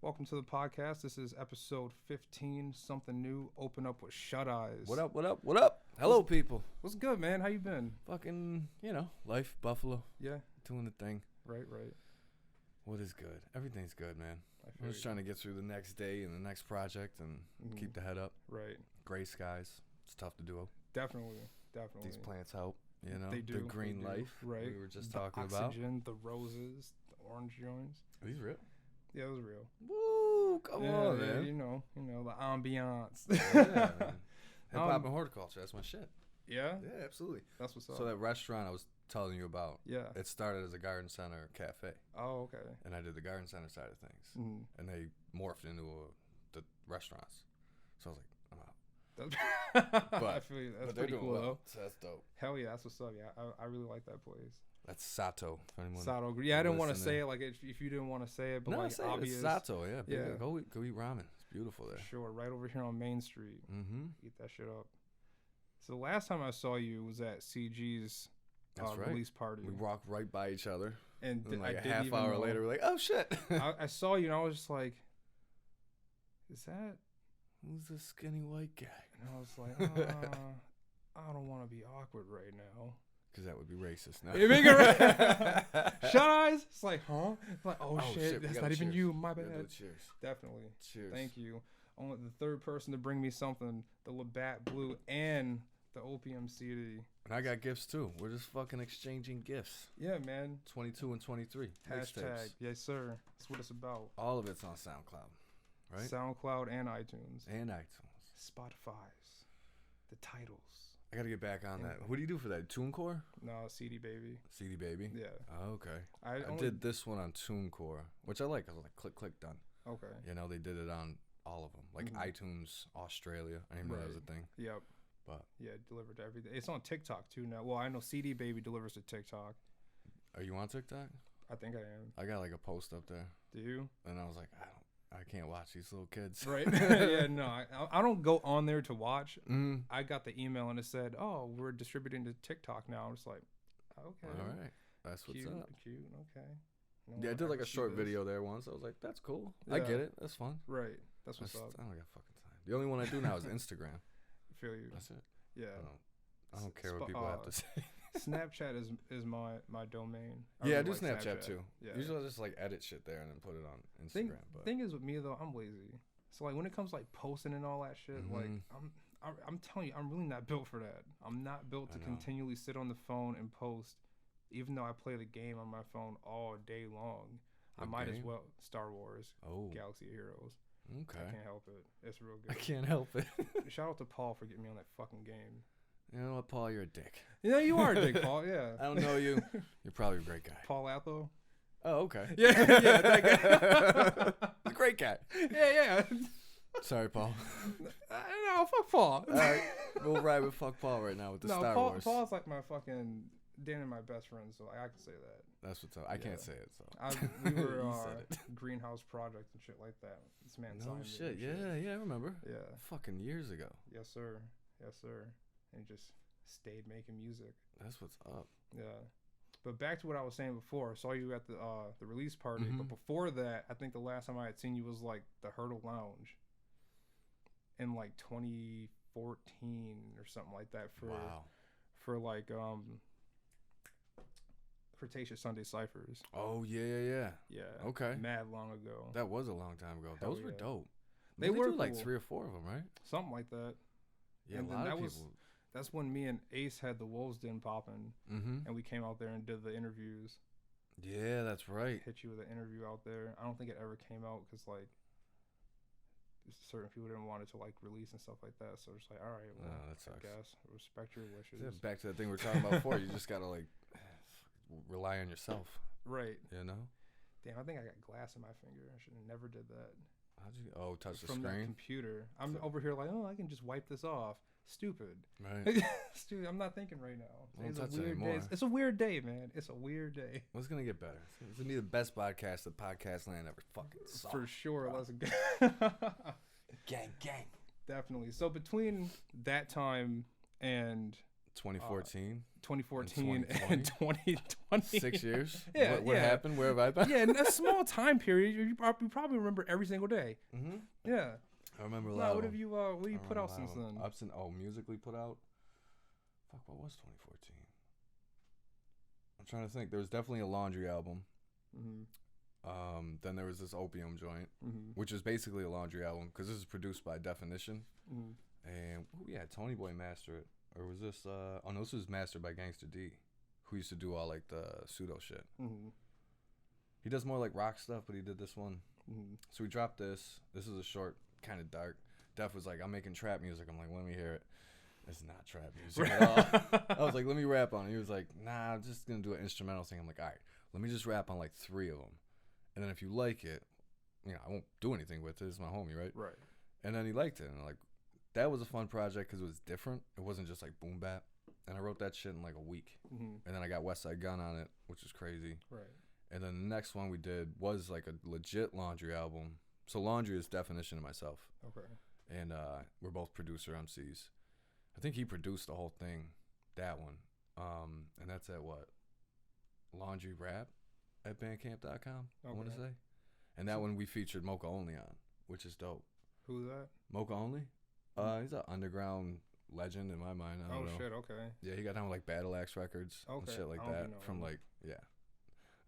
Welcome to the podcast. This is episode 15, something new. Open up with Shuteyes. What up, what up, what up? Hello, people. What's good, man? How you been? Fucking, life, Buffalo. Yeah. Doing the thing. Right. What is good? Everything's good, man. I'm just trying to get through the next day and the next project and keep the head up. Right. Gray skies. It's tough to do. Definitely. These plants help, They do. The green life. Right. We were just the talking oxygen, the roses, the orange joints. Are these real? Yeah, it was real. Woo! Come on, yeah, man. You know, the ambiance. Yeah, man. HipHop and horticulture. That's my shit. Yeah? Yeah, absolutely. That's what's up. So that restaurant I was telling you about, yeah. it started as a garden center cafe. Oh, okay. And I did the garden center side of things. Mm-hmm. And they morphed into the restaurants. So I was like, I'm out. I feel you. That's pretty cool, though. So that's dope. Hell yeah, that's what's up. Yeah, I really like that place. That's Sato. Sato. Yeah, I didn't want to say it like if you didn't want to say it, but like obvious. It's Sato. Yeah. Yeah. Go eat ramen. It's beautiful there. Sure, right over here on Main Street. Mm-hmm. Eat that shit up. So the last time I saw you was at CG's release party. We walked right by each other, and like a half hour later, we're like, oh shit. I saw you and I was just like, is that? Who's this skinny white guy? And I was like, I don't want to be awkward right now. Because that would be racist. No. Shut eyes. It's like, huh? It's like, oh shit, that's not even you. My bad. Cheers. Definitely. Cheers. Thank you. Only the third person to bring me something, the Labatt Blue and the Opium CD. And I got gifts too. We're just fucking exchanging gifts. Yeah, man. 22 and 23. Hashtag. Yes, sir. That's what it's about. All of it's on SoundCloud, right? SoundCloud and iTunes. Spotify's. The titles. I got to get back on that. What do you do for that? TuneCore? No, CD Baby. CD Baby? Yeah. Oh, okay. I did this one on TuneCore, which I like. I was like, click, done. Okay. They did it on all of them. Like iTunes Australia. I didn't know that was a thing. Yep. But yeah, delivered to everything. It's on TikTok too now. Well, I know CD Baby delivers to TikTok. Are you on TikTok? I think I am. I got like a post up there. Do you? And I was like, I can't watch these little kids. Right. Yeah, no, I don't go on there to watch. Mm. I got the email and it said, oh, we're distributing to TikTok now. I'm just like, okay. All right. That's what's up. Cute. Okay. I did like a short video there once. I was like, that's cool. Yeah. I get it. That's fun. Right. That's what's up. I don't got fucking time. The only one I do now is Instagram. I feel you. That's it. Yeah. I don't care what people have to say. Snapchat is my domain. I do Snapchat too. Yeah. Usually I just like edit shit there and then put it on Instagram. Thing is with me though, I'm lazy. So like when it comes to like posting and all that shit, like I'm telling you, I'm really not built for that. I'm not built to continually sit on the phone and post. Even though I play the game on my phone all day long, I might as well. Star Wars. Galaxy of Heroes. Okay. I can't help it. It's real good. I can't help it. Shout out to Paul for getting me on that fuking game. You know what, Paul? You're a dick. Yeah, you are a dick, Paul. Yeah. I don't know you. You're probably a great guy. Paul Atho. Oh, okay. Yeah, that guy. A great guy. Yeah. Sorry, Paul. No, fuck Paul. All right, we'll ride with fuck Paul right now with the Star Wars. Paul's like my fucking Dan and my best friend, so I can say that. That's what's up. I can't say it, so. We were greenhouse project and shit like that. This man signed me. Shit. Yeah, I remember. Yeah. Fucking years ago. Yes, sir. And just stayed making music. That's what's up. Yeah. But back to what I was saying before. I saw you at the release party, but before that, I think the last time I had seen you was like the Hurdle Lounge in like 2014 or something like that for like Cretaceous Sunday Cyphers. Oh yeah. Okay. Mad long ago. That was a long time ago. Those were dope. They were do like cool. 3 or 4 of them, right? Something like that. Yeah, and a lot of people. That's when me and Ace had the Wolves Den popping, and we came out there and did the interviews. Yeah, that's right. Hit you with an interview out there. I don't think it ever came out because like certain people didn't want it to like release and stuff like that. So it's like, all right, well, that sucks. I guess respect your wishes. Yeah, back to the thing we were talking about before. You just gotta like rely on yourself, right? You know. Damn, I think I got glass in my finger. I should have never did that. How'd you? Oh, touch the from screen that computer. I'm over here like, I can just wipe this off. Stupid. Right. Stupid. I'm not thinking right now. Don't touch a weird anymore. day. It's a weird day, man. It's a weird day. Well, it's gonna get better. It's gonna be the best podcast that podcast land ever fucking saw. For sure. Bro. Let's go. Gang. Definitely. So between that time and 2014. 2014 and 2020. 6 years? Yeah. What happened? Where have I been? Yeah, in a small time period, you probably remember every single day. Mm-hmm. Yeah. I remember a lot. What have you put out since then? Musically put out? Fuck, what was 2014? I'm trying to think. There was definitely a Laundry album. Mm-hmm. Then there was this Opium Joint, mm-hmm. which is basically a Laundry album because this is produced by Definition. Mm-hmm. And Tony Boy mastered it. Or was this, no, this was mastered by Gangsta D, who used to do all like the pseudo shit. Mm-hmm. He does more like rock stuff, but he did this one. Mm-hmm. So we dropped this. This is a short, kind of dark. Def was like, I'm making trap music. I'm like, let me hear it. It's not trap music at all. I was like, let me rap on it. He was like, nah, I'm just going to do an instrumental thing. I'm like, all right, let me just rap on like 3 of them. And then if you like it, I won't do anything with it. It's my homie, right? Right. And then he liked it. And like, that was a fun project because it was different. It wasn't just like boom bap. And I wrote that shit in like a week. Mm-hmm. And then I got West Side Gun on it, which is crazy. Right. And then the next one we did was like a legit Laundry album. So Laundry is Definition of myself. Okay. And we're both producer MCs. I think he produced the whole thing, that one. And that's at what? Laundry Rap at bandcamp.com, I want to say. And that one we featured Mocha Only on, which is dope. Who's that? Mocha Only? He's an underground legend in my mind. I don't know. Shit, okay. Yeah, he got down with like Battle Axe Records and shit like that. From like, yeah.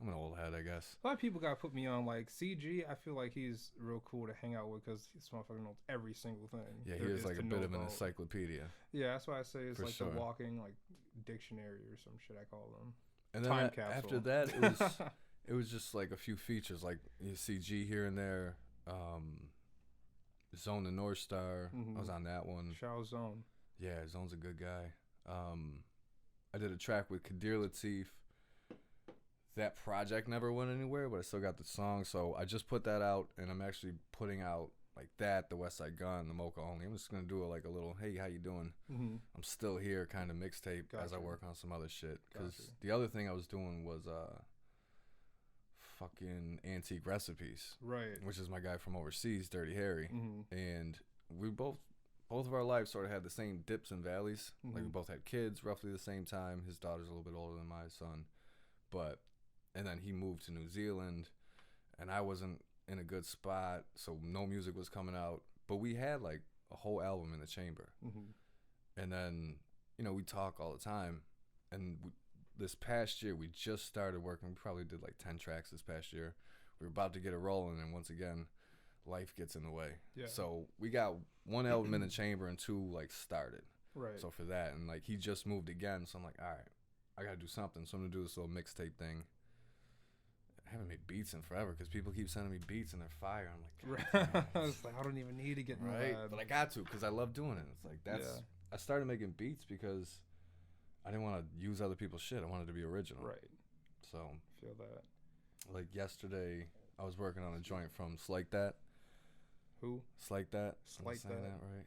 I'm an old head, I guess. A lot of people got to put me on, like, CG. I feel like he's real cool to hang out with because this motherfucker knows every single thing. Yeah, he is like a bit of an encyclopedia. Yeah, that's why I say it's like sure. the walking, like, dictionary or some shit I call them. And then after that, it was just like a few features, like CG here and there. Zone the North Star. Mm-hmm. I was on that one. Shout out Zone. Yeah, Zone's a good guy. I did a track with Kadir Latif. That project never went anywhere, but I still got the song. So I just put that out, and I'm actually putting out like that, the West Side Gun, the Mocha Only. I'm just going to do it like a little, hey, how you doing? Mm-hmm. I'm still here kind of mixtape as I work on some other shit. Because the other thing I was doing was fucking Antique Recipes. Right. Which is my guy from overseas, Dirty Harry. Mm-hmm. And we both of our lives sort of had the same dips and valleys. Mm-hmm. Like we both had kids roughly the same time. His daughter's a little bit older than my son. And then he moved to New Zealand, and I wasn't in a good spot, so no music was coming out. But we had like a whole album in the chamber. Mm-hmm. And then, we talk all the time. And this past year, we just started working. We probably did like 10 tracks this past year. We were about to get it rolling, and once again, life gets in the way. Yeah. So we got 1 album in the chamber and 2 like started. Right. So for that, and like he just moved again, so I'm like, all right, I gotta do something. So I'm gonna do this little mixtape thing. I haven't made beats in forever because people keep sending me beats and they're fire. I'm like, I was like, I don't even need to get in right, but I got to because I love doing it. It's like I started making beats because I didn't want to use other people's shit. I wanted to be original. Right. So feel that. Like yesterday, I was working on a joint from Slike That. Who? Slike That. Slike That. Right?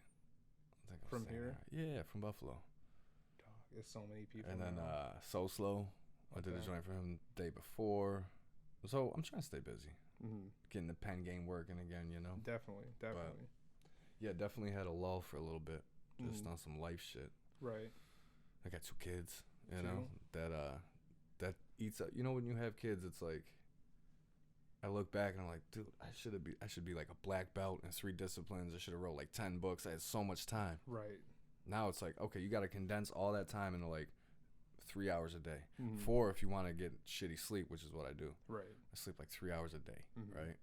I think from here? That. Yeah, from Buffalo. Dog, there's so many people. And then So Slow. I did a joint for him the day before. So I'm trying to stay busy. Mm-hmm. Getting the pen game working again, Definitely. But, yeah, definitely had a lull for a little bit. Just on some life shit. Right. I got 2 kids, that eats up. When you have kids, it's like I look back and I'm like, dude, I should be like a black belt in 3 disciplines. I should have wrote like 10 books. I had so much time. Right. Now it's like, okay, you got to condense all that time into like 3 hours a day. Mm-hmm. 4 if you want to get shitty sleep, which is what I do. Right. I sleep like 3 hours a day, mm-hmm. right?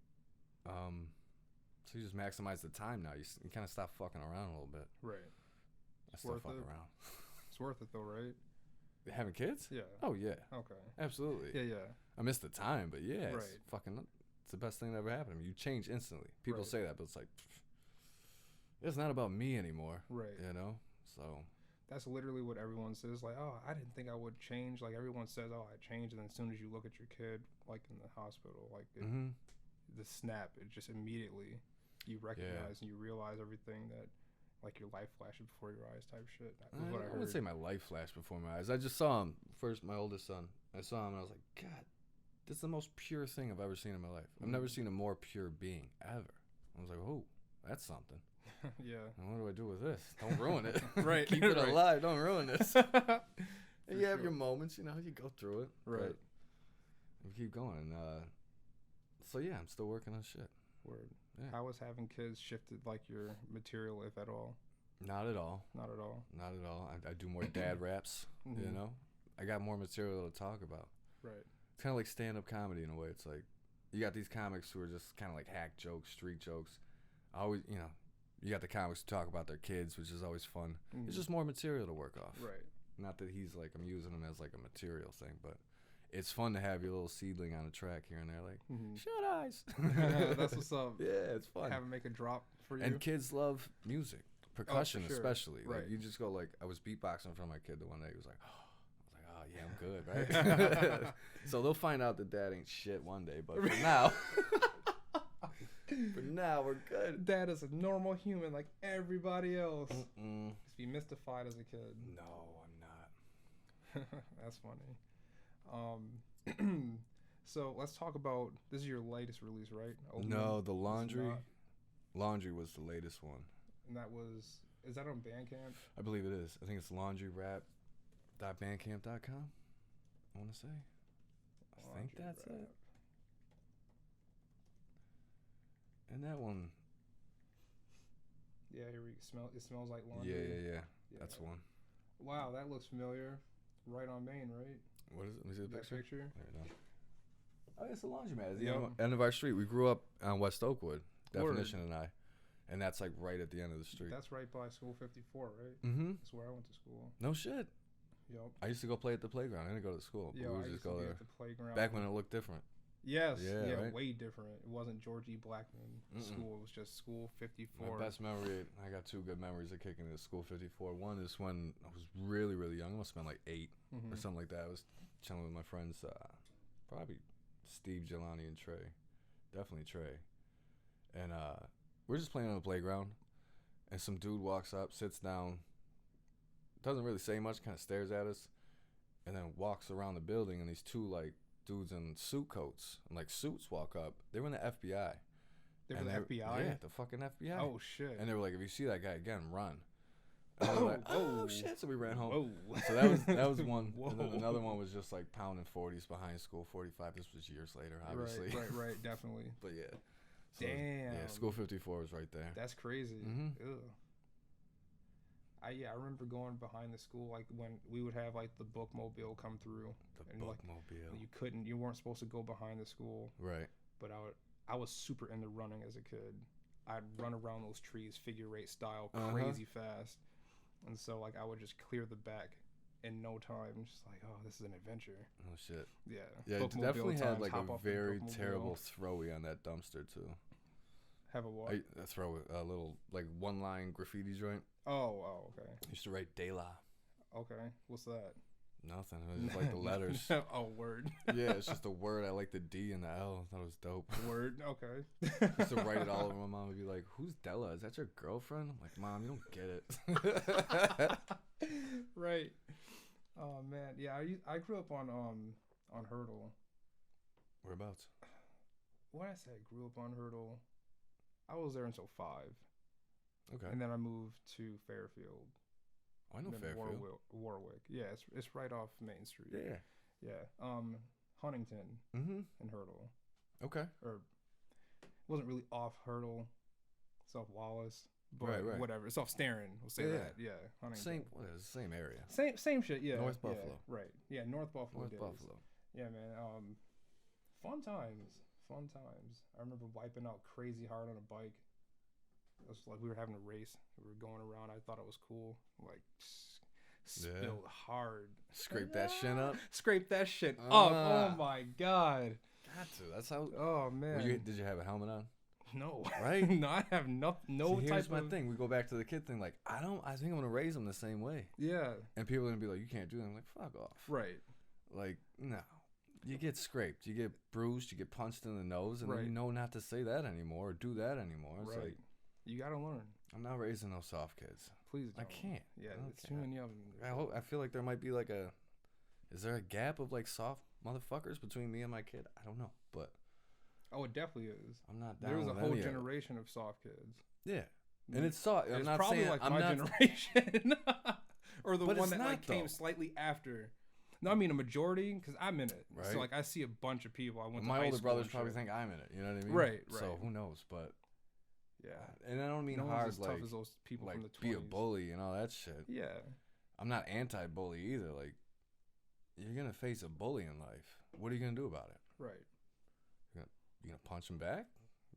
So you just maximize the time now. You kind of stop fucking around a little bit. Right. I still fuck around. It's worth it though, right? Having kids? Yeah. Oh yeah. Okay. Absolutely. Yeah. I miss the time, but yeah, right. It's the best thing that ever happened to me. You change instantly. People right. say that, but it's like, it's not about me anymore. Right. So. That's literally what everyone says. Like, oh, I didn't think I would change. Like everyone says, oh, I changed, and then as soon as you look at your kid, like in the hospital, like the snap, it just immediately you recognize and you realize everything that. Like your life flashing before your eyes type shit. That was what I heard. I wouldn't say my life flashed before my eyes. I just saw him first, my oldest son. I saw him and I was like, God, this is the most pure thing I've ever seen in my life. I've never seen a more pure being ever. I was like, oh, That's something. Yeah. And what do I do with this? Don't ruin it. Right. Keep it alive. Don't ruin this. And you have sure. your moments, you go through it. Right. But we keep going. So yeah, I'm still working on shit. Word. Yeah. How has having kids shifted like your material, if at all? Not at all. Not at all. Not at all. I do more dad raps. I got more material to talk about. Right. It's kind of like stand-up comedy in a way. It's like you got these comics who are just kind of like hack jokes, street jokes. Always, you got the comics who talk about their kids, which is always fun. It's just more material to work off. Right. Not that he's like, I'm using him as like a material thing, but it's fun to have your little seedling on a track here and there, like, Shuteyes. That's what's up. Yeah, it's fun. Have him make a drop for you. And kids love music, percussion sure. especially. Right. Like, you just go like, I was beatboxing for my kid the one day. He was like, oh yeah, I'm good, right? So they'll find out that dad ain't shit one day, but for now, we're good. Dad is a normal human like everybody else. Just be mystified as a kid. No, I'm not. That's funny. So let's talk about, this is your latest release, right? No, the Laundry was the latest one. And is that on Bandcamp? I believe it is. I think it's laundryrap.bandcamp.com. I want to say. I think that's it. And that one. Yeah, here we smell. It smells like laundry. Yeah. That's one. Wow, that looks familiar. Right on Main, right? What is it? Let me see the picture. There we go. Oh, it's a laundromat. It's the end of our street. We grew up on West Oakwood, Definition and I. And that's like right at the end of the street. That's right by School 54, right? Mm-hmm. That's where I went to school. No shit. Yep. I used to go play at the playground. I didn't go to school. Yeah, we would I just used go to be there. at the playground. Back when it looked different. Yes. Yeah, right? way different. It wasn't George E. Blackman school. It was just School 54. My best memory, I got two good memories of kicking at School 54. One is when I was really, really young. I must have been like 8 or something like that. I was chilling with my friends, probably Steve, Jelani, and Trey. Definitely Trey. And we're just playing on the playground. And some dude walks up, sits down, doesn't really say much, kind of stares at us, and then walks around the building, and these two, like, dudes in suit coats, and, like, suits walk up. They were in the FBI. They were in the FBI? Yeah, the fucking FBI. Oh, shit. And they were like, if you see that guy again, run. And we were like, oh, shit. So we ran home. Whoa. So that was one. And then another one was just, like, pounding 40s behind School 45. This was years later, obviously. Right, definitely. But, yeah. So damn. Yeah, School 54 was right there. That's crazy. Mm-hmm. I remember going behind the school, like when we would have like the bookmobile come through. The bookmobile. Like, you weren't supposed to go behind the school. Right. But I was super into running as a kid. I'd run around those trees, figure eight style, crazy fast. And so like I would just clear the back in no time. Just like, oh, this is an adventure. Oh shit. Yeah. Yeah, it definitely had like a very terrible throwy on that dumpster too. Have a what? I throw a little like one line graffiti joint. Oh, okay. I used to write De La. Okay. What's that? Nothing. It was just like the letters. Oh, word. Yeah, it's just a word. I like the D and the L. That was dope. Word. Okay. I used to write it all over. My mom would be like, "Who's Della? Is that your girlfriend?" I'm like, "Mom, you don't get it." Right. Oh man, yeah. I grew up on Hurdle. Whereabouts? When I say I grew up on Hurdle, I was there until 5. Okay. And then I moved to Fairfield. Oh, I know Fairfield. Warwick. Yeah, it's right off Main Street. Yeah. Yeah. Huntington. And Hurdle. Okay. Or it wasn't really off Hurdle. It's off Wallace. But right. whatever. It's off Starin. We'll say that. Yeah. Huntington. Same area. Same shit. Yeah. North Buffalo. Yeah, right. Yeah. North Buffalo. Buffalo. Yeah, man. Fun times. I remember wiping out crazy hard on a bike. It was like we were having a race. We were going around. I thought it was cool. Like spilled hard. Scrape that shit up. Scrape that shit up. Oh my god. Got to. That's how. Oh man. Did you have a helmet on? No. Right? No, I have no See, type here's my of thing. We go back to the kid thing. Like, I think I'm gonna raise them the same way. Yeah. And people are gonna be like, you can't do that. I'm like, fuck off. Right. Like, no. You get scraped. You get bruised. You get punched in the nose, and then you know not to say that anymore or do that anymore. It's like, you gotta learn. I'm not raising no soft kids. Please don't. I can't. Yeah, it's too many of them. I feel like there might be like is there a gap of like soft motherfuckers between me and my kid? I don't know, but Oh, it definitely is. I'm not down There was with a whole any of it. generation of soft kids. Yeah. And it's soft. I'm It's not probably saying like I'm my not generation. Or the But one it's that not, like came though. slightly after. No, I mean a majority, because I'm in it. Right. So like I see a bunch of people. I went to my high older school brothers and probably shit. think I'm in it. You know what I mean? Right. So who knows? But Yeah. and I don't mean No hard one's as like tough as those people like from the 20s. be a bully and all that shit. Yeah. I'm not anti-bully either. Like you're gonna face a bully in life. What are you gonna do about it? Right. You gonna punch him back?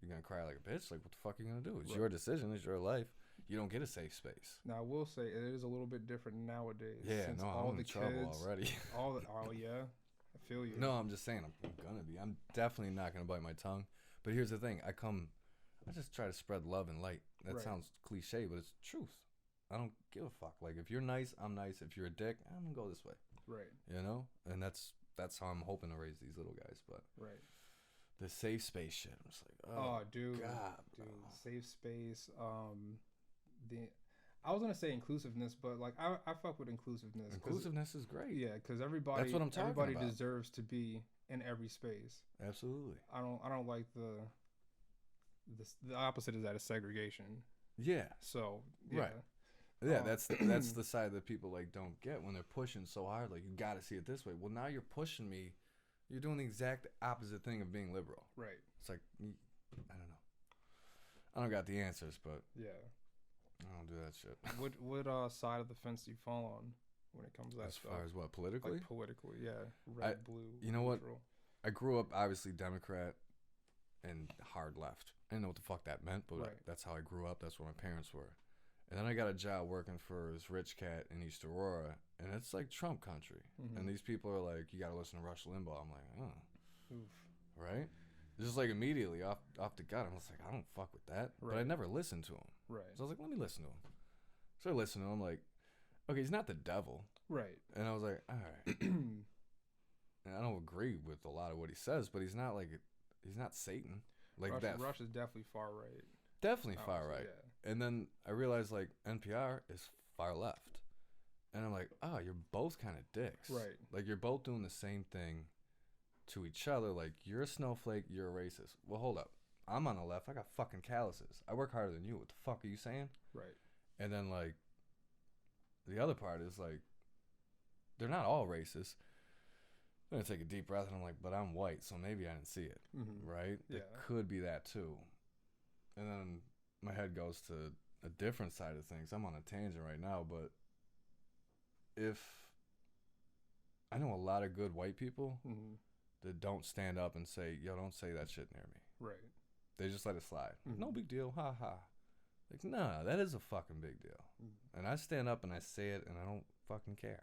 You're gonna cry like a bitch? Like what the fuck are you gonna do? It's your decision. It's your life. You don't get a safe space. Now I will say it is a little bit different nowadays. Yeah, since no, all I'm the in trouble kids, already. Oh yeah, I feel you. No, I'm just saying I'm gonna be. I'm definitely not gonna bite my tongue. But here's the thing: I just try to spread love and light. That Right. sounds cliche, but it's truth. I don't give a fuck. Like if you're nice, I'm nice. If you're a dick, I'm gonna go this way. Right. You know, and that's how I'm hoping to raise these little guys. But Right. the safe space shit, I'm just like, Oh, dude, God, dude, bro. safe space. I was gonna say inclusiveness, but like I fuck with inclusiveness. Inclusiveness is great. Yeah, because everybody. That's what I'm talking everybody about. deserves to be in every space. Absolutely. I don't like the opposite of that is segregation. Yeah. So yeah. Right. Yeah, that's the side that people like don't get when they're pushing so hard. Like you got to see it this way. Well, now you're pushing me. You're doing the exact opposite thing of being liberal. Right. It's like I don't know. I don't got the answers, but Yeah. I don't do that shit. What side of the fence do you fall on when it comes to that As stuff? far as what politically? Like politically, yeah. Red, blue. You know what? neutral. I grew up obviously Democrat and hard left. I didn't know what the fuck that meant, but Right. that's how I grew up. That's what my parents were. And then I got a job working for this rich cat in East Aurora, and it's like Trump country. Mhm. And these people are like, you got to listen to Rush Limbaugh. I'm like, oh, Oof. right? Just like immediately off the gut, I was like, I don't fuck with that. But I Right. never listened to him. Right. So I was like, let me listen to him. So I listened to him, like, okay, he's not the devil. Right. And I was like, all right. And I don't agree with a lot of what he says, but he's not Satan. Like Rush is definitely far right. Definitely far right. Yeah. And then I realized like NPR is far left. And I'm like, oh, you're both kind of dicks. Right. Like you're both doing the same thing to each other. Like you're a snowflake, you're a racist. Well, hold up. I'm on the left. I got fucking calluses. I work harder than you. What the fuck are you saying? Right. And then like the other part is like they're not all racist. I'm gonna take a deep breath and I'm like, but I'm white, so maybe I didn't see it. Mm-hmm. Right? Yeah. It could be that too. And then my head goes to a different side of things. I'm on a tangent right now, but if I know a lot of good white people Mm-hmm. that don't stand up and say, yo, don't say that shit near me. Right. They just let it slide. Mhm. No big deal. Ha ha. Like, nah, that is a fucking big deal. Mhm. And I stand up and I say it and I don't fucking care.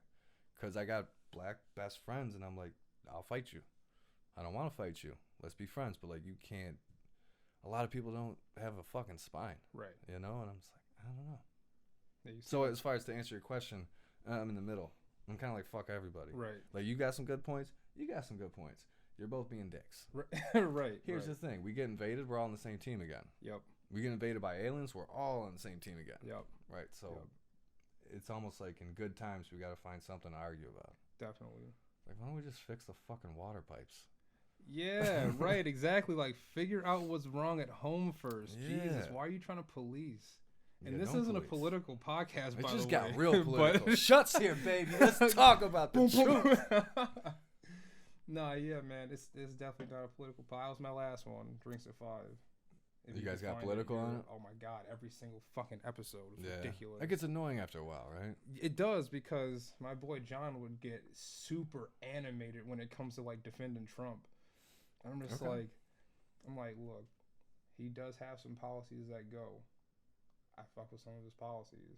Because I got black best friends and I'm like, I'll fight you. I don't want to fight you. Let's be friends. But, like, you can't. A lot of people don't have a fucking spine. Right. You know? And I'm just like, I don't know. Yeah, So, as far as to answer your question, I'm in the middle. I'm kind of like, fuck everybody. Right. Like, you got some good points. You got some good points. You're both being dicks. Right. Here's right. the thing. We get invaded. We're all on the same team again. Yep. We get invaded by aliens. We're all on the same team again. Yep. Right. So Yep. it's almost like in good times, we got to find something to argue about. Definitely. Like, why don't we just fix the fucking water pipes? Yeah, right, exactly. Like, figure out what's wrong at home first. Yeah. Jesus, why are you trying to police? And Yeah, this don't isn't police. a political podcast, It by just the got way. real political. But- Shuts here, baby. Let's talk about the truth. Nah, yeah, man, it's definitely not a political podcast. That was my last one. Drinks at 5. If You guys can got find political on you're- it? Oh my god, every single fucking episode was Yeah. ridiculous. It gets annoying after a while, right? It does, because my boy John would get super animated when it comes to like defending Trump. I'm just Okay. like, look, he does have some policies that go. I fuck with some of his policies,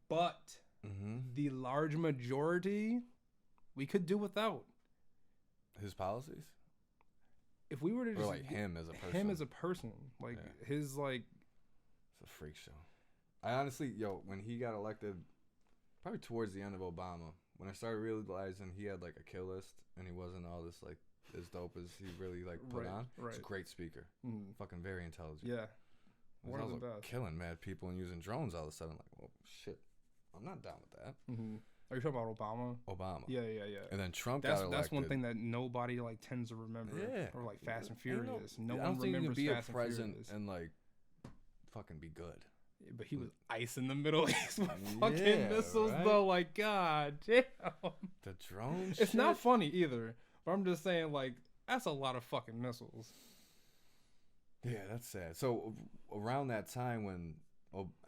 but Mm-hmm. the large majority we could do without. His policies? If we were to Or just like him as a person? him as a person, like Yeah. his like. It's a freak show. I honestly, when he got elected, probably towards the end of Obama, when I started realizing he had like a kill list and he wasn't all this like as dope as he really like put Right, on. right. He's a great speaker. Mm, Fucking very intelligent. yeah, He's one of the also best. killing mad people and using drones all of a sudden. Like, well, shit, I'm not down with that. Mm-hmm. Are you talking about Obama? Obama. Yeah. And then Trump got elected. That's one thing that nobody like tends to remember. Yeah. Or like Fast and Furious. No I one don't think remembers you can be Fast a and president Furious. and like fucking be good. Yeah, but he was ice in the Middle East with fucking missiles, right? though. Like, god damn. The drone shit? It's not funny either. But I'm just saying, like, that's a lot of fucking missiles. Yeah, that's sad. So around that time when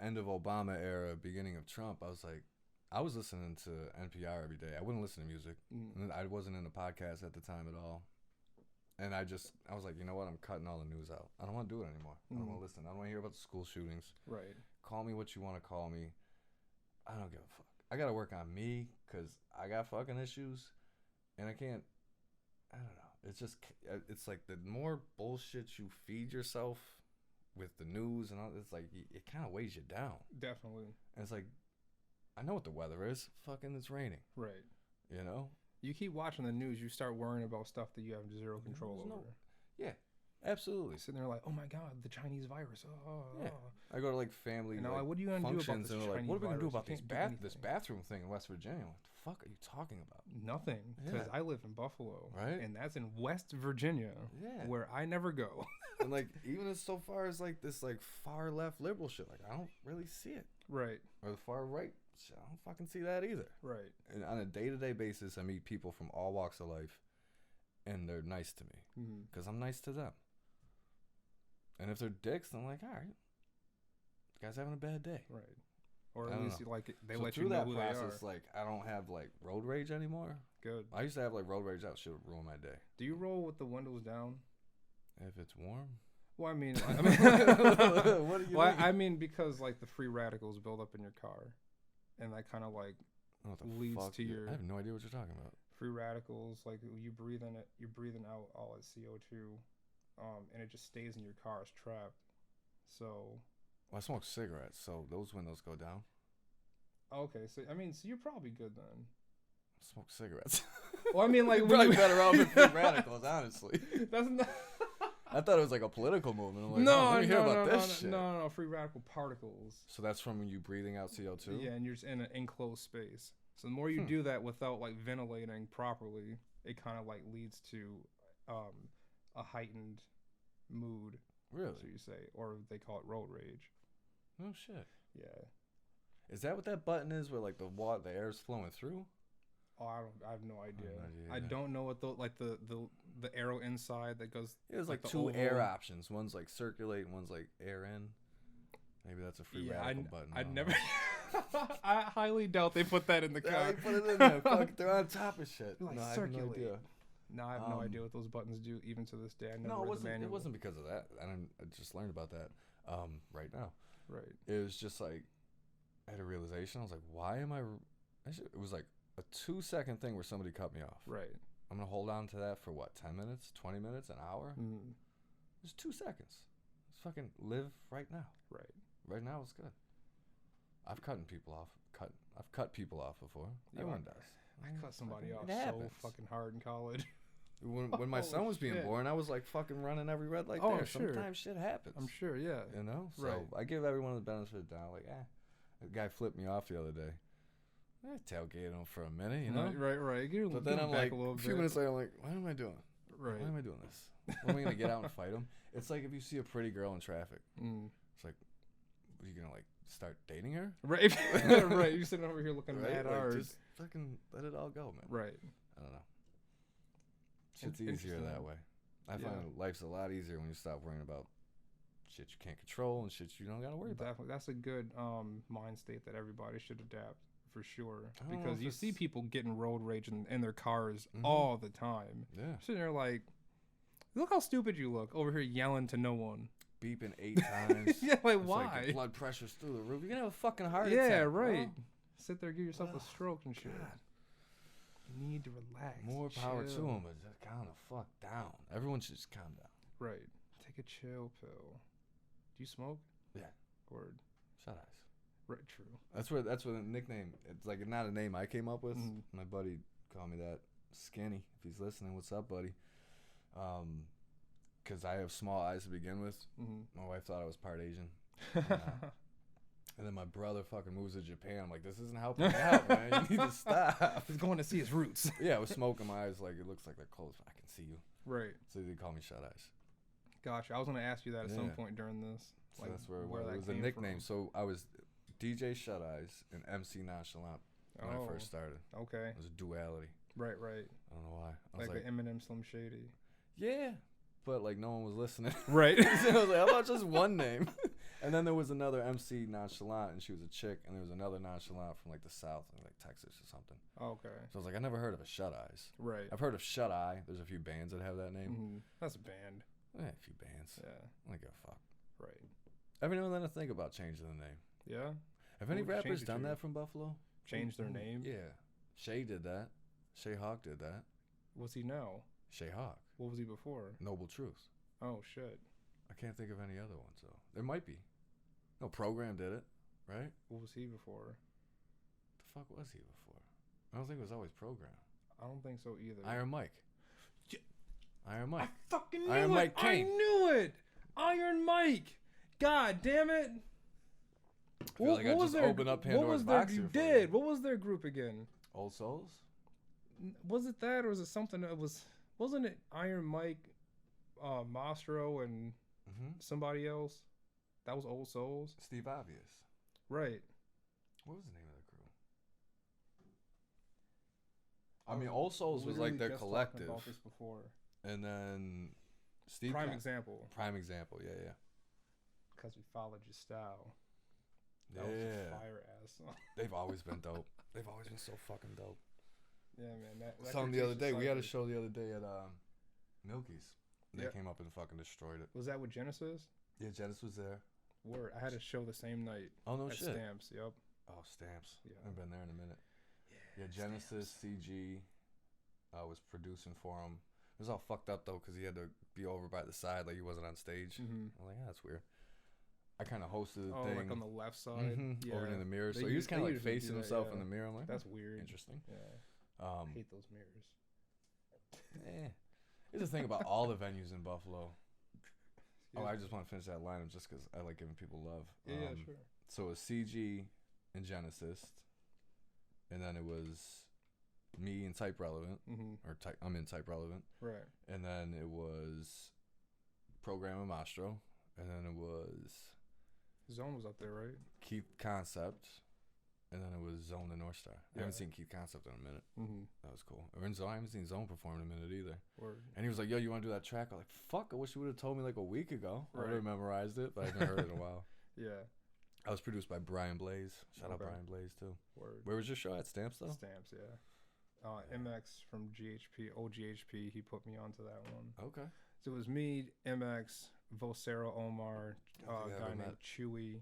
end of Obama era, beginning of Trump, I was listening to NPR every day. I wouldn't listen to music. And I wasn't into podcasts at the time at all. And I was like, you know what? I'm cutting all the news out. I don't want to do it anymore. I don't want to listen. I don't want to hear about the school shootings. Right. Call me what you want to call me. I don't give a fuck. I got to work on me because I got fucking issues. And I don't know. It's like the more bullshit you feed yourself with the news and all, it's like it kind of weighs you down. Definitely. And it's like, I know what the weather is. Fucking it's raining. Right. You know? You keep watching the news, you start worrying about stuff that you have zero control over. Yeah, absolutely. Sitting there like, oh my god, the Chinese virus. Yeah. I go to like family and like, what are you gonna do about this and Chinese what are we gonna do virus? about this bathroom thing in West Virginia? What the fuck are you talking about? Nothing, because I live in Buffalo, right? And that's in West Virginia, where I never go. And like even as so far as like this like far left liberal shit, like I don't really see it. Right. Or the far right shit, I don't fucking see that either. Right. And on a day-to-day basis, I meet people from all walks of life, and they're nice to me because I'm nice to them. And if they're dicks, I'm like, all right, this guy's having a bad day. Right. Or at least they let you know that who process, they are. Like I don't have like road rage anymore. Good. I used to have like road rage. That shit would ruin my day. Do you roll with the windows down? If it's warm. Well, I mean, what do you mean? I mean because like the free radicals build up in your car, and that kind of like leads to your. I have no idea what you're talking about. Free radicals, like you breathe in it, you're breathing out all that CO2, and it just stays in your car. It's trapped. So. Well, I smoke cigarettes, so those windows go down. Okay, so you're probably good then. I smoke cigarettes. Well, I mean, like you're probably better off with free radicals, honestly. That's not. I thought it was like a political movement. I'm like, no, let me hear about this shit. No, free radical particles. So that's from you breathing out CO2? Yeah, and you're just in an enclosed space. So the more you do that without like ventilating properly, it kind of like leads to a heightened mood. Really? So you say, or they call it road rage. Oh shit. Yeah. Is that what that button is, where like the air is flowing through? Oh, I have no idea. I don't know what the arrow inside that goes. Yeah, there's like two air options. One's like circulate, and one's like air in. Maybe that's a free radical button. I'd never. I highly doubt they put that in the car. Yeah, they put it in there. Fuck, they're on top of shit. Like, no, I have circulate. no idea. No, I have no idea what those buttons do, even to this day. I never read the manual. It wasn't because of that. I just learned about that right now. Right. It was just like I had a realization. I was like, why am I? It was like a 2-second thing where somebody cut me off. Right. I'm gonna hold on to that for what? 10 minutes? 20 minutes? An hour? Just 2 seconds. Just fucking live right now. Right. Right now is good. I've cut people off before. Everyone does. I cut somebody off so fucking hard in college. When my son was being born, I was like fucking running every red light there. Sure. Sometimes shit happens. I'm sure, yeah. You know? So I give everyone the benefit of the doubt. Like, a guy flipped me off the other day. I tailgated him for a minute, you know? Right. But then I'm like, a few minutes later, I'm like, what am I doing? Right. Why am I doing this? When am I going to get out and fight him? It's like if you see a pretty girl in traffic. It's like, are you going to like start dating her? Right. Right. You're sitting over here looking mad hard. Just fucking let it all go, man. Right. I don't know. Shit's easier that way. I find life's a lot easier when you stop worrying about shit you can't control and shit you don't got to worry about. Definitely. That's a good mind state that everybody should adapt for sure. Because you see people getting road rage in their cars all the time. Yeah. Sitting there like, look how stupid you look over here yelling to no one. Beeping 8 times. Yeah, like it's why? Like blood pressure's through the roof. You're going to have a fucking heart attack. Yeah, right. Bro. Sit there, give yourself a stroke and shit. God. You need to relax. More power to them, but just calm the fuck down. Everyone should just calm down. Right. Take a chill pill. Do you smoke? Yeah. Word. Shuteyes. Right. True. That's what a nickname. It's like not a name I came up with. My buddy called me that. Skinny. If he's listening, what's up, buddy? Because I have small eyes to begin with. My wife thought I was part Asian. And then my brother fucking moves to Japan. I'm like, this isn't helping me out, man. You need to stop. He's going to see his roots. Yeah, I was smoking my eyes like it looks like they're closed. I can see you. Right. So they call me Shuteyes. Gotcha. I was going to ask you that at some point during this. So like, that's where it was a nickname. From. So I was DJ Shuteyes and MC Nonchalant when I first started. Okay. It was a duality. Right. I don't know why. I was like an Eminem Slim Shady. Yeah. But like no one was listening. Right. So I was like, how about just one name? And then there was another MC Nonchalant, and she was a chick, and there was another Nonchalant from like the South, like Texas or something. Okay. So I was like, I never heard of a Shuteyes. Right. I've heard of Shut Eye. There's a few bands that have that name. Mm-hmm. That's a band. Yeah, a few bands. Yeah. I don't give a fuck. Right. Every now and then I think about changing the name. Yeah. Have any rappers done that from Buffalo? Changed their name? Yeah. Shay did that. Shay Hawk did that. What's he now? Shay Hawk. What was he before? Noble Truth. Oh, shit. I can't think of any other ones, though. There might be. No, Program did it, right? What was he before? The fuck was he before? I don't think it was always Program. I don't think so either. Iron Mike. Iron Mike. I fucking knew Iron it. Mike Kane. I knew it. Iron Mike. God damn it. I feel like I just opened up Pandora's box here. You did. What was their group again? Old Souls? Was it that or was it something that wasn't it Iron Mike, Mastro and somebody else? That was Old Souls? Steve Obvious. Right. What was the name of the crew? I mean, Old Souls was like their collective. About this before. And then Steve Prime example. Prime example, yeah. Because we followed your style. That was a fire ass song. They've always been dope. They've always been so fucking dope. Yeah, man. That Something the other day. We had a show the other day at Milky's. They came up and fucking destroyed it. Was that with Genesis? Yeah, Genesis was there. Word. I had a show the same night. Oh, no at shit. Stamps, yep. Oh, Stamps. Yeah. I haven't been there in a minute. Yeah, Genesis, Stamps. CG was producing for him. It was all fucked up, though, because he had to be over by the side, like he wasn't on stage. I'm like, yeah, that's weird. I kind of hosted the thing. Like on the left side? Yeah. Over in the mirror. So he was kind of like facing himself in the mirror. I'm like, that's weird. Interesting. Yeah. I hate those mirrors. Here's the thing about all the venues in Buffalo. I just want to finish that lineup just because I like giving people love. Yeah, sure. So it was CG and Genesis, and then it was me and Type Relevant, I'm in Type Relevant. Right. And then it was Program and Mastro, and then it was Zone was up there, right? Keith Concept, and then it was Zone and North Star. I haven't seen Keith Concept in a minute. That was cool. I haven't seen Zone perform in a minute either. Word. And he was like, yo, you want to do that track? I'm like, fuck, I wish you would have told me like a week ago. I would have memorized it, but I haven't heard it in a while. Yeah. I was produced by Brian Blaze. Shout out Brian Blaze, too. Word. Where was your show? At Stamps, though? Stamps, yeah. MX from GHP, OGHP, he put me onto that one. Okay. So it was me, MX, Vocero Omar, a guy named Chewy,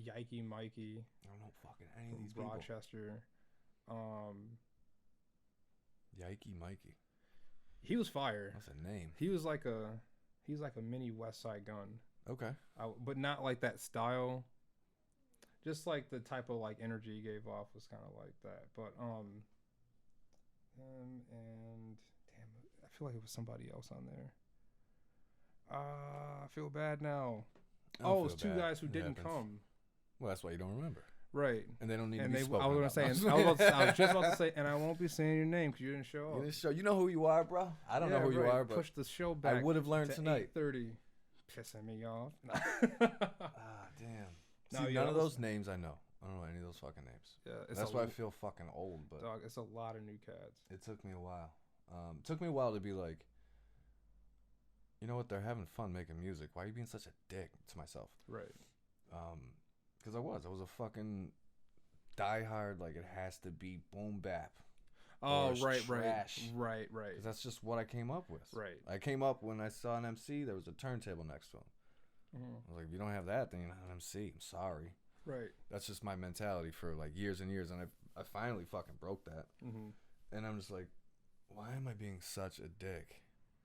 Yikey Mikey. I don't know fucking any of these people. people. Rochester. Yikey Mikey. He was fire. That's a name. He's like a mini West Side Gun. Okay. But not like that style. Just like the type of like energy he gave off was kind of like that. But and damn, I feel like it was somebody else on there. I feel bad now. Oh, it's two guys who didn't come. Well, that's why you don't remember. Right. And they don't need to be spoken I was just about to say, and I won't be saying your name because you didn't show up. You know who you are, bro. I don't know who you are, but push the show back. I would have learned tonight. 8:30, pissing me off. Damn. See, none of those names I know. I don't know any of those fucking names. Yeah, that's why I feel fucking old. But dog, it's a lot of new cats. It took me a while. It took me a while to be like, you know what? They're having fun making music. Why are you being such a dick to myself? Right. Because I was a fucking diehard, like it has to be boom bap. Oh, right. Because that's just what I came up with. Right. I came up when I saw an MC, there was a turntable next to him. I was like, if you don't have that, then you're not an MC. I'm sorry. Right. That's just my mentality for like years and years, and I finally fucking broke that. And I'm just like, why am I being such a dick?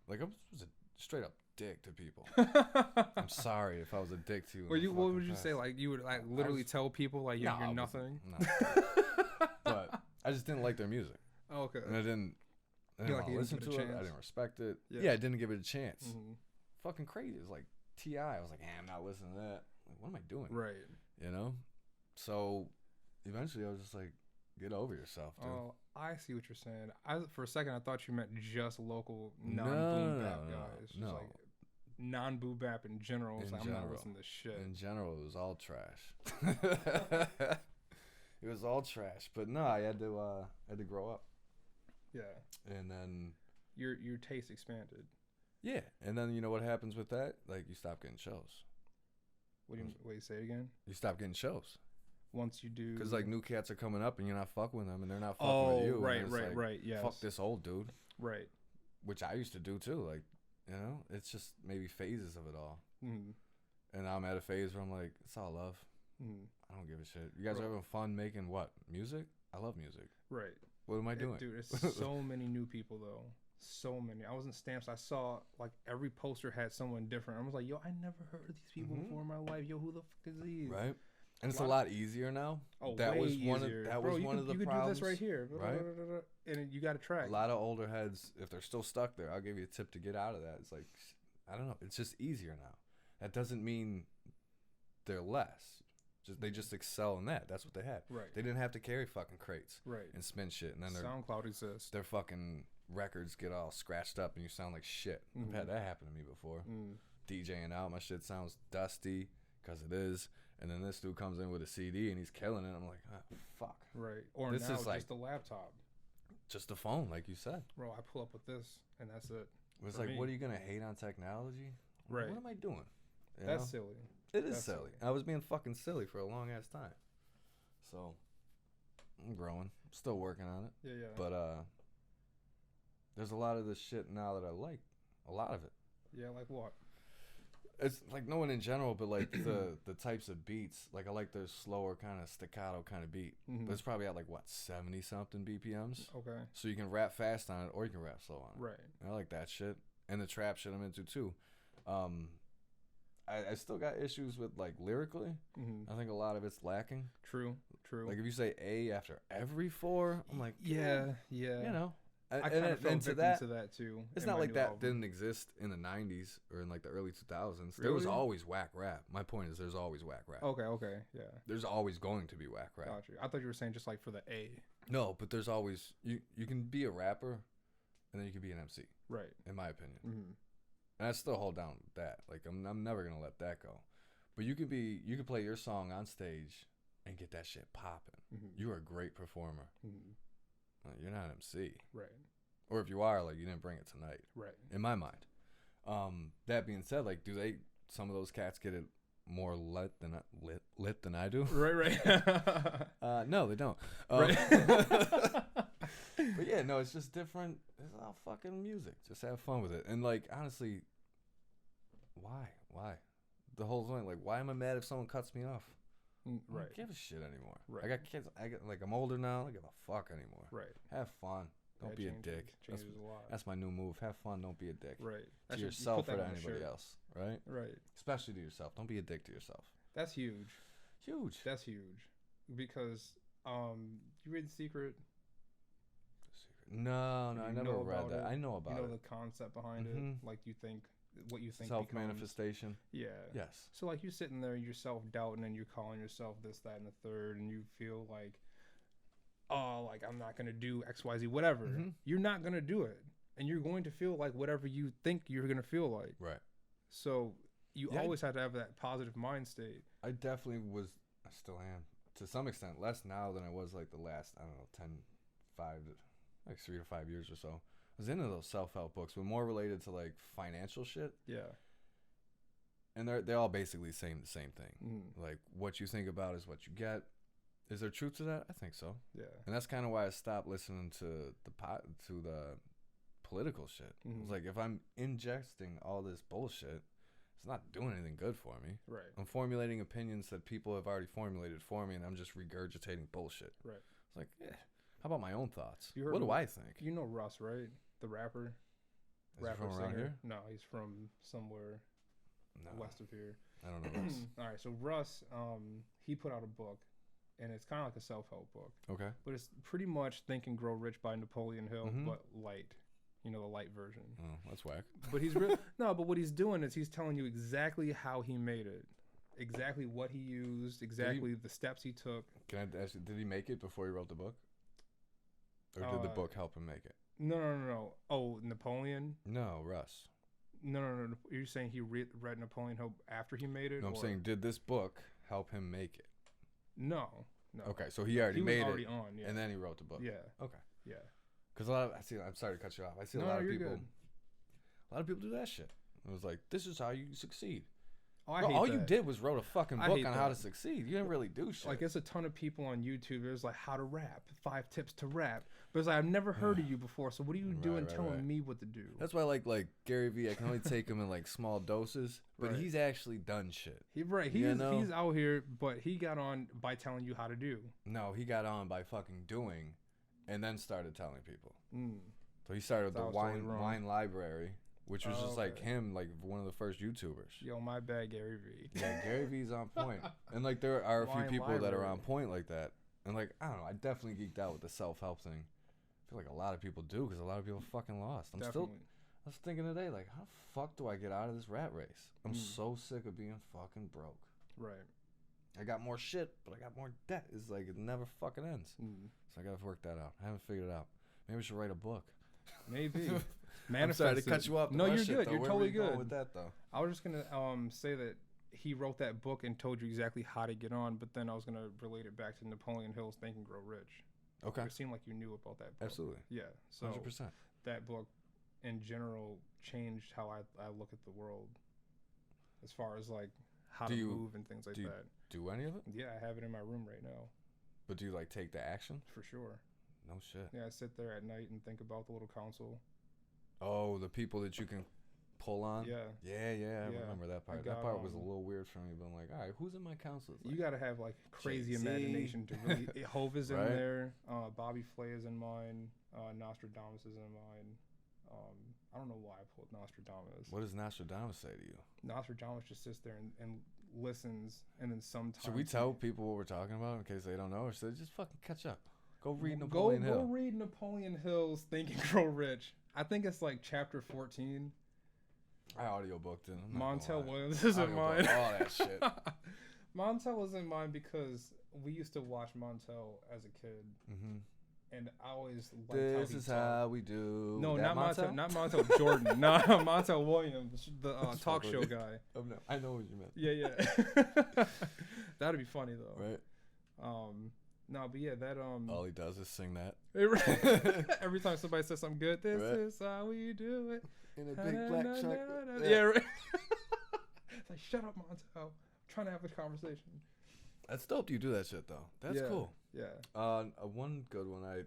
Like I was a straight up dick to people. I'm sorry if I was a dick to you. What would you say? Like you would like literally tell people like you're nothing. No. But I just didn't like their music. Oh, okay. And I didn't want to listen to it. I didn't respect it. Yeah, I didn't give it a chance. Fucking crazy. It's like T.I. I was like, I'm not listening to that. what am I doing? Right. You know? So eventually I was just like, get over yourself, dude. Oh, I see what you're saying. For a second, I thought you meant just local non-boom bap guys. Just like non-boom bap in general. It's like, I'm not listening to shit. In general, it was all trash. It was all trash. But no, I had to grow up. Yeah. And then your taste expanded. Yeah, and then you know what happens with that? Like, you stop getting shows. Wait, say it again? You stop getting shows. Once you do... Because, like, new cats are coming up, and you're not fucking with them, and they're not fucking with you. Right, yes. Fuck this old dude. Right. Which I used to do, too. Like, you know? It's just maybe phases of it all. Mm-hmm. And I'm at a phase where I'm like, it's all love. Mm-hmm. I don't give a shit. You guys are having fun making what? Music? I love music. Right. What am I doing? Dude, there's so many new people, though. So many. I was in Stamps. I saw like every poster had someone different. I was like, yo, I never heard of these people before in my life. Yo, who the fuck is these? Right. And it's a lot easier now. Oh, that way was one easier. of that Bro, was one of the problems. You could do this right here, right? And you got a track. A lot of older heads, if they're still stuck there, I'll give you a tip to get out of that. It's like, I don't know. It's just easier now. That doesn't mean they're less. They just excel in that. That's what they had. Right. They didn't have to carry fucking crates. Right. And spin shit. And then SoundCloud exists. Their fucking records get all scratched up and you sound like shit. I've had that happen to me before. DJing out, my shit sounds dusty because it is. And then this dude comes in with a CD and he's killing it. I'm like, oh, fuck. Right. Or this now is like just a laptop. Just a phone, like you said. Bro, I pull up with this and that's it. It's like, what are you going to hate on technology? Right. What am I doing? That's silly. It is silly. I was being fucking silly for a long ass time. So, I'm growing. I'm still working on it. Yeah. But, there's a lot of this shit now that I like. A lot of it. Yeah, like what? It's like no one in general, but like the types of beats. Like I like the slower kind of staccato kind of beat. But it's probably at like what 70 something BPMs. Okay. So you can rap fast on it or you can rap slow on it. Right. I like that shit and the trap shit I'm into too. I still got issues with like lyrically. I think a lot of it's lacking. True. Like if you say A after every 4, I'm like yeah. You know. I kind of fell victim to that too. It's not like that didn't exist in the 90s or in like the early 2000s. Really? There was always whack rap. My point is there's always whack rap. Okay, yeah. There's always going to be whack rap. Gotcha. I thought you were saying just like for the A. No, but there's always you can be a rapper and then you can be an MC. Right. In my opinion. And I still hold down with that. Like I'm never going to let that go. But you could play your song on stage and get that shit popping. You're a great performer. You're not an MC. Right. Or if you are, like, you didn't bring it tonight. Right. In my mind. That being said, like, some of those cats get it more lit than I do? Right. No, they don't. Right. But yeah, no, it's just different. It's all fucking music. Just have fun with it. And, like, honestly, why? The whole thing, like, why am I mad if someone cuts me off? Right. I don't give a shit anymore. Right. I got kids. I'm older now. I don't give a fuck anymore. Right. Have fun. Don't be a dick. That's my new move. Have fun. Don't be a dick. Right. To yourself or to anybody else. Right? Right. Especially to yourself. Don't be a dick to yourself. That's huge. Huge. That's huge. Because you read The Secret? No, I never read that. I know about it. You know the concept behind it? Like what you think self-manifestation. Yeah. Yes. So like you're sitting there, you're self-doubting and you're calling yourself this, that, and the third, and you feel like, oh, like I'm not going to do X, Y, Z, whatever. You're not going to do it. And you're going to feel like whatever you think you're going to feel like. Right. So you always have to have that positive mind state. I definitely was, I still am, to some extent, less now than I was like the last, I don't know, 3 to 5 years or so. I was into those self-help books, but more related to like financial shit. Yeah. And they're all basically saying the same thing. Like what you think about is what you get. Is there truth to that? I think so. Yeah. And that's kind of why I stopped listening to the political shit. It's like if I'm ingesting all this bullshit, it's not doing anything good for me. Right. I'm formulating opinions that people have already formulated for me, and I'm just regurgitating bullshit. Right. It's like, how about my own thoughts? What do I think? You know Russ, right? The rapper. Is he from around here? No, he's from somewhere west of here. I don't know Russ. All right, so Russ, he put out a book, and it's kind of like a self-help book. Okay. But it's pretty much Think and Grow Rich by Napoleon Hill, but light. You know, the light version. Oh, that's whack. But he's but what he's doing is he's telling you exactly how he made it. exactly what he used, exactly the steps he took. Can I ask you, did he make it before he wrote the book? Or did the book help him make it? No. Oh, Napoleon? No, Russ. No. You're saying he read Napoleon Hill after he made it? No, I'm saying, did this book help him make it? No. Okay, so he already made already it, on, yeah. and then he wrote the book. Yeah. Okay. Yeah. Because I'm sorry to cut you off. I see a lot of people. Good. A lot of people do that shit. It was like, this is how you succeed. Oh, I hate all that. you did was wrote a fucking book on how to succeed. You didn't really do shit. Like, there's a ton of people on YouTube. There's like how to rap, 5 tips to rap. But it's like, I've never heard of you before. So what are you doing telling me what to do? That's why like Gary Vee, I can only take him in like small doses, but he's actually done shit. He's out here, but he got on by telling you how to do. No, he got on by fucking doing, and then started telling people. So he started the wine library. Which was just like him, like one of the first YouTubers. Yo, my bad, Gary Vee. Yeah, Gary Vee's on point. And like there are a few people that are on point like that. And like, I don't know, I definitely geeked out with the self-help thing. I feel like a lot of people do because a lot of people fucking lost. I was thinking today, like, how the fuck do I get out of this rat race? I'm so sick of being fucking broke. Right. I got more shit, but I got more debt. It's like it never fucking ends. So I gotta work that out. I haven't figured it out. Maybe I should write a book. Maybe. I'm sorry to cut you off. No, you're good. You're totally good. With that though, I was just gonna say that he wrote that book and told you exactly how to get on, but then I was gonna relate it back to Napoleon Hill's Think and Grow Rich. Okay. It seemed like you knew about that book. Absolutely. Yeah. So 100%. That book, in general, changed how I look at the world, as far as like how to move and things like that. Do any of it? Yeah, I have it in my room right now. But do you like take the action? For sure. No shit. Yeah, I sit there at night and think about the little council. Oh, the people that you can pull on? Yeah. I remember that part. That part was a little weird for me, but I'm like, all right, who's in my council? You got to have like crazy imagination to really. Hove is in there. Bobby Flay is in mine. Nostradamus is in mine. I don't know why I pulled Nostradamus. What does Nostradamus say to you? Nostradamus just sits there and listens, and then sometimes. Should we tell people what we're talking about in case they don't know, or should they just fucking catch up? Go read Napoleon Hill. Go read Napoleon Hill's Think and Grow Rich. I think it's like chapter 14. I audiobooked it. Montel Williams is in mine. All that shit. Montel was in mine because we used to watch Montel as a kid. Mm-hmm. And I always liked this is how we do. No, not Montel. Not Montel Jordan. No, Montel Williams, the talk show guy. Oh, no. I know what you meant. Yeah. That'd be funny though. Right. No, but yeah, that all he does is sing that. Every time somebody says something good, this is how we do it. In a big black truck. Yeah, right. It's like, shut up, Montel. I'm trying to have a conversation. That's dope. You do that shit though. That's cool. Yeah. One good one. I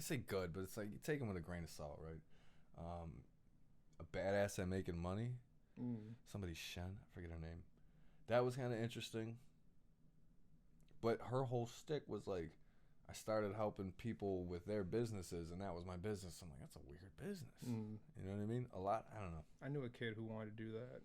say good, but it's like you take them with a grain of salt, right? A badass at making money. Somebody Shen, I forget her name. That was kind of interesting. But her whole stick was like, I started helping people with their businesses, and that was my business. I'm like, that's a weird business. You know what I mean? A lot. I don't know. I knew a kid who wanted to do that.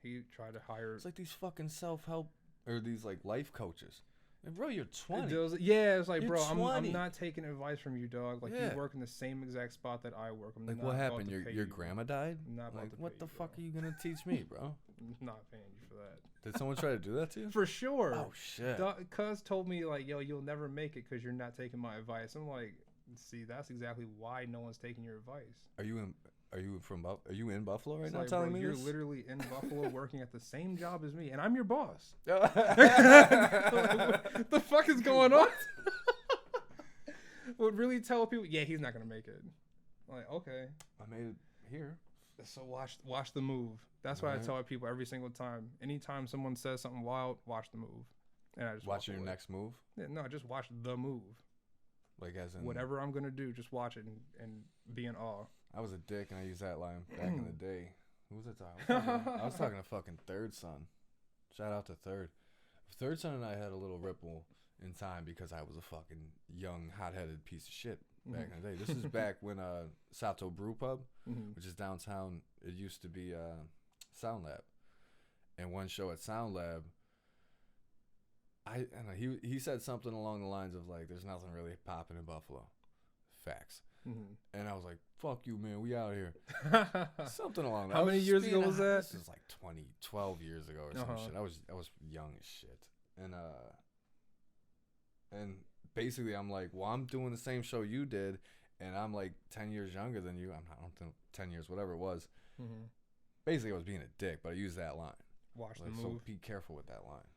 He tried to hire. It's like these fucking self-help or these like life coaches. Like, bro, you're 20. It's like, you're bro, 20. I'm not taking advice from you, dog. Like, you work in the same exact spot that I work. I'm like, not what happened? About to pay your you. Grandma died? I'm not about like, to what the you, fuck bro. are you gonna teach me, bro? I'm not paying you for that. Did someone try to do that to you? For sure. Oh shit. Cuz told me like, yo, you'll never make it because you're not taking my advice. I'm like, see, that's exactly why no one's taking your advice. Are you in Buffalo right now? Like, telling bro, me you're this? literally in Buffalo working at the same job as me, and I'm your boss. Like, what the fuck is going on? Would really tell people, yeah, he's not gonna make it. Like, okay, I made it here. So watch the move. That's what I tell people every single time. Anytime someone says something wild, watch the move. And I just watch your next move. Yeah, no, just watch the move. Like as in whatever I'm gonna do, just watch it and be in awe. I was a dick and I used that line back in the day. Who was I talking? I was talking to fucking Third Son. Shout out to Third. Third Son and I had a little ripple in time because I was a fucking young, hot-headed piece of shit back in the day. This is back when Sato Brew Pub, which is downtown, it used to be Sound Lab. And one show at Sound Lab, I don't know, he said something along the lines of like, there's nothing really popping in Buffalo. Facts. And I was like, fuck you, man, we out here. Something along that. How many years ago was that? This is like 12 years ago or some shit. I was young as shit. And basically I'm like, well, I'm doing the same show you did, and I'm like 10 years younger than you. I don't think 10 years, whatever it was. Basically, I was being a dick, but I used that line. Watch the move. So be careful with that line.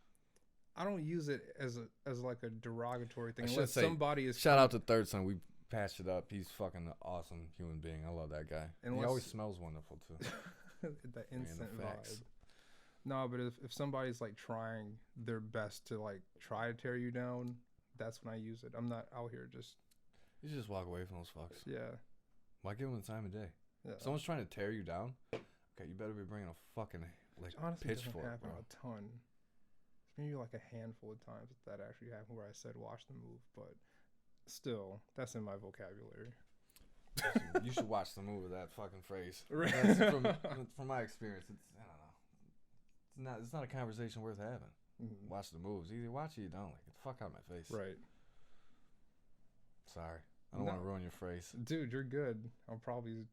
I don't use it as like a derogatory thing. Unless somebody is. Shout out to Third Son. We patched it up. He's fucking an awesome human being. I love that guy. He always smells wonderful too. That instant vibe. No, but if somebody's like trying their best to like try to tear you down, that's when I use it. I'm not out here just. You should just walk away from those fucks. Yeah. Why give them the time of day? Yeah. If someone's trying to tear you down, okay, you better be bringing a fucking like pitchfork. Honestly, doesn't happen a ton. Maybe like a handful of times that actually happened where I said watch the move, but still, that's in my vocabulary. You should watch the move of that fucking phrase. Right. From my experience, I don't know. It's not a conversation worth having. Watch the moves. Either watch it or you don't. Like, get the fuck out of my face. Right. Sorry. I don't want to ruin your phrase. Dude, you're good. I'll probably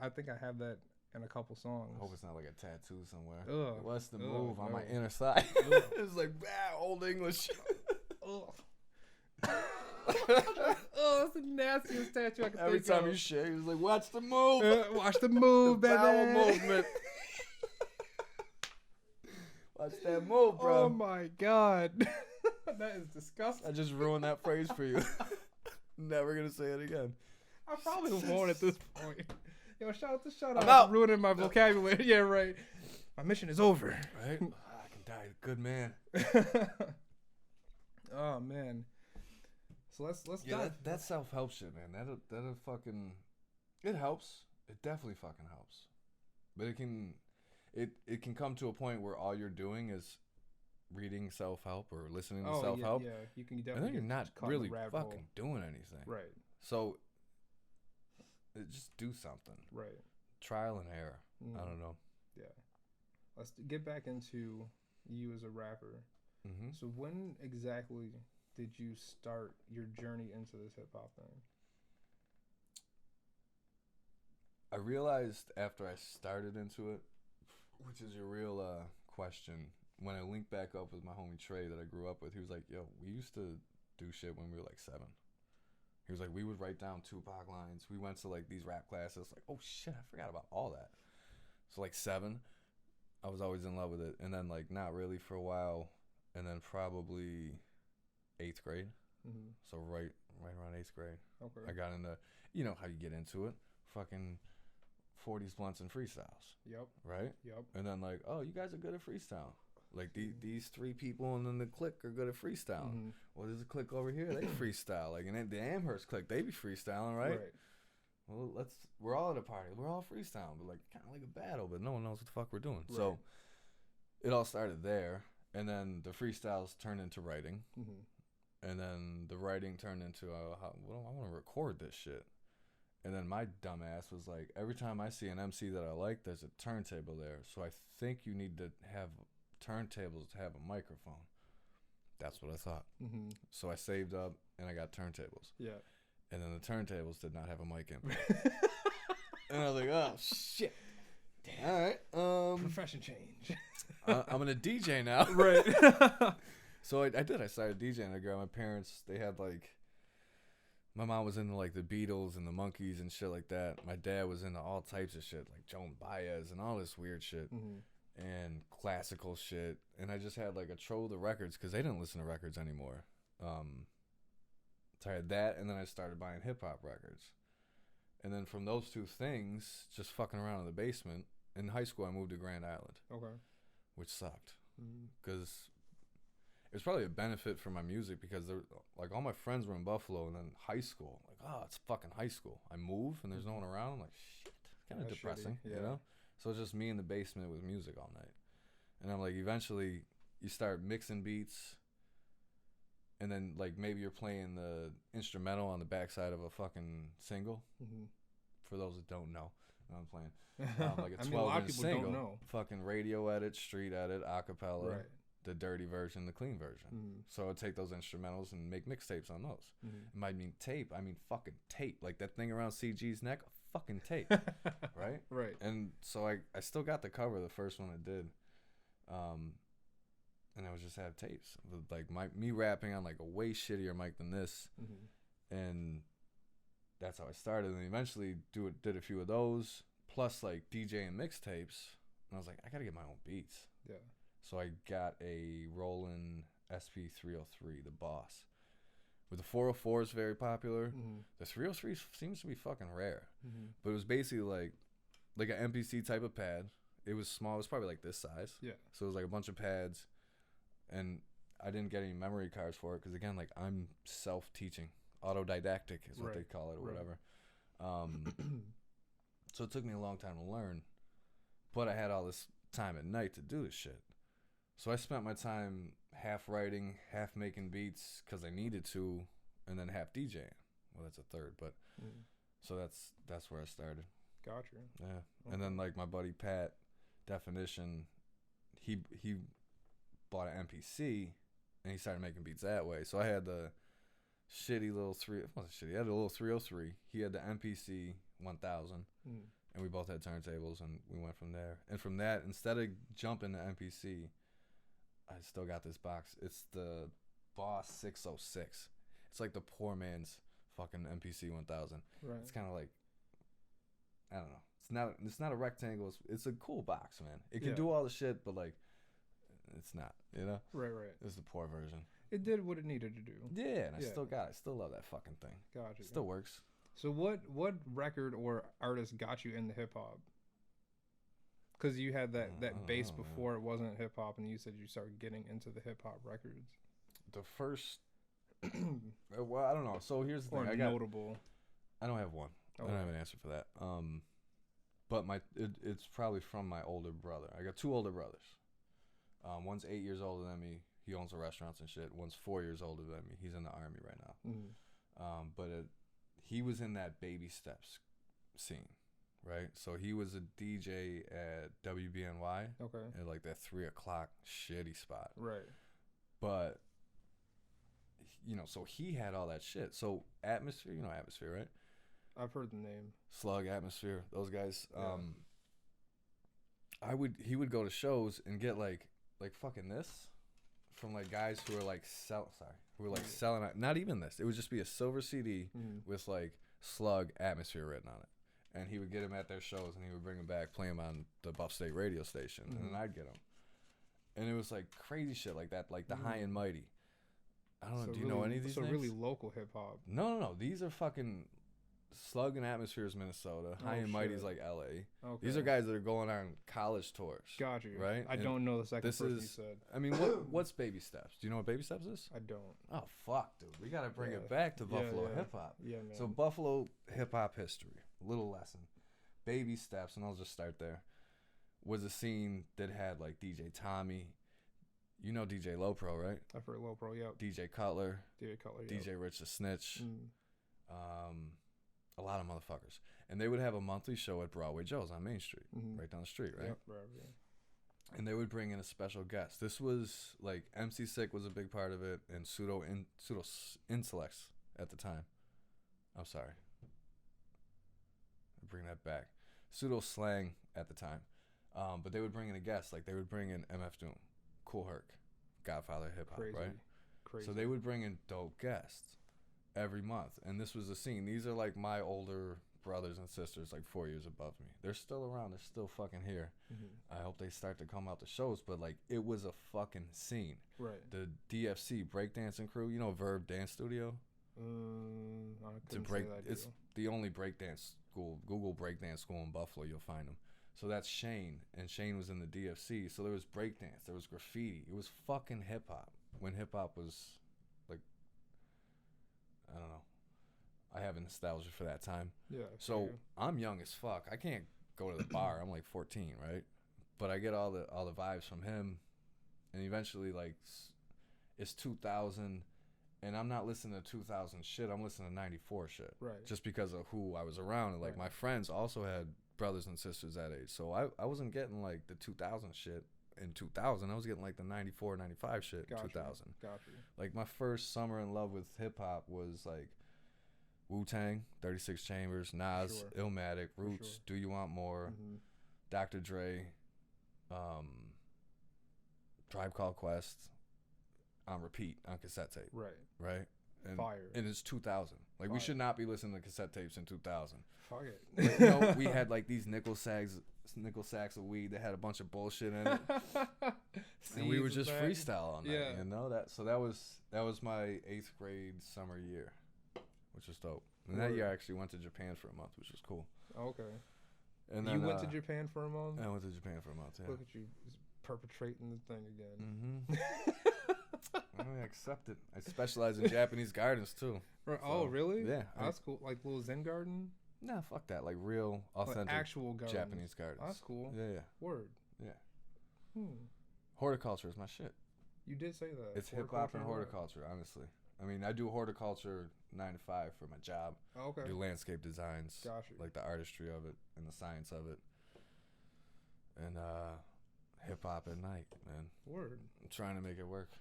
I think I have that in a couple songs. I hope it's not like a tattoo somewhere. What's the move on my inner side? It's like, old English. That's the nastiest tattoo I can think of. Every time you shake, it's like, watch the move. Watch the move, baby. Bowel movement. Watch that move, bro. Oh, my God. That is disgusting. I just ruined that phrase for you. Never going to say it again. I probably won't at this point. Yo, shout out. Ruining my vocabulary. Yeah, right. My mission is over. Right? I can die a good man. Oh, man. So let's dive. That self-help shit, man. That'll fucking... It helps. It definitely fucking helps. But it can come to a point where all you're doing is reading self-help or listening to self-help. Yeah, you can definitely. And then you're not really fucking doing anything. Right. So just do something. Right. Trial and error. I don't know. Yeah. Let's get back into you as a rapper. So when exactly did you start your journey into this hip-hop thing? I realized after I started into it, which is your real question, when I linked back up with my homie Trey that I grew up with, he was like, yo, we used to do shit when we were like 7. He was like, we would write down Tupac lines. We went to like these rap classes. Like, oh shit, I forgot about all that. So like 7, I was always in love with it. And then like not really for a while. And then probably 8th grade. So right around 8th grade. Okay. I got into, you know how you get into it. Fucking 40s, blunts, and freestyles. Yep. Right? Yep. And then like, oh, you guys are good at freestyle. Like these 3 people and then the clique are good at freestyling. Well, there's a clique over here, they freestyle. Like, and then the Amherst clique, they be freestyling, right? Well, we're all at a party. We're all freestyling, but like kind of like a battle, but no one knows what the fuck we're doing. Right. So it all started there. And then the freestyles turned into writing. And then the writing turned into, I want to record this shit. And then my dumb ass was like, every time I see an MC that I like, there's a turntable there. So I think you need to have turntables to have a microphone. That's what I thought. So I saved up and I got turntables. Yeah. And then the turntables did not have a mic input. And I was like, oh, shit. Damn. All right. Profession change. I'm gonna DJ now. Right. So I did. I started DJing. I got my parents. They had like, my mom was into like the Beatles and the Monkees and shit like that. My dad was into all types of shit like Joan Baez and all this weird shit and classical shit. And I just had like a trove of records because they didn't listen to records anymore. So I had that, and then I started buying hip hop records. And then from those 2 things, just fucking around in the basement. In high school, I moved to Grand Island. Okay. Which sucked. Because it was probably a benefit for my music because like all my friends were in Buffalo, and then high school, like, oh, it's fucking high school. I move and there's no one around. I'm like, shit, kind of depressing, shitty, you know? So it's just me in the basement with music all night. And I'm like, eventually you start mixing beats, and then like maybe you're playing the instrumental on the backside of a fucking single. For those that don't know, I'm playing like a 12-inch single, fucking radio edit, street edit, acapella. Right. the dirty version, the clean version. So I'd take those instrumentals and make mixtapes on those. It might mean tape. I mean fucking tape. Like that thing around CG's neck, fucking tape. Right? Right. And so I still got the cover, the first one I did. And I would just have tapes with like me rapping on like a way shittier mic than this. And that's how I started. And eventually did a few of those, plus like DJ and mixtapes. And I was like, I gotta get my own beats. Yeah. So I got a Roland SP303, the Boss. With the 404 is very popular. The 303 seems to be fucking rare. But it was basically like an MPC type of pad. It was small. It was probably like this size. Yeah. So it was like a bunch of pads. And I didn't get any memory cards for it because, again, like I'm self-teaching. Autodidactic is what they call it or whatever. So it took me a long time to learn. But I had all this time at night to do this shit. So I spent my time half writing, half making beats because I needed to, and then half DJing. Well, that's a third, but so that's where I started. Gotcha. Yeah, okay. And then like my buddy Pat, Definition, he bought an MPC, and he started making beats that way. So I had the shitty little it wasn't shitty. I had a little 303. He had the MPC 1000. And we both had turntables, and we went from there. And from that, instead of jumping to MPC, I still got this box. It's the Boss 606. It's like the poor man's fucking MPC 1000. Right. It's kind of like, I don't know. It's not a rectangle. It's a cool box, man. It can do all the shit, but like, it's not, you know? Right. It's the poor version. It did what it needed to do. Yeah, and I still love that fucking thing. Gotcha. It still works. So what record or artist got you into hip hop? Because you had that bass before it wasn't hip hop, and you said you started getting into the hip hop records. The first, well, I don't know. So here's the thing. Notable. I don't have one. I don't have an answer for that. But it's probably from my older brother. I got two older brothers. One's 8 years older than me. He owns the restaurants and shit. One's 4 years older than me. He's in the Army right now. But he was in that Baby Steps scene, right? So he was a DJ at WBNY. Okay. At like that 3 o'clock shitty spot. Right. But, you know, so he had all that shit. So Atmosphere, you know Atmosphere, right? I've heard the name. Slug, Atmosphere, those guys. Yeah. He would go to shows and get like fucking this from like guys who were like selling out. Not even this. It would just be a silver CD with like Slug, Atmosphere written on it, and he would get them at their shows, and he would bring them back, play them on the Buff State radio station, and then I'd get them. And it was like crazy shit like that, like the High and Mighty. I don't know. Do you know any of these names? So really local hip hop. No. These are fucking Slug and Atmosphere is Minnesota. High and Mighty is like LA. Okay. These are guys that are going on college tours. Got you. Right? I don't know the second person you said. I mean, what's Baby Steps? Do you know what Baby Steps is? I don't. Oh, fuck, dude. We got to bring it back to Buffalo hip-hop. Yeah, man. So Buffalo hip-hop history. Little lesson. Baby Steps, and I'll just start there, was a scene that had like DJ Tommy. You know DJ Low Pro, right? I've heard Low Pro, yeah. DJ Cutler. Yep. DJ Rich the Snitch. A lot of motherfuckers. And they would have a monthly show at Broadway Joe's on Main Street, right down the street, right? Yep, right. And they would bring in a special guest. This was like MC Sick was a big part of it, and Pseudo Intellects at the time. I'm sorry. Bring that back. Pseudo Slang at the time. But they would bring in a guest. Like they would bring in MF Doom, Cool Herc, Godfather of Hip Hop, right? Crazy. So they would bring in dope guests every month. And this was a scene. These are like my older brothers and sisters, like 4 years above me. They're still around. They're still fucking here. I hope they start to come out to shows. But like it was a fucking scene. Right. The DFC breakdancing crew, you know Verb Dance Studio? It's the only breakdance school, Google breakdance school in Buffalo. You'll find them. So that's Shane, and Shane was in the DFC. So there was breakdance, there was graffiti. It was fucking hip hop when hip hop was like, I don't know. I have a nostalgia for that time. Yeah. So I'm young as fuck. I can't go to the bar. I'm like 14, right? But I get all the vibes from him, and eventually like it's 2000. And I'm not listening to 2000 shit. I'm listening to 94 shit. Right. Just because of who I was around. And, like, my friends also had brothers and sisters that age. So I wasn't getting, like, the 2000 shit. in 2000. I was getting like the 94, 95 shit in 2000. Gotcha. Like my first summer in love with hip hop was like Wu-Tang, 36 Chambers, Nas, Illmatic, Roots, Do You Want More, Dr. Dre, Tribe Called Quest, on repeat on cassette tape. Right. And, Fire. And it's 2000. Like we should not be listening to cassette tapes in 2000. Fuck it. Like, you know, we had like these nickel sacks of weed that had a bunch of bullshit in it, and we would just freestyle on that. Yeah. You know that. So that was my 8th grade summer year, which was dope. And that year I actually went to Japan for a month, which was cool. Okay. And then you went to Japan for a month? I went to Japan for a month. Yeah. Look at you, perpetrating the thing again. I accept it. I specialize in Japanese gardens too. Oh, really? Yeah. That's cool. Like little Zen garden? Nah, fuck that. Like real, authentic, like actual gardens. Japanese gardens. That's cool. Yeah. Word. Yeah. Horticulture is my shit. You did say that. It's hip hop and horticulture, honestly. I mean, I do horticulture 9 to 5 for my job. Oh, okay. I do landscape designs. Gotcha. Like the artistry of it and the science of it. And hip hop at night, man. Word. I'm trying to make it work.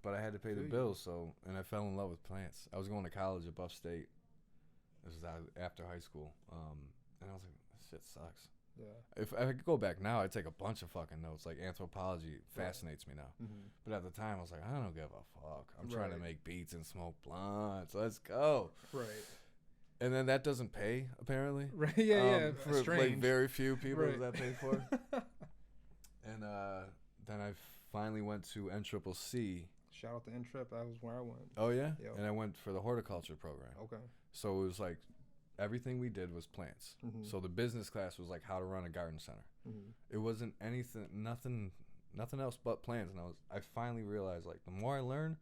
But I had to pay the bills, and I fell in love with plants. I was going to college at Buff State. This was after high school. And I was like, this shit sucks. Yeah. If I could go back now, I'd take a bunch of fucking notes. Like anthropology fascinates me now. But at the time, I was like, I don't give a fuck. I'm trying to make beats and smoke blunts. Let's go. Right. And then that doesn't pay, apparently. Right. Yeah. For strange. like very few people that pay for. And then I finally went to NCCC. Shout out to N-Trip. That was where I went. Oh, yeah? Yep. And I went for the horticulture program. Okay. So it was like everything we did was plants. So the business class was like how to run a garden center. It wasn't anything, nothing else but plants. And I finally realized, like, the more I learn,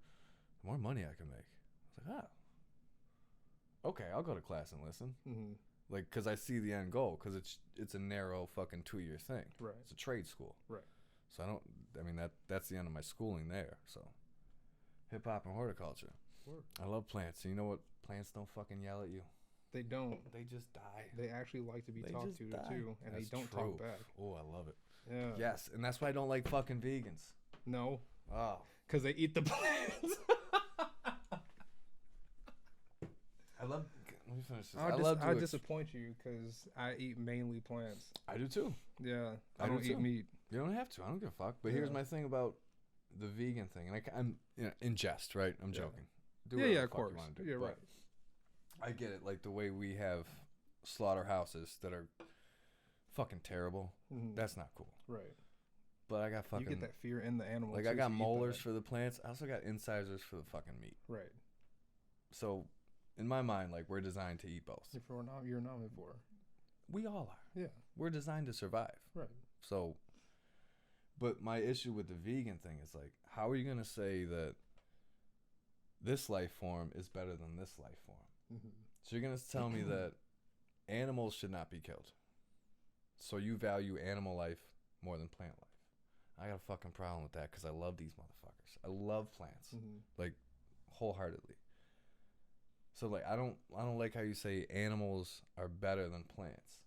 the more money I can make. I was like, okay, I'll go to class and listen. Like, because I see the end goal, because it's a narrow fucking 2-year thing. Right. It's a trade school. Right. So that's the end of my schooling there. So hip hop and horticulture. Word. I love plants. And you know what? Plants don't fucking yell at you. They don't. They just die. They actually like to be talked to too, and that's they don't true. talk back. Oh, I love it. Yeah. Yes, and that's why I don't like fucking vegans. No. Oh. Because they eat the plants. I love. Let me finish this. I'll disappoint you because I eat mainly plants. I do too. Yeah. I don't eat meat. You don't have to. I don't give a fuck. But here's my thing about the vegan thing, and I'm in jest, right? I'm joking. Do whatever the fuck you wanna do. Yeah, right. I get it. Like the way we have slaughterhouses that are fucking terrible. That's not cool. Right. But I got fucking. You get that fear in the animal. Like I got molars for the plants. I also got incisors for the fucking meat. Right. So, in my mind, like we're designed to eat both. You're an omnivore. We all are. Yeah. We're designed to survive. Right. So. But my issue with the vegan thing is like, how are you gonna say that this life form is better than this life form? So you're going to tell me that animals should not be killed. So you value animal life more than plant life. I got a fucking problem with that because I love these motherfuckers. I love plants, like wholeheartedly. So like I don't like how you say animals are better than plants.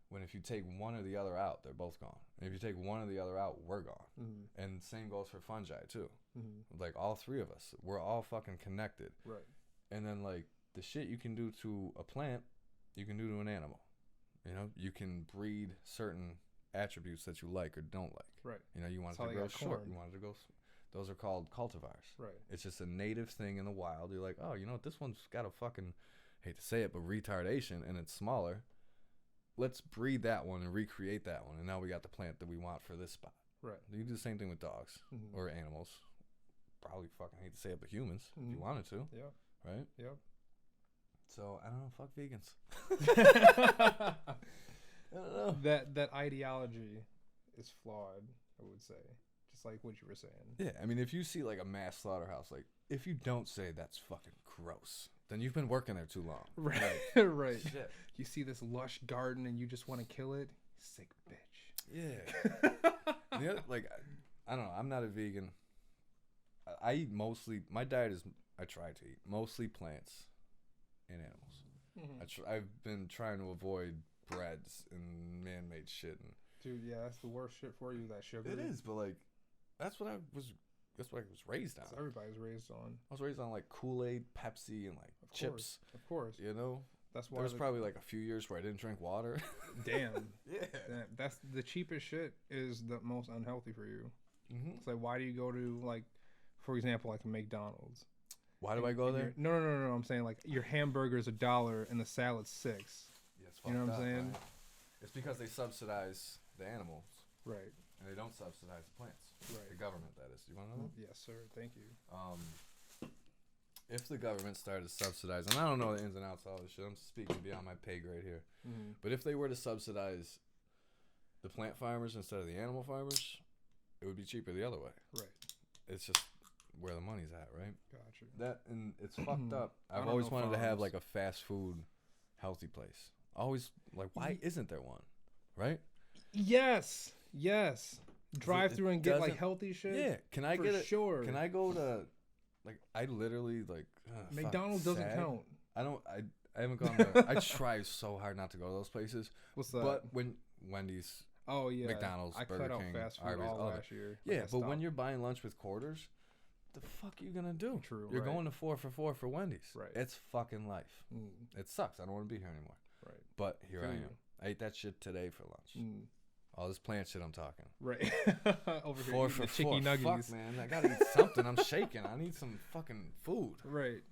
When if you take one or the other out, they're both gone. And if you take one or the other out, we're gone. And same goes for fungi too. Like all three of us, we're all fucking connected. Right. And then like the shit you can do to a plant, you can do to an animal. You know, you can breed certain attributes that you like or don't like. Right. You know, you want it to grow short. You want it to go. Those are called cultivars. Right. It's just a native thing in the wild. You're like, oh, you know what? This one's got a fucking, hate to say it, but retardation, and it's smaller. Let's breed that one and recreate that one, and now we got the plant that we want for this spot. Right. You can do the same thing with dogs or animals. Probably fucking hate to say it, but humans, if you wanted to. Yeah. Right? Yep. So I don't know, fuck vegans. I don't know. That ideology is flawed, I would say. Just like what you were saying. Yeah, I mean, if you see like a mass slaughterhouse, like if you don't say that's fucking gross, then you've been working there too long. Right. Like, right. Shit. You see this lush garden and you just want to kill it. Sick bitch. Yeah. The other, like, I don't know. I'm not a vegan. I eat mostly. My diet is. I try to eat mostly plants and animals. I've been trying to avoid breads and man-made shit. And Dude, yeah, that's the worst shit for you. That sugar. It is, but like, that's what I was raised on. That's what everybody's raised on. I was raised on like Kool-Aid, Pepsi, and like chips. Of course. You know. That's why there was probably like a few years where I didn't drink water. Damn. Yeah. That's the cheapest shit is the most unhealthy for you. Mm-hmm. It's like, why do you go to like, for example, like a McDonald's? Why do I go there? No. I'm saying like your hamburger's $1 and the salad's $6. Yeah, you know what I'm saying? Right? It's because they subsidize the animals. Right. And they don't subsidize the plants. Right. The government, that is. You want to know? Yes, sir. Thank you. If the government started to subsidize, and I don't know the ins and outs of all this shit, I'm speaking beyond my pay grade here. Mm-hmm. But if they were to subsidize the plant farmers instead of the animal farmers, it would be cheaper the other way. Right. It's just where the money's at, right? Gotcha. That, and it's fucked up. I've always wanted to have like a fast food healthy place. Always like, why isn't there one? Right? Yes. Drive through and get like healthy shit. Yeah. Can I get it? Sure. Can I go to like, I literally like McDonald's doesn't count. I haven't gone there. I try so hard not to go to those places. What's that? But when Wendy's, oh yeah, McDonald's, Burger cut out King, fast food Arby's, all last year. Yeah, but when you're buying lunch with quarters, the fuck are you gonna do? True. You're going to 4 for $4 for Wendy's. Right. It's fucking life. It sucks. I don't want to be here anymore. Right. But here I am. I ate that shit today for lunch. All this plant shit I'm talking. Right. Over here, 4 for chicky $4. nuggies. Fuck, man. I gotta eat something. I'm shaking. I need some fucking food. Right.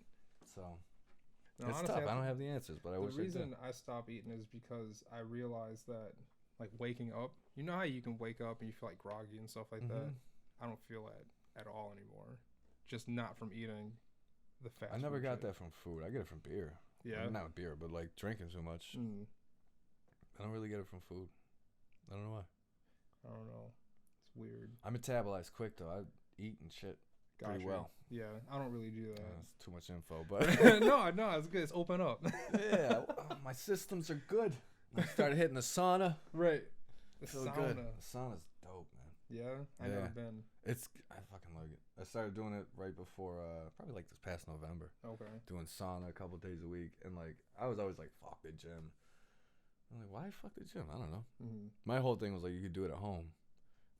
So no, it's honestly, tough. I don't have the answers, but I wish I did. The reason I stopped eating is because I realized that, like, waking up, you know how you can wake up and you feel like groggy and stuff like that? I don't feel that at all anymore. Just not from eating the fast food. I never got that from food. I get it from beer. Yeah. Not beer, but like drinking too much. I don't really get it from food. I don't know why. I don't know. It's weird. I metabolize quick though. I eat and shit pretty well. Yeah, I don't really do that. That's too much info, but no, it's good. It's open up. Yeah, my systems are good. I started hitting the sauna. Right. The sauna. Good. The sauna's dope, man. Yeah, I've never been. I fucking like it. I started doing it right before, probably like this past November. Okay. Doing sauna a couple days a week, and like I was always like, fuck the gym. I'm like, why fuck the gym? I don't know. My whole thing was like, you could do it at home,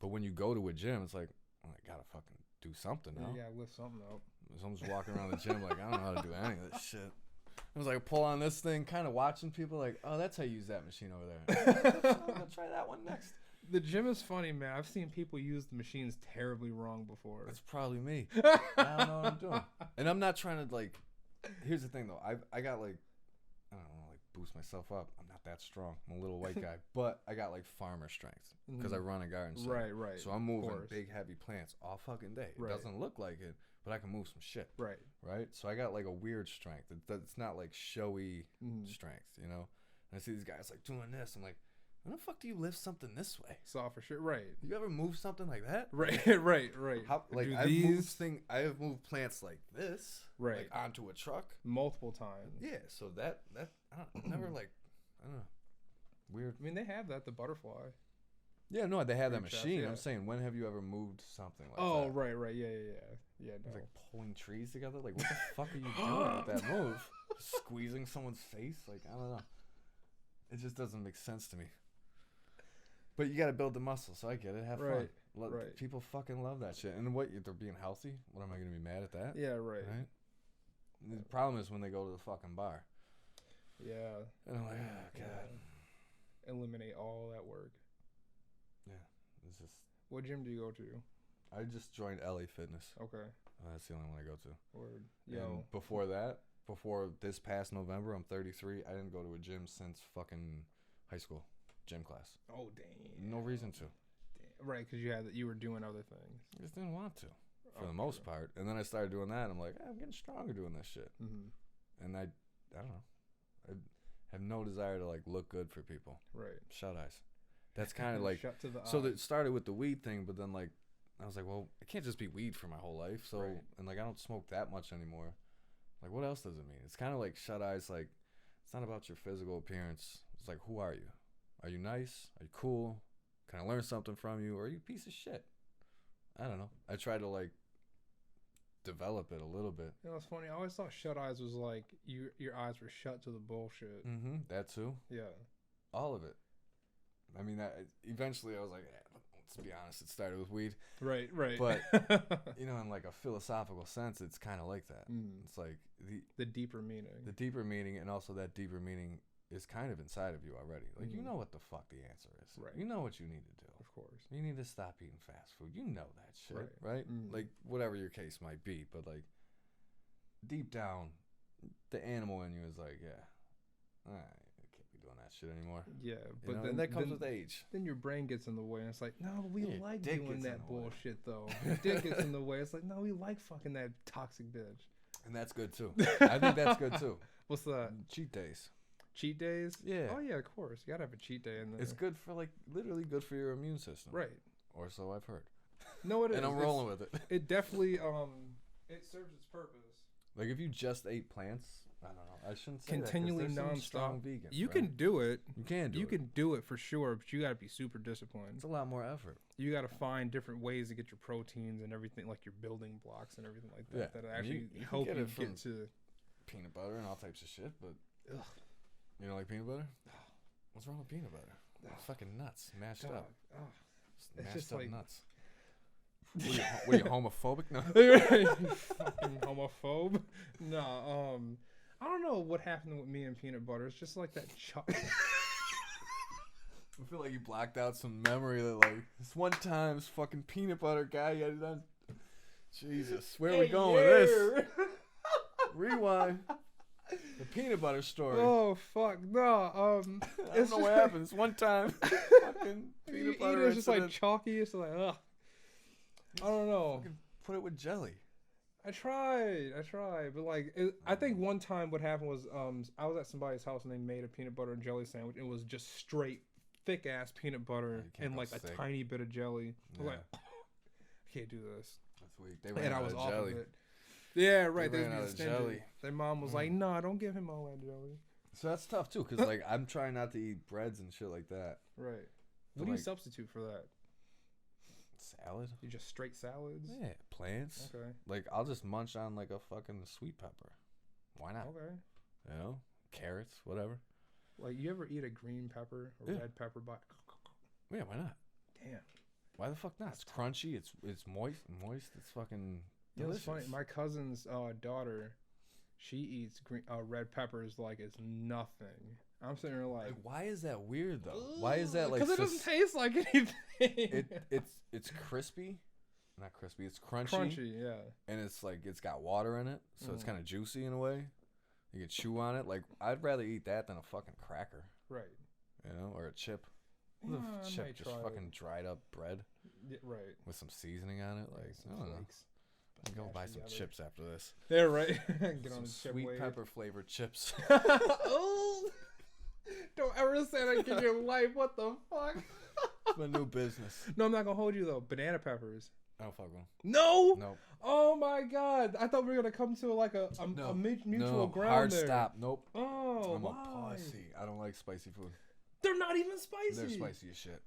but when you go to a gym, it's like, oh, I gotta fucking do something now. You gotta lift something up. So I'm just walking around the gym like, I don't know how to do any of this shit. I was like, pull on this thing, kind of watching people like, oh, that's how you use that machine over there. So I'm gonna try that one next. The gym is funny, man. I've seen people use the machines terribly wrong before. That's probably me. I don't know what I'm doing. And I'm not trying to like. Here's the thing though. I got like, I don't know, like boost myself up. I'm not that strong. I'm a little white guy, but I got like farmer strength because I run a garden center. Right. So I'm moving big heavy plants all fucking day. It doesn't look like it, but I can move some shit. Right. So I got like a weird strength. It's not like showy strength, you know. And I see these guys like doing this. I'm like, when the fuck do you lift something this way? Saw for sure. Right. You ever move something like that? Right. How, like I have moved plants like this, like onto a truck multiple times. Yeah. So that I don't never like, I don't know, weird. I mean, they have that, the butterfly. Yeah, no, they have that machine. I'm saying, when have you ever moved something like that? Oh, right. Yeah. No. It's like pulling trees together. Like, what the fuck are you doing with that move? Squeezing someone's face? Like, I don't know. It just doesn't make sense to me. But you got to build the muscle, so I get it. Have fun. People fucking love that shit. And what, they're being healthy? What, am I going to be mad at that? Yeah, right. The problem is when they go to the fucking bar. Yeah. And I'm like, oh, God. Eliminate all that work. Yeah. It's just. What gym do you go to? I just joined LA Fitness. Okay. That's the only one I go to. Word. And before that, before this past November, I'm 33. I didn't go to a gym since fucking high school. Gym class. Oh, damn. No reason to. Damn. Right, because you were doing other things. I just didn't want to, for the most part. And then I started doing that, and I'm like, I'm getting stronger doing this shit. And I don't know. I have no desire to like look good for people. Right. Shuteyes. That's kind of like. Shut to the so it started with the weed thing, but then like I was like, well, it can't just be weed for my whole life. So and like I don't smoke that much anymore. Like, what else does it mean? It's kind of like Shuteyes. Like, it's not about your physical appearance. It's like, who are you? Are you nice? Are you cool? Can I learn something from you? Or are you a piece of shit? I don't know. I try to like develop it a little bit. You know, it's funny. I always thought Shuteyes was like your eyes were shut to the bullshit. That too. Yeah. All of it. I mean, eventually I was like, let's be honest, it started with weed. Right. But, in like a philosophical sense, it's kind of like that. It's like the deeper meaning. The deeper meaning, and also that deeper meaning is kind of inside of you already. Like, you know what the fuck the answer is. Right. You know what you need to do. Of course. You need to stop eating fast food. You know that shit, right? Like, whatever your case might be. But, like, deep down, the animal in you is like, yeah, I can't be doing that shit anymore. Yeah, but then that comes with age. Then your brain gets in the way, and it's like, no, but we like dick doing gets that in the way. bullshit, though. Your dick gets in the way. It's like, no, we like fucking that toxic bitch. And that's good, too. I think that's good, too. What's that? Cheat days. Cheat days? Yeah. Oh, yeah, of course. You gotta have a cheat day in there. It's good for, like, literally good for your immune system. Right. Or so I've heard. No, it is. And I'm rolling with it. It definitely, it serves its purpose. Like, if you just ate plants, I don't know. I shouldn't say continually that, 'cause there's some nonstop. strong vegans, You right? can do it. You can do it. You can do it for sure, but you gotta be super disciplined. It's a lot more effort. You gotta find different ways to get your proteins and everything, like your building blocks and everything like that. Yeah. That actually You help get you it from get to. Peanut butter and all types of shit, but Ugh. you don't like peanut butter? What's wrong with peanut butter? It's fucking nuts, mashed Dog. up. Oh. It's Mashed just up like nuts. What are you homophobic? No. You fucking homophobe. No, I don't know what happened with me and peanut butter. It's just like that. I feel like you blocked out some memory that, like, this one time, this fucking peanut butter guy had it on. Jesus, where are we going with this? Rewind. The peanut butter story. Oh fuck no. I don't know what happened. This one time, fucking peanut butter. It's just like chalky. It's like ugh. I don't know. Fucking put it with jelly. I tried, but like, I think one time what happened was, I was at somebody's house and they made a peanut butter and jelly sandwich. It was just straight thick ass peanut butter and like a tiny bit of jelly. I was like, I can't do this. That's weak. They ran out of jelly. Off of it. Yeah, right. They ran out of jelly. Their mom was like, "No, don't give him all that jelly." So that's tough too, cause like I'm trying not to eat breads and shit like that. Right. But What do you like, substitute for that? salad? You just straight salads? Yeah, plants. Okay. Like I'll just munch on like a fucking sweet pepper. Why not? Okay. You know, carrots, whatever. Like, you ever eat a green pepper or red pepper? Yeah, why not? Damn. Why the fuck not? It's crunchy. It's moist. It's fucking delicious. It's funny. My cousin's daughter, she eats red peppers like it's nothing. I'm sitting there like, why is that weird though? Why is that like? Because it doesn't taste like anything. It's crispy, not crispy. It's crunchy. Crunchy, yeah. And it's like it's got water in it, so it's kind of juicy in a way. You can chew on it. Like I'd rather eat that than a fucking cracker. Right. You know, or a chip. Yeah, Chip, just fucking dried up bread. Yeah, right. With some seasoning on it, like I don't know. Go buy some chips after this. Yeah, right. Get on the chip sweet wave. pepper flavored chips. Oh, don't ever say that in your life. What the fuck? It's my new business. No, I'm not gonna hold you though. Banana peppers. I don't fuck with them. No. Nope. Oh my god! I thought we were gonna come to like a mutual ground hard there. stop. Nope. Oh, I'm why? a pussy. I don't like spicy food. They're not even spicy. They're spicy as shit.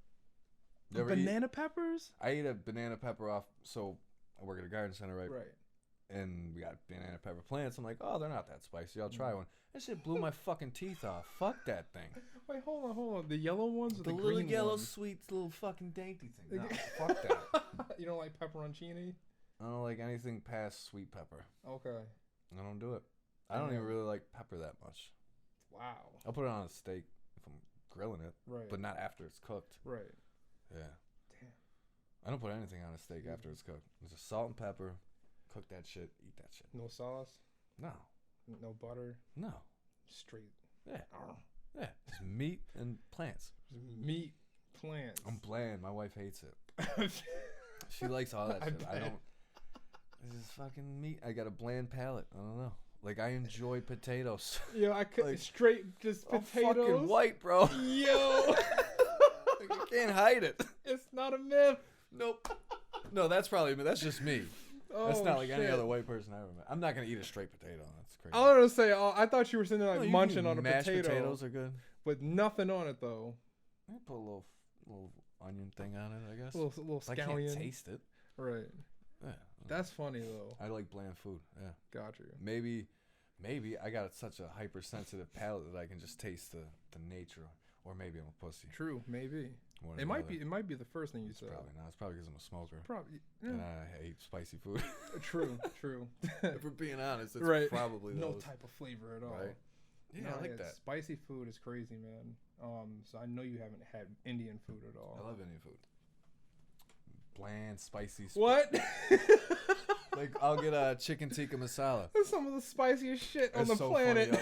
Banana peppers? I eat a banana pepper off. So I work at a garden center, right? Right. And we got banana pepper plants. I'm like, oh, they're not that spicy. I'll try one. That shit blew my fucking teeth off. Fuck that thing. Wait, hold on. The yellow ones or the little green yellow, ones? sweet, little fucking dainty thing. No, fuck that. You don't like pepperoncini? I don't like anything past sweet pepper. Okay. I don't do it. I don't even really like pepper that much. Wow. I'll put it on a steak if I'm grilling it. Right. But not after it's cooked. Right. Yeah. Damn. I don't put anything on a steak after it's cooked. It's just salt and pepper. Cook that shit. Eat that shit. No sauce? No. No butter? No. Straight. Yeah. Yeah. Just meat and plants. Meat, plants. I'm bland. My wife hates it. She likes all that shit. I don't. It's just fucking meat. I got a bland palate. I don't know. Like, I enjoy potatoes. Yo, I could like, straight just potatoes. I'm fucking white, bro. Yo. Like, I can't hide it. It's not a myth. Nope. No, that's just me. Oh, that's not like shit. any other white person I ever met. I'm not gonna eat a straight potato. That's crazy. I was gonna say, I thought you were sitting there like munching on a mashed potato. Potatoes are good. With nothing on it though. I put a little onion thing on it, I guess. A little scallion. I can't taste it. Right. Yeah. That's funny though. I like bland food. Yeah. Got you. Maybe I got such a hypersensitive palate that I can just taste the nature Or maybe I'm a pussy. True, maybe. It might be the first thing you said. Probably not. It's probably because I'm a smoker. Probably. Yeah. And I hate spicy food. True. If we're being honest, it's probably no those. type of flavor at all. Right? Yeah, I like that. Spicy food is crazy, man. So I know you haven't had Indian food at all. I love Indian food. Bland, spicy. What? Like, I'll get a chicken tikka masala. That's some of the spiciest shit on the planet.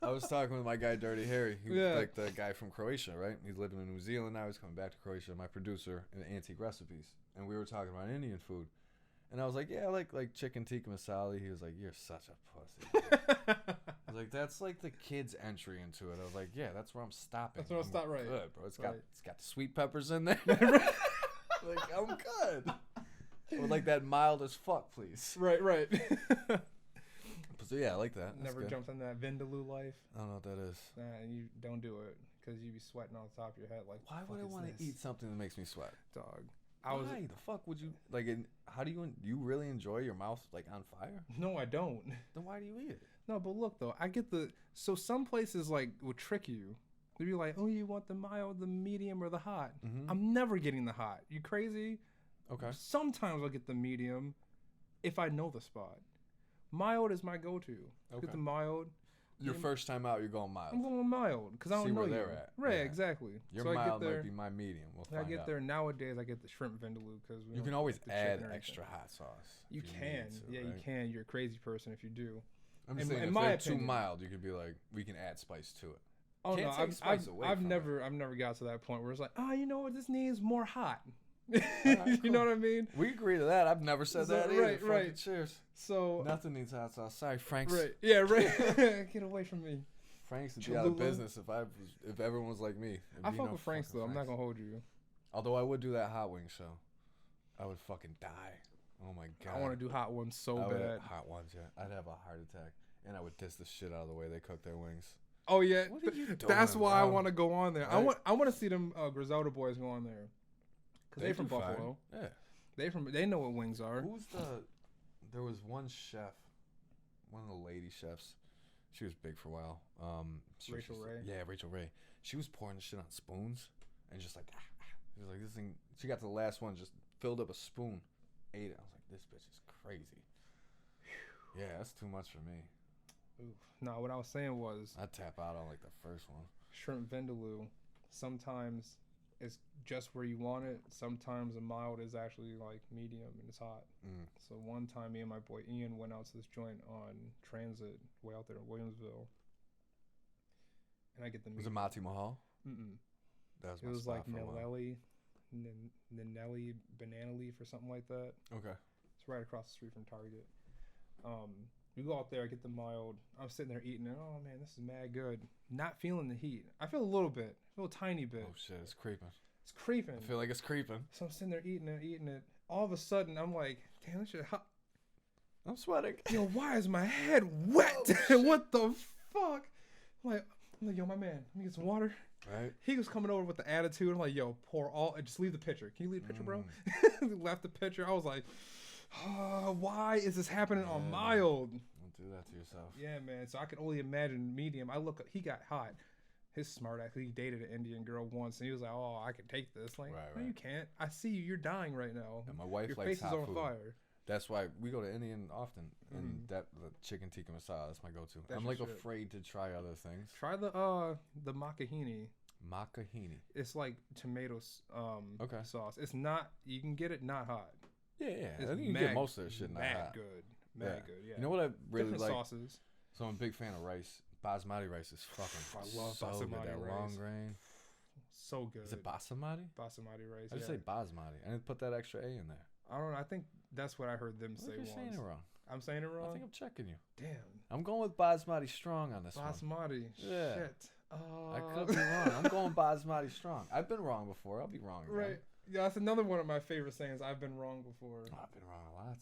I was talking with my guy, Dirty Harry. He's like the guy from Croatia, right? He's living in New Zealand now. He's coming back to Croatia. My producer in Antique Recipes. And we were talking about Indian food. And I was like, yeah, I like chicken tikka masala. He was like, you're such a pussy. I was like, that's like the kid's entry into it. I was like, yeah, that's where I'm stopping. That's where I'll stop, right. Good, bro. It's got the sweet peppers in there. Like, I'm good. Or like that mild as fuck, please. Right. So yeah, I like that. Never jumped on that Vindaloo life. I don't know what that is. Nah, you don't do it because you be sweating on top of your head. Like, why would I want to eat something that makes me sweat, dog? Why the fuck would you like? How do you really enjoy your mouth like on fire? No, I don't. Then why do you eat it? No, but look though, I get so some places like would trick you. They'd be like, oh, you want the mild, the medium, or the hot? Mm-hmm. I'm never getting the hot. You crazy? Okay. Sometimes I'll get the medium if I know the spot. Mild is my go-to. Okay. Get the mild. Your first time out, you're going mild. I'm going mild because I don't know where they're at. Right, exactly. Your mild might be my medium. We'll find out. I get there nowadays. I get the shrimp vindaloo because you can always add extra hot sauce. You can, you can. You're a crazy person if you do. I'm just saying, if they're too mild, you could be like, we can add spice to it. Oh no, I've never got to that point where it's like, you know what, this needs more hot. You know what I mean? We agree to that. I've never said that either. Right. Cheers. So nothing needs hot sauce. Sorry, Frank's. Right. Yeah. Right. Get away from me. Frank's would be out of business if everyone was like me. I fuck with Frank's though. I'm not gonna hold you. Although I would do that hot wing show, I would fucking die. Oh my god. I want to do hot ones so bad. Hot ones, yeah. I'd have a heart attack, and I would diss the shit out of the way they cook their wings. Oh yeah. What are you doing, That's why I want to go on there. Right? I want to see them Griselda boys go on there. Cause they from Buffalo. Yeah. They know what wings are. There was one chef, one of the lady chefs. She was big for a while. Rachel Ray. Yeah, Rachel Ray. She was pouring the shit on spoons and just like, she was like, this thing. She got to the last one, just filled up a spoon, ate it. I was like, this bitch is crazy. Yeah, that's too much for me. Oof. No, what I was saying was, I'd tap out on like the first one. Shrimp vindaloo. Sometimes it's just where you want it. Sometimes a mild is actually like medium and it's hot. So one time me and my boy Ian went out to this joint on Transit way out there in Williamsville. And I get the medium. Was it Mati Mahal? It was like Nelly Banana Leaf or something like that. Okay. It's right across the street from Target. We go out there, I get the mild. I'm sitting there eating it. Oh man, this is mad good. Not feeling the heat. I feel a little bit. I feel a tiny bit. Oh shit, it's creeping. It's creeping. I feel like it's creeping. So I'm sitting there eating it. All of a sudden, I'm like, damn, this shit hot. I'm sweating. Yo, why is my head wet? What the fuck? I'm like, yo, my man, let me get some water. Right. He was coming over with the attitude. I'm like, yo, just leave the pitcher. Can you leave the pitcher, bro? Left the pitcher. I was like, why is this happening on mild? Don't do that to yourself. Yeah, man. So I can only imagine medium. He got hot. His smart ass. He dated an Indian girl once, and he was like, "Oh, I can take this." Like, no, you can't. I see you. You're dying right now. And my wife Your likes face hot is on food. fire. That's why we go to Indian often, and the chicken tikka masala. That's my go-to. I'm like afraid to try other things. Try the makahini. Makahini. It's like tomatoes sauce. It's not. You can get it not hot. Yeah. I think you can get most of that shit not hot. Mad good. Yeah. You know what I really like? Sauces. So I'm a big fan of rice. Basmati rice is fucking. I love basmati good. That rice. Long grain. So good. Is it basmati? Basmati rice. I just say basmati. I didn't put that extra A in there. I don't know. I think that's what I heard them say once. You're saying it wrong. I'm saying it wrong? I think I'm checking you. Damn. I'm going with basmati strong on this one. Basmati. Yeah. Shit. I could be wrong. I'm going basmati strong. I've been wrong before. I'll be wrong again. Right. Yeah, that's another one of my favorite sayings. I've been wrong before. I've been wrong a lot.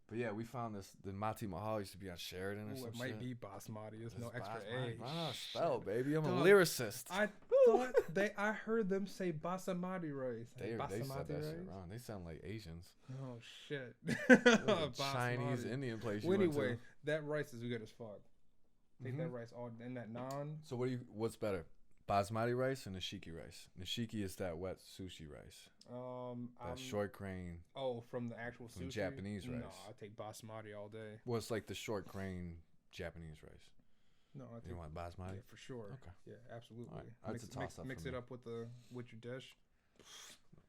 But yeah, we found the Mati Mahal used to be on Sheridan or something. It might be basmati. There's no extra A. Ah, spell, baby. I'm a lyricist. I heard them say basmati rice. They said that shit wrong. They sound like Asians. Oh shit. Chinese Indian place. Well, anyway, that rice is good as fuck. Take that rice all in that naan. So what's better, Basmati rice or nishiki rice? Nishiki is that wet sushi rice. That short grain. Oh, from the actual sushi? Japanese rice. No, I take basmati all day. Well, it's like the short grain Japanese rice. No, I take. You want basmati? Yeah, for sure. Okay. Yeah, absolutely. Right. Mix it up with your dish.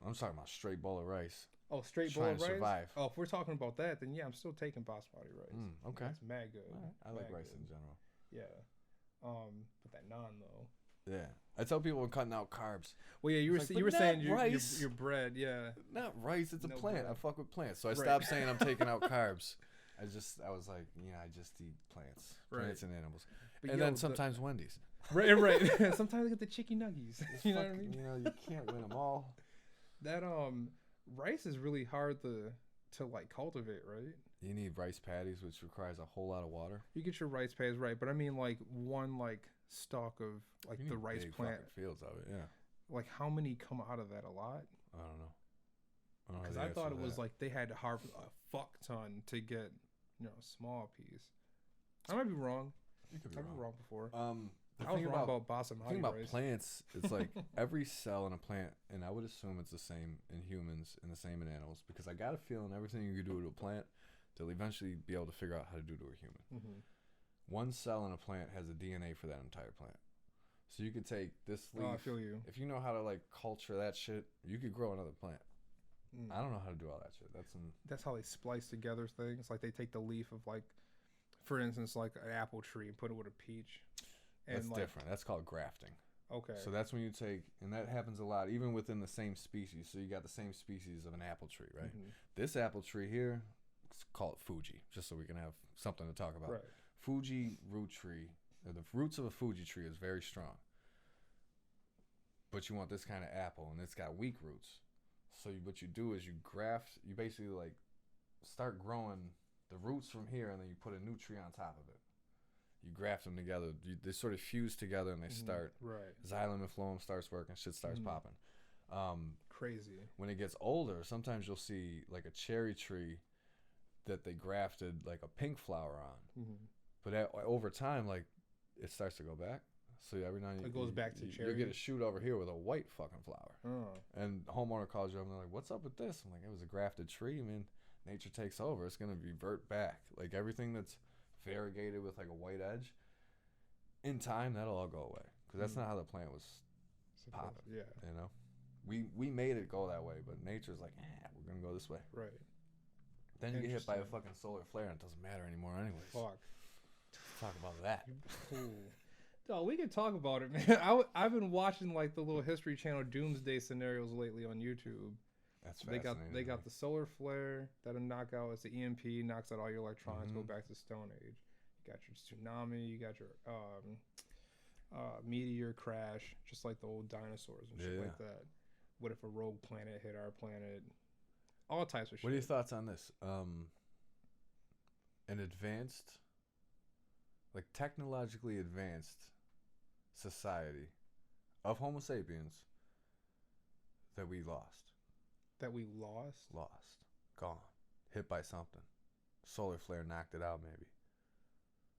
I'm talking about straight bowl of rice. Oh, straight bowl of rice? Survive. Oh, if we're talking about that, then yeah, I'm still taking basmati rice. Okay. It's mad good. Right. I like rice in general. Yeah. But that naan though. Yeah. I tell people we're cutting out carbs. Well, yeah, you were saying your bread, yeah. Not rice, it's a plant. Bread. I fuck with plants. So I stopped saying I'm taking out carbs. I was like, I just eat plants. Plants and animals. But then sometimes Wendy's. Right. Sometimes I get the chicken nuggies. You know what I mean? You can't win them all. That rice is really hard to like cultivate, right? You need rice patties, which requires a whole lot of water. You get your rice patties, right? But I mean, like one like stalk of like the rice plant. Fields of it, yeah. Like how many come out of that? A lot. I don't know. Because I thought it was like they had to harvest a fuck ton to get small piece. I might be wrong. You could be I've been wrong before. I was wrong about basmati rice. The thing about plants, it's like every cell in a plant, and I would assume it's the same in humans and the same in animals, because I got a feeling everything you can do to a plant, they'll eventually be able to figure out how to do to a human. Mm-hmm. One cell in a plant has a DNA for that entire plant. So you could take this leaf. Oh, I feel you. If you know how to like culture that shit, you could grow another plant. I don't know how to do all that shit. That's how they splice together things. Like they take the leaf of like, for instance, like an apple tree and put it with a peach. That's different. That's called grafting. Okay. So that's when you take, and that happens a lot, even within the same species. So you got the same species of an apple tree, right? Mm-hmm. This apple tree here, let's call it Fuji, just so we can have something to talk about. Right. Fuji root tree, or the roots of a Fuji tree is very strong. But you want this kind of apple, and it's got weak roots. So what you do is you basically like start growing the roots from here, and then you put a new tree on top of it. You graft them together. They sort of fuse together, and they start. Right. Xylem and phloem starts working. Shit starts popping. Crazy. When it gets older, sometimes you'll see like a cherry tree that they grafted like a pink flower on. Mm-hmm. But over time, like it starts to go back. So every now and then it goes back to cherry. You get a shoot over here with a white fucking flower. Oh. And the homeowner calls you up and they're like, "What's up with this?" I'm like, "It was a grafted tree. I mean, nature takes over. It's gonna revert back. Like everything that's variegated with like a white edge, in time that'll all go away, because that's not how the plant was popping. Yeah, we made it go that way, but nature's like, we're gonna go this way. Right. Then you get hit by a fucking solar flare and it doesn't matter anymore anyways. Fuck. Let's talk about that. Cool. No, we can talk about it, man. I've been watching like the little History Channel doomsday scenarios lately on YouTube. That's fascinating. They got the solar flare that'll knock out. It's the EMP, knocks out all your electrons, go back to Stone Age. You got your tsunami, you got your meteor crash, just like the old dinosaurs and shit like that. What if a rogue planet hit our planet? All types of shit. What are your thoughts on this? An advanced, like technologically advanced society of Homo sapiens that we lost. That we lost? Lost. Gone. Hit by something. Solar flare knocked it out, maybe.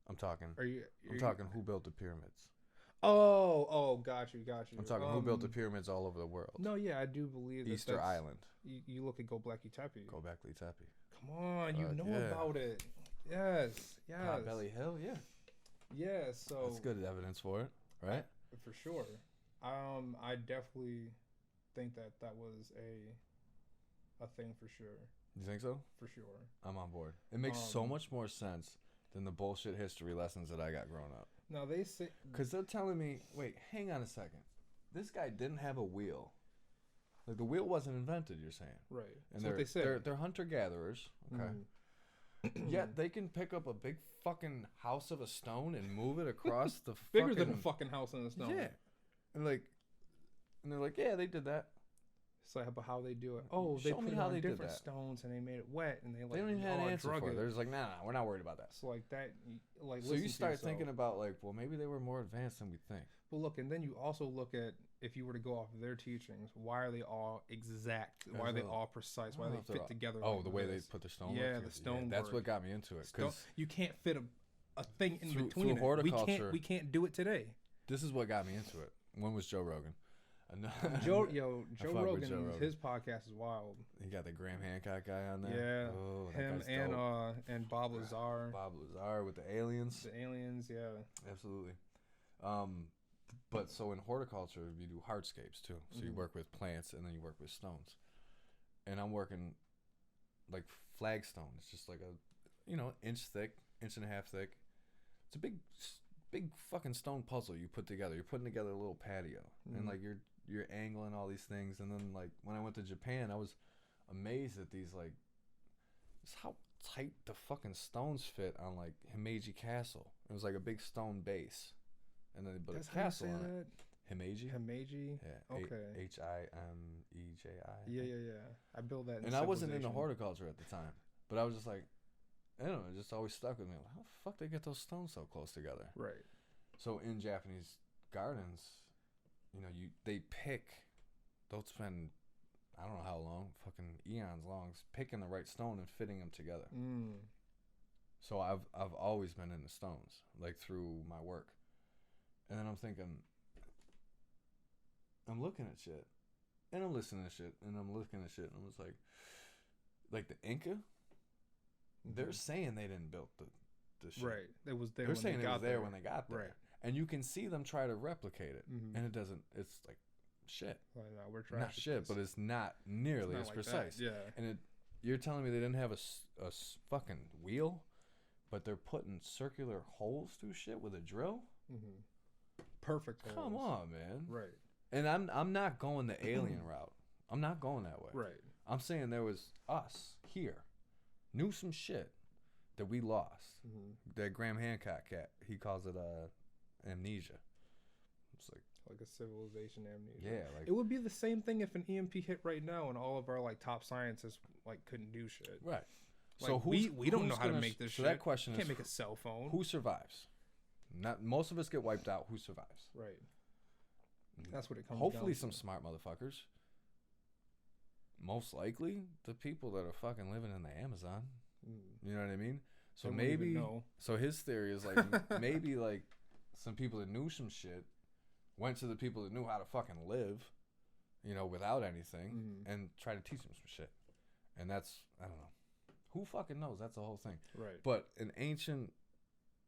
I'm talking who built the pyramids. Oh, got you. I'm talking who built the pyramids all over the world. No, yeah, I do believe that Easter Island. You look at Göbekli Tepe. Göbekli Tepe. Come on, you know about it. Yes. Potbelly Hill, yeah. Yeah, so that's good evidence for it, right? For sure. I definitely think that was a thing for sure. You think so? For sure. I'm on board. It makes so much more sense than the bullshit history lessons that I got growing up. No, they say... Because they're telling me, wait, hang on a second. This guy didn't have a wheel. Like, the wheel wasn't invented, you're saying. Right. And that's what they say. They're hunter-gatherers. Okay. Yet they can pick up a big fucking house of a stone and move it across the Bigger than a fucking house in a stone. Yeah. And they're like, yeah, they did that. So how they do it? Oh, they put it on different stones and they made it wet and they don't even have an answer for it. They're just like, nah, we're not worried about that. So like that, so you start thinking about like, well, maybe they were more advanced than we think. Well, look, and then you also look at, if you were to go off of their teachings, why are they all exact? Why are they all precise? Why do they fit together? Oh, like the way they put the stonework. Yeah, the stonework. That's what got me into it. Because you can't fit a thing in between. Horticulture, we can't do it today. This is what got me into it. One was Joe Rogan. Joe Rogan, his podcast is wild. He got the Graham Hancock guy on there. Yeah, oh, him and Bob Lazar. Bob Lazar with the aliens. The aliens, yeah. Absolutely. But so in horticulture, you do hardscapes too. So you work with plants and then you work with stones. And I'm working like flagstone. It's just like a, inch thick, inch and a half thick. It's a big fucking stone puzzle you put together. You're putting together a little patio, and like you're angling all these things. And then like when I went to Japan, I was amazed at these like just how tight the fucking stones fit on like Himeji Castle. It was like a big stone base, and then but a castle on it. Himeji. Yeah. Okay. Himeji. Yeah. I built that. And I wasn't into horticulture at the time, but I was just like, I don't know, it just always stuck with me. Like, how the fuck they get those stones so close together? Right. So in Japanese gardens, they pick. They'll spend, I don't know how long, fucking eons long, picking the right stone and fitting them together. So I've always been into stones, like through my work. And then I'm thinking, I'm looking at shit, and I'm listening to shit, and I'm looking at shit, and I was like the Inca. They're saying they didn't build the shit. Right. It was there. They're saying it was there when they got there. Right. And you can see them try to replicate it, and it doesn't. It's like shit. Well, no, we're trying. Not shit, but it's not nearly as precise. Yeah. And you're telling me they didn't have a fucking wheel, but they're putting circular holes through shit with a drill. Perfect holes. Come on, man. Right. And I'm not going the alien route. I'm not going that way. Right. I'm saying there was us here, knew some shit that we lost. That Graham Hancock cat, he calls it amnesia. It's like a civilization amnesia. Yeah, like it would be the same thing if an EMP hit right now and all of our like top scientists like couldn't do shit. Right. Like, so we don't know how to make this shit. So that question can't make a cell phone. Who survives? Not most of us get wiped out. Who survives? Right. That's what it comes. Hopefully, down some to. smart motherfuckers. Most likely, the people that are fucking living in the Amazon. You know what I mean? So maybe. So his theory is like maybe like some people that knew some shit went to the people that knew how to fucking live, without anything, and try to teach them some shit. And that's, I don't know. Who fucking knows? That's the whole thing. Right. But an ancient,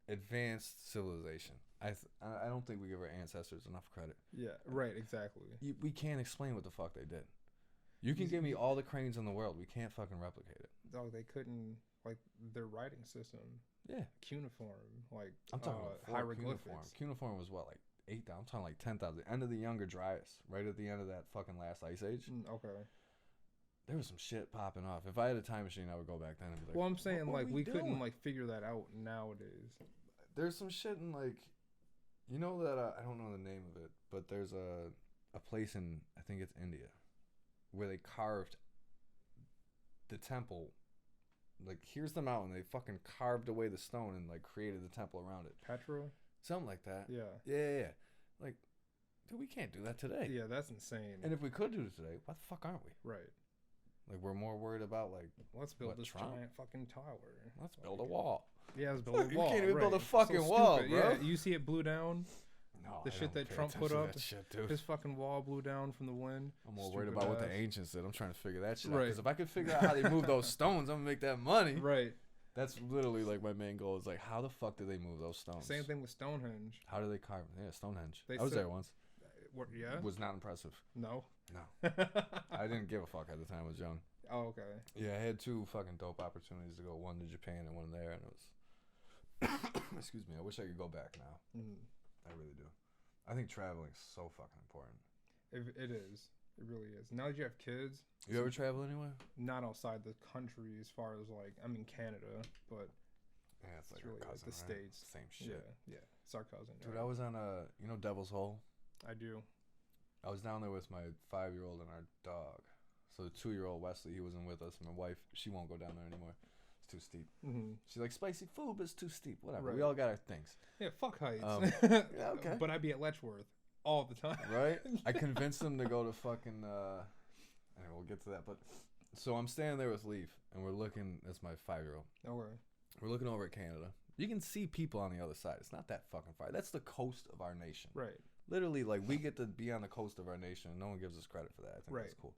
advanced civilization. I don't think we give our ancestors enough credit. Yeah, right, exactly. We can't explain what the fuck they did. You can give me all the cranes in the world. We can't fucking replicate it. Dog, they couldn't, like, their writing system. Yeah. Cuneiform, like, I'm talking about hieroglyphics. Cuneiform was what, like 8,000? I'm talking like 10,000. End of the Younger Dryas, right at the end of that fucking last ice age. Okay. There was some shit popping off. If I had a time machine, I would go back then and be like, well, I'm saying, like, we doing? couldn't, like, figure that out nowadays. There's some shit in, like, that, I don't know the name of it, but there's a place in, I think it's India, where they carved the temple. Like, here's the mountain. They fucking carved away the stone and, like, created the temple around it. Petra? Something like that. Yeah. Yeah. Like, dude, we can't do that today. Yeah, that's insane. And if we could do it today, why the fuck aren't we? Right. Like, we're more worried about, like, let's build this giant fucking tower. Let's build a wall. Yeah, let's build a wall. You can't even right. build a fucking wall, bro. Yeah, you see it blew down? No, the shit that Trump put up, his fucking wall blew down from the wind. I'm more worried about what the ancients did. I'm trying to figure that shit out. Because if I could figure out how they move those stones, I'm going to make that money. Right. That's literally like my main goal is like, how the fuck did they move those stones? Same thing with Stonehenge. How do they carve? Yeah, Stonehenge. I was there once. Yeah? Was not impressive. No? No. I didn't give a fuck at the time I was young. Oh, okay. Yeah, I had 2 fucking dope opportunities to go. One to Japan and one there. And it was... Excuse me. I wish I could go back now. I really do. I think traveling is so fucking important. It is. It really is. Now that you have kids. You ever travel anywhere? Not outside the country as far as like, I'm in Canada, but yeah, it's like really cousin, like the right? States. Same shit. Yeah. It's our cousin. Dude, I was on Devil's Hole? I do. I was down there with my 5-year-old and our dog. So the 2-year-old Wesley, he wasn't with us. My wife, she won't go down there anymore. It's too steep. She's like, spicy food, but it's too steep. Whatever. Right. We all got our things. Yeah, fuck heights. Yeah, okay. But I'd be at Letchworth all the time. Right? I convinced them to go to fucking... Anyway, we'll get to that. But so I'm standing there with Leaf, and we're looking... That's my 5-year-old. Okay. We're looking over at Canada. You can see people on the other side. It's not that fucking far. That's the coast of our nation. Right. Literally, like, we get to be on the coast of our nation, and no one gives us credit for that. I think that's cool.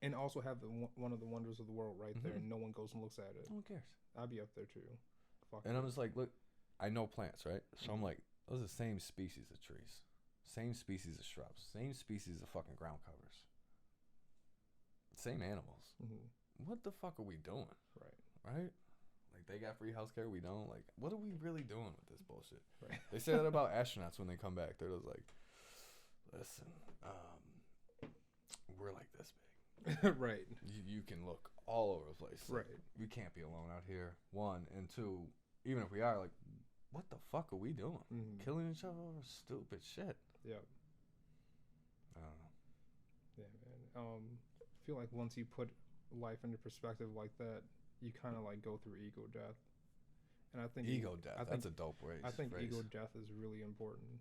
And also have one of the wonders of the world right there, and no one goes and looks at it. No one cares. I'd be up there too. Fuck and I'm just like, look, I know plants, right? So I'm like, those are the same species of trees, same species of shrubs, same species of fucking ground covers, same animals. What the fuck are we doing? Right? Like, they got free healthcare, we don't. Like, what are we really doing with this bullshit? Right. They say that about astronauts when they come back. They're just like, listen, we're like this big. Right. You can look all over the place. Right. We can't be alone out here. One, and two, even if we are, like, what the fuck are we doing? Killing each other over stupid shit. Yeah. I don't know. Yeah, man. I feel like once you put life into perspective like that, you kind of like go through ego death. And I think ego death. That's a dope phrase. I think ego death is really important.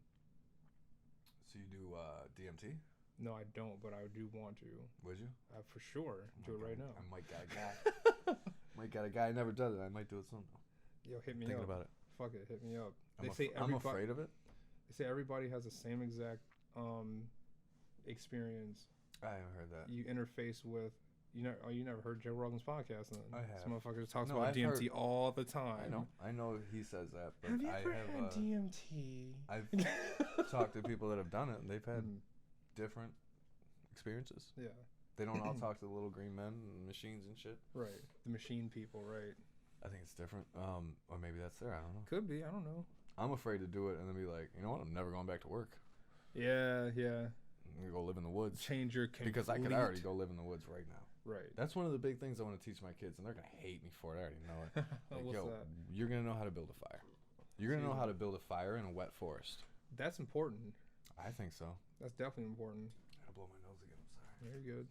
So you do DMT? No, I don't, but I do want to. Would you? For sure. Do it right now. I might got a guy. Might got a guy who never does it. I might do it soon. Yo, hit me Thinking up. about it. Fuck it, hit me up. I'm afraid of it. They say everybody has the same exact experience. I haven't heard that. You interface with. You never heard Joe Rogan's podcast then? I have. Some motherfuckers talks about DMT all the time. I know he says that, but have you ever had DMT? I've talked to people that have done it, and they've had different experiences. Yeah. They don't all talk to the little green men and machines and shit. Right. The machine people, right. I think it's different. Or maybe that's there. I don't know. Could be. I don't know. I'm afraid to do it and then be like, you know what? I'm never going back to work. Yeah. I'm going to go live in the woods. Change your complete... Because I could already go live in the woods right now. Right. That's one of the big things I want to teach my kids, and they're going to hate me for it. I already know it. Like, What's that? You're going to know how to build a fire. You're going to know how to build a fire in a wet forest. That's important. I think so. That's definitely important. I gotta blow my nose again. I'm sorry. Very good.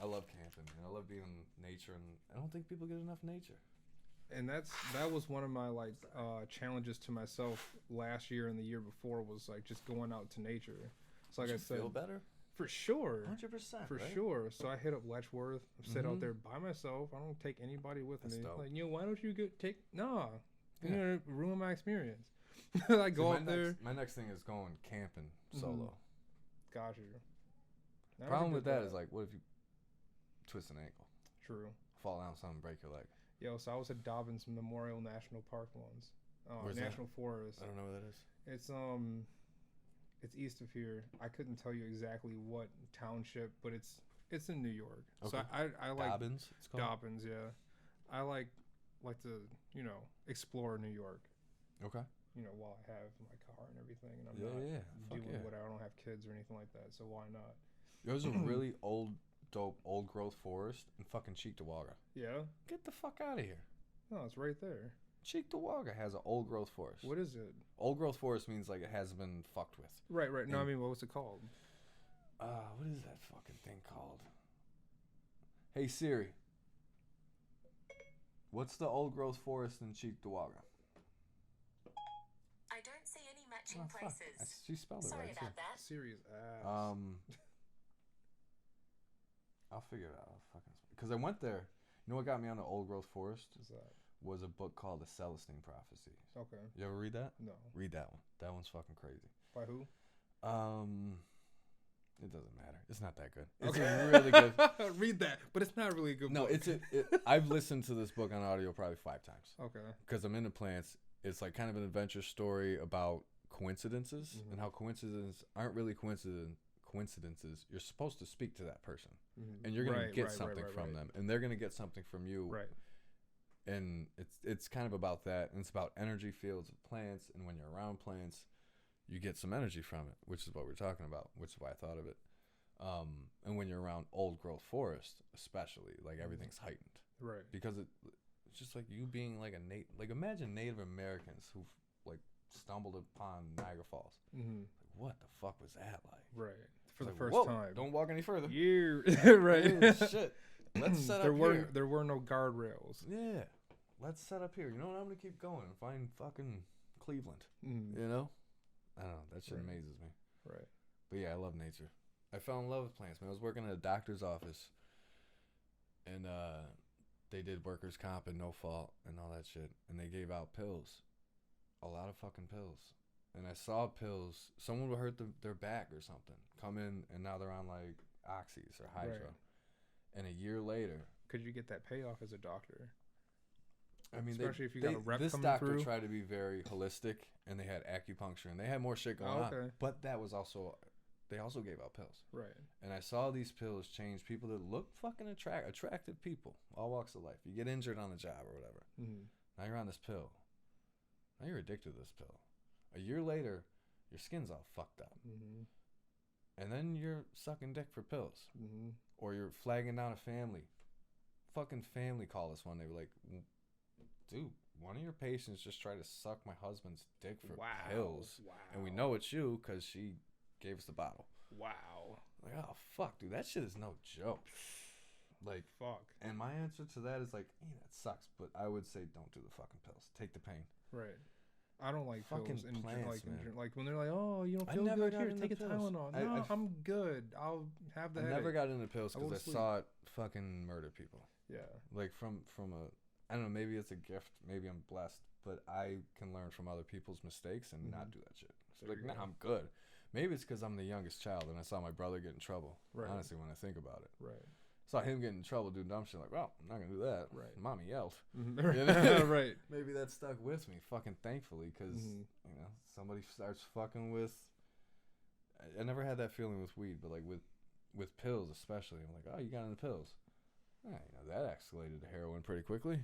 I love camping, and I love being in nature, and I don't think people get enough nature. And that was one of my challenges to myself last year and the year before was like just going out to nature. So like I said, feel better. For sure. 100%. For sure. So I hit up Letchworth. I sit out there by myself. I don't take anybody with me. Dope. Like, why don't you Nah. You're gonna ruin my experience. I go out there. My next thing is going camping solo. Got you. Problem with that is like, what if you twist an ankle? True. Fall down something, break your leg. Yo, so I was at Dobbins Memorial National Park once. National Forest. I don't know where that is. It's east of here. I couldn't tell you exactly what township, but it's in New York. Okay. So I like Dobbins. It's called Dobbins, yeah. I like to explore New York. Okay. While I have my car and everything, and I'm not doing whatever. I don't have kids or anything like that, so why not? There's a really dope old growth forest in fucking Cheektowaga. Yeah. Get the fuck out of here. No, it's right there. Cheektowaga has an old growth forest. What is it? Old growth forest means like it hasn't been fucked with. Right. No, I mean, what was it called? What is that fucking thing called? Hey Siri. What's the old growth forest in Cheektowaga? I don't see any matching places. She spelled it Sorry right. Sorry about that. Siri's ass. I'll figure it out. Because I went there. You know what got me on the old growth forest? What's that? Was a book called The Celestine Prophecy. Okay. You ever read that? No. Read that one. That one's fucking crazy. By who? It doesn't matter. It's not that good. It's really good. Read that, but it's not really a good book. No, I've listened to this book on audio probably 5 times. Okay. Because I'm into plants. It's like kind of an adventure story about coincidences and how coincidences aren't really coincidences. You're supposed to speak to that person, and you're going to get something from them, and they're going to get something from you. Right. And it's kind of about that, and it's about energy fields of plants, and when you're around plants, you get some energy from it, which is what we're talking about, which is why I thought of it. And when you're around old growth forest, especially, like everything's heightened, right? Because it's just like you being like imagine Native Americans who like stumbled upon Niagara Falls. Like, what the fuck was that like? Right. For the like, first time. Don't walk any further. Right. Oh, shit. Let's set up here. There were no guardrails. Yeah. Let's set up here. You know what? I'm going to keep going and find fucking Cleveland. You know? I don't know. That shit amazes me. Right. But yeah, I love nature. I fell in love with plants, man. I was working at a doctor's office, and they did workers' comp and no fault and all that shit. And they gave out pills. A lot of fucking pills. and I saw pills. Someone would hurt their back or something. Come in, and now they're on like oxys or hydro. Right. And a year later, could you get that payoff as a doctor? I mean, especially if you got a rep this coming doctor through. tried to be very holistic, and they had acupuncture, and they had more shit going on. But that was also, they also gave out pills. Right. And I saw these pills change people that look fucking attractive people, all walks of life. You get injured on the job or whatever. Mm-hmm. Now you're on this pill. Now you're addicted to this pill. A year later, your skin's all fucked up. Mm-hmm. And then you're sucking dick for pills. Mm-hmm. Or you're flagging down a family. Fucking family called us one day. We're like, dude, one of your patients just tried to suck my husband's dick for pills. Wow. And we know it's you because she gave us the bottle. Wow. Like, oh, fuck, dude. That shit is no joke. Like, fuck. And my answer to that is like, hey, that sucks. But I would say don't do the fucking pills. Take the pain. Right. I don't like fucking pills. plants, Like when they're like, oh, you don't feel good? Here, take a Tylenol. No, I'm good. I'll have the headache. I never got into pills because I saw it fucking murder people. Yeah. Like from a, I don't know, maybe it's a gift. Maybe I'm blessed. But I can learn from other people's mistakes and not do that shit. So like, nah, I'm good. Maybe it's because I'm the youngest child and I saw my brother get in trouble. Right. Honestly, when I think about it. Right. Saw him get in trouble doing dumb shit. Like, well, I'm not going to do that. Right. Mommy yelled. You know? Right. Maybe that stuck with me, fucking thankfully, because, you know, somebody starts fucking with... I never had that feeling with weed, but, like, with pills especially. I'm like, oh, you got into pills. You know, that escalated to heroin pretty quickly.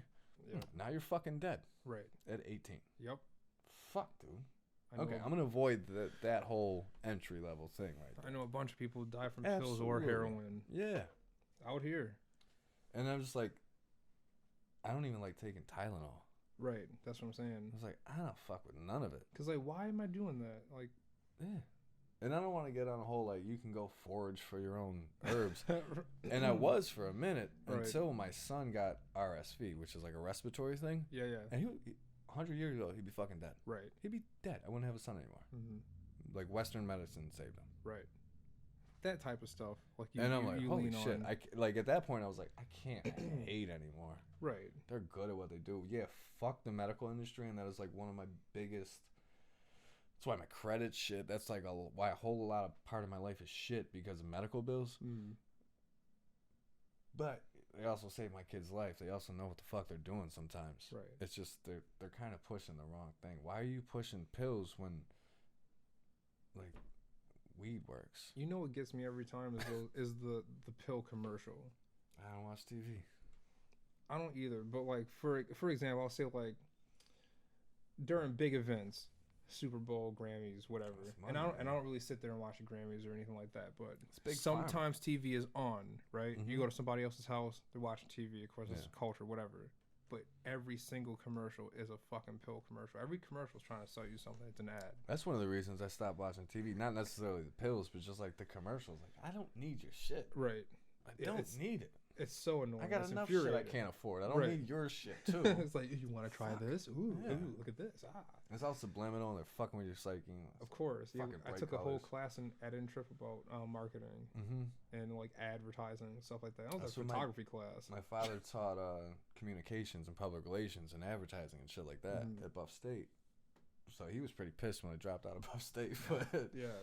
Yeah. Now you're fucking dead. Right. At 18. Yep. Fuck, dude. Okay, I'm going to avoid that whole entry level thing right there. I know a bunch of people who die from pills or heroin. Yeah. Out here. And I'm just like, I don't even like taking Tylenol. Right. That's what I'm saying. I was like, I don't fuck with none of it. Because, like, why am I doing that? Like, yeah. And I don't want to get on a whole, like, you can go forage for your own herbs. And I was for a minute until my son got RSV, which is like a respiratory thing. Yeah, yeah. And he 100 years ago, he'd be fucking dead. Right. He'd be dead. I wouldn't have a son anymore. Mm-hmm. Like, Western medicine saved him. Right. That type of stuff. Like and I'm like, holy shit. Like, at that point, I was like, I can't hate anymore. Right. They're good at what they do. Yeah, fuck the medical industry, and that is, like, one of my biggest... That's why my credit shit, that's, like, why a whole lot of part of my life is shit because of medical bills. Mm. But they also save my kid's life. They also know what the fuck they're doing sometimes. Right. It's just, they're kind of pushing the wrong thing. Why are you pushing pills when, like... weed works? You know what gets me every time is the pill commercial. I don't watch TV. I don't either. But like for example, I'll say like during big events, Super Bowl, Grammys, whatever. Money, and I don't really sit there and watch the Grammys or anything like that. But sometimes TV is on, right? Mm-hmm. You go to somebody else's house, they're watching TV. Of course, it's culture, whatever. But every single commercial is a fucking pill commercial. Every commercial is trying to sell you something. It's an ad. That's one of the reasons I stopped watching TV. Not necessarily the pills, but just like the commercials. Like, I don't need your shit. Right. I don't need it. It's so annoying. I got enough shit I can't afford. I don't need your shit, too. It's like, you want to try this? Ooh, look at this. Ah. It's all subliminal, and they're fucking with your psyche. Of course. Yeah, I took a whole class at Trip about marketing and, like, advertising and stuff like that. I was a photography class. My father taught communications and public relations and advertising and shit like that at Buff State. So he was pretty pissed when I dropped out of Buff State. But yeah.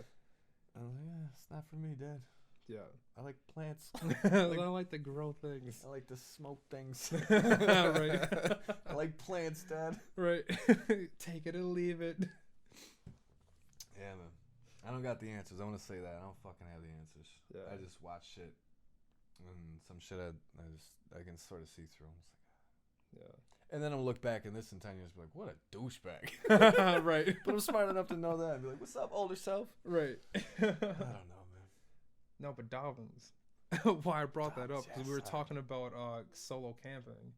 I was like, yeah, it's not for me, Dad. Yeah. I like plants. I like to grow things. I like to smoke things. Right. I like plants, Dad. Right. Take it or leave it. Yeah, man. I don't got the answers. I want to say that. I don't fucking have the answers. Yeah. I just watch shit. And some shit I can sort of see through. I'm just like, yeah. And then I'll look back in this in 10 years and be like, what a douchebag. Right. But I'm smart enough to know that and be like, what's up, older self? Right. I don't know. No, but Dobbins. Why I brought that up, because we were talking about solo camping.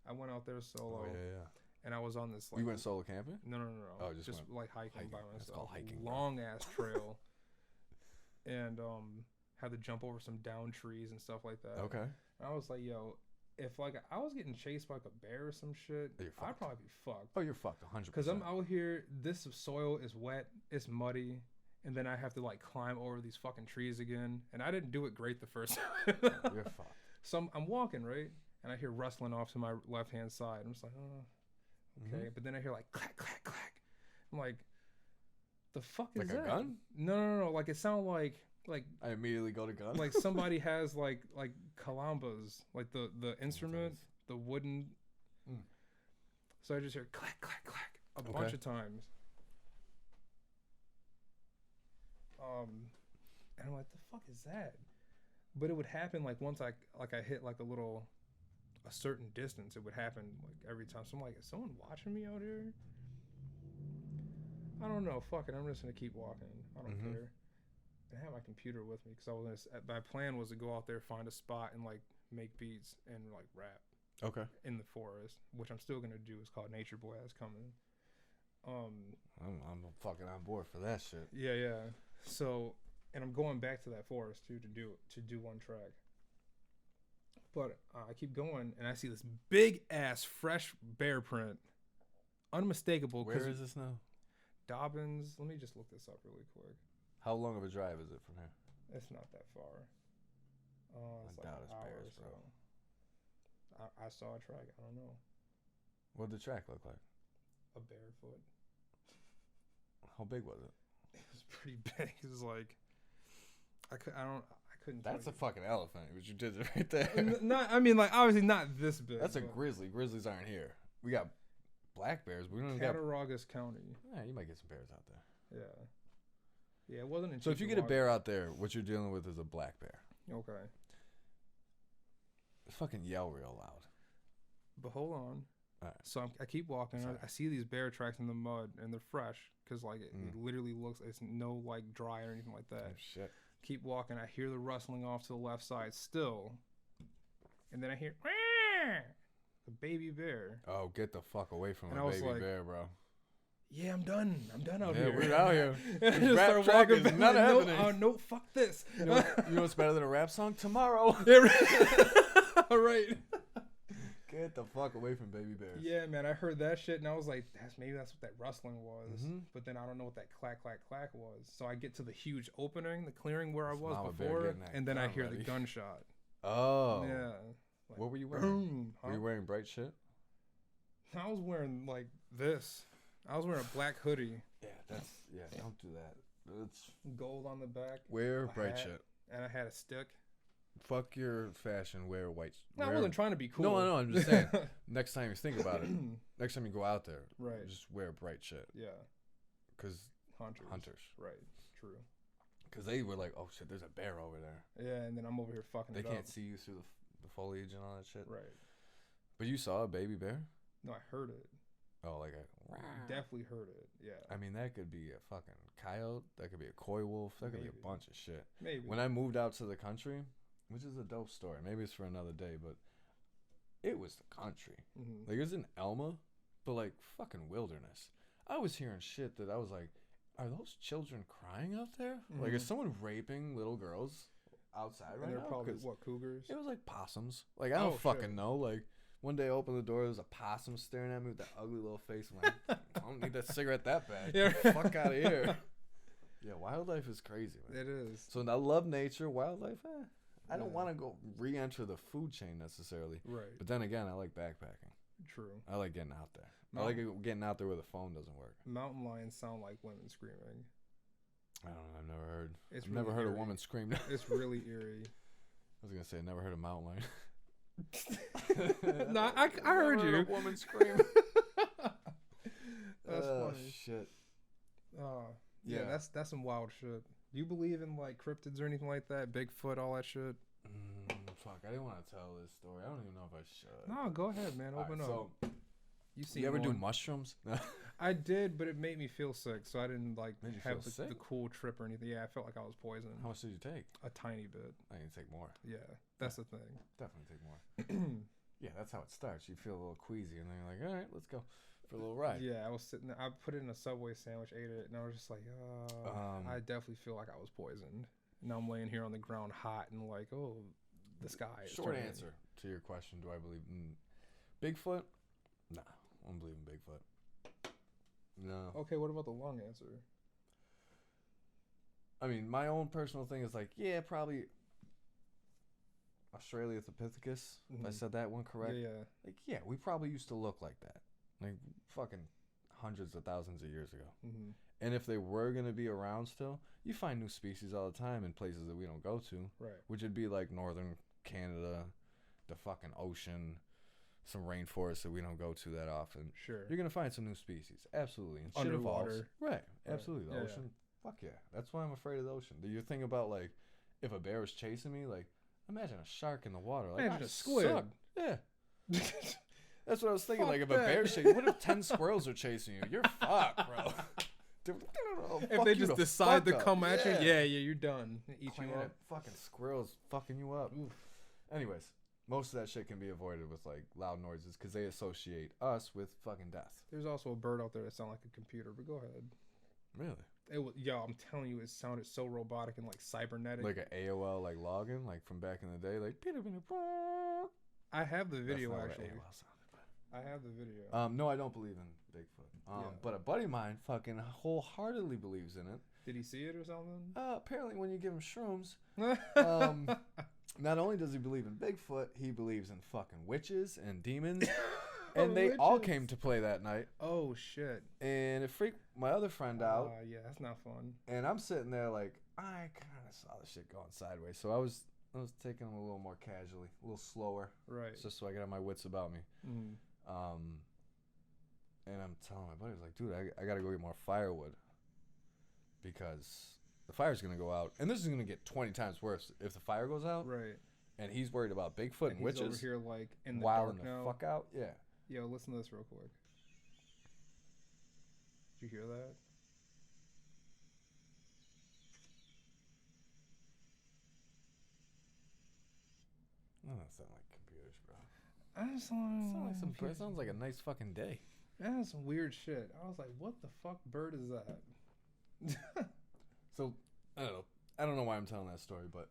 I went out there solo. Oh, yeah. And I was on this... You went solo camping? No. Oh, just like hiking by myself. That's called hiking. Long-ass trail. And had to jump over some down trees and stuff like that. Okay. And I was like, yo, if like I was getting chased by like a bear or some shit, I'd probably be fucked. Oh, you're fucked 100%. Because I'm out here, this soil is wet, it's muddy. And then I have to like climb over these fucking trees again. And I didn't do it great the first time. You're fucked. So I'm walking, right? And I hear rustling off to my left-hand side. I'm just like, oh, okay. Mm-hmm. But then I hear like clack, clack, clack. I'm like, The fuck is like that? a gun? No. Like it sounded like I immediately go to gun. like somebody has like calambas, like the instrument, the wooden. So I just hear clack clack clack a bunch of times. And I'm like, the fuck is that? But it would happen like once I hit like a certain distance. It would happen like every time. So I'm like, is someone watching me out here? I don't know. Fuck it. I'm just gonna keep walking. I don't care. And I have my computer with me because my plan was to go out there, find a spot, and like make beats and like rap. Okay. In the forest, which I'm still gonna do. It's called Nature Boy Has Coming. I'm fucking on board for that shit. Yeah. So, and I'm going back to that forest too to do one track. But I keep going, and I see this big ass fresh bear print, unmistakable. Where is this now? Dobbins. Let me just look this up really quick. How long of a drive is it from here? It's not that far. It's like an hour or so. I saw a track. I don't know. What did the track look like? A barefoot. How big was it? It was pretty big. It was like I couldn't. That's a fucking elephant. What you did right there. I mean, like obviously not this big. That's a grizzly. Grizzlies aren't here. We got black bears. We don't got Cattaraugus County. Yeah, you might get some bears out there. Yeah, it wasn't. In so if you get a bear out there, what you're dealing with is a black bear. Okay. Fucking yell real loud. But hold on. Right. So I keep walking. I see these bear tracks in the mud, and they're fresh because like it literally looks. It's no like dry or anything like that. Oh shit. Keep walking. I hear the rustling off to the left side still, and then I hear a baby bear. Oh, get the fuck away from and a I was baby like, bear, bro. Yeah, I'm done out here. Yeah, we're out here. Just rap track is not happening. No, fuck this. You know what's better than a rap song? Tomorrow. All right. Get the fuck away from baby bears. Yeah, man, I heard that shit and I was like, that's what that rustling was. But then I don't know what that clack clack clack was. So I get to the huge opening, the clearing where I was before, and then I hear the gunshot. Oh. Yeah. Like, what were you wearing? Boom, Were you wearing bright shit? I was wearing like this. I was wearing a black hoodie. Yeah, don't do that. It's gold on the back. Wear bright shit. And I had a stick. Fuck your fashion. Wear white. No, I wasn't trying to be cool. No. I'm just saying. Next time you think about it, next time you go out there, right? Just wear bright shit. Yeah. Because hunters. Right. True. Because they were like, oh shit, there's a bear over there. Yeah, and then I'm over here fucking. They can't see you through the foliage and all that shit. Right. But you saw a baby bear? No, I heard it. Oh, like definitely heard it. Yeah. I mean, that could be a fucking coyote. That could be a coy wolf. That could be a bunch of shit. Maybe. When I moved out to the country, which is a dope story. Maybe it's for another day, but it was the country. Like, it was in Elma, but like fucking wilderness. I was hearing shit that I was like, are those children crying out there? Like, is someone raping little girls outside right now? They're probably, what, cougars? It was like possums. Like, I don't fucking know. Like, one day I opened the door, there was a possum staring at me with that ugly little face. I'm like, I don't need that cigarette that bad. Get the fuck out of here. Yeah, wildlife is crazy, man. It is. So I love nature. Wildlife, I don't want to go re-enter the food chain necessarily. Right. But then again, I like backpacking. True. I like getting out there. I like getting out there where the phone doesn't work. Mountain lions sound like women screaming. I don't know. I've never heard. I've really never heard a woman scream. It's really eerie. I was going to say, I never heard a mountain lion. No, I heard you. A woman scream. That's funny. Shit. Yeah, that's some wild shit. Do you believe in like cryptids or anything like that? Bigfoot, all that shit? Fuck, I didn't want to tell this story. I don't even know if I should. No, go ahead, man. Open up. So, you ever do mushrooms? I did, but it made me feel sick, so I didn't like have the cool trip or anything. Yeah, I felt like I was poisoned. How much did you take? A tiny bit. I need to take more. Yeah, that's the thing. Definitely take more. Yeah, that's how it starts. You feel a little queasy, and then you're like, all right, let's go for a little ride. Yeah, I was sitting there. I put it in a Subway sandwich, ate it, and I was just like, I definitely feel like I was poisoned. Now I'm laying here on the ground hot and like, oh, the sky is Short turning. answer to your question, do I believe in Bigfoot? Nah, I don't believe in Bigfoot. No. Okay, what about the long answer? I mean, my own personal thing is like, yeah, probably Australopithecus, if I said that one correct. Yeah. Like, yeah, we probably used to look like that. Like, fucking hundreds of thousands of years ago. Mm-hmm. And if they were going to be around still, you find new species all the time in places that we don't go to. Right. Which would be like northern Canada, the fucking ocean, some rainforests that we don't go to that often. Sure. You're going to find some new species. Absolutely. And shit evolves. Underwater. Right. Absolutely. Right. The ocean. Fuck yeah. That's why I'm afraid of the ocean. Do you think about, like, if a bear was chasing me, like, imagine a shark in the water. Like, imagine a squid. Suck. Yeah. That's what I was thinking. Fuck like, if that. a bear's chasing, what if 10 squirrels are chasing you? You're fucked, bro. If they just decide to come at you, yeah, you're done. Eat you up. Fucking squirrels fucking you up. Oof. Anyways, most of that shit can be avoided with, like, loud noises because they associate us with fucking death. There's also a bird out there that sounds like a computer, but go ahead. Really? Yo, I'm telling you, it sounded so robotic and like cybernetic. Like an AOL like login, like from back in the day, like. I have the video That's not actually. what AOL sounded, but. I have the video. No, I don't believe in Bigfoot. But a buddy of mine fucking wholeheartedly believes in it. Did he see it or something? Apparently, when you give him shrooms, not only does he believe in Bigfoot, he believes in fucking witches and demons. And they all came to play that night. Oh, shit. And it freaked my other friend out. Yeah, that's not fun. And I'm sitting there like, I kind of saw the shit going sideways. So I was taking them a little more casually, a little slower. Right. Just so I could have my wits about me. Mm-hmm. And I'm telling my buddy, like, dude, I got to go get more firewood. Because the fire's going to go out. And this is going to get 20 times worse if the fire goes out. Right. And he's worried about Bigfoot and witches. He's over here like in the wilding dark the now. fuck out. Yeah. Yo, listen to this real quick. Did you hear that? Oh, that sounds like computers, bro. That Sounds like a nice fucking day. That's some weird shit. I was like, what the fuck bird is that? So, I don't know why I'm telling that story, but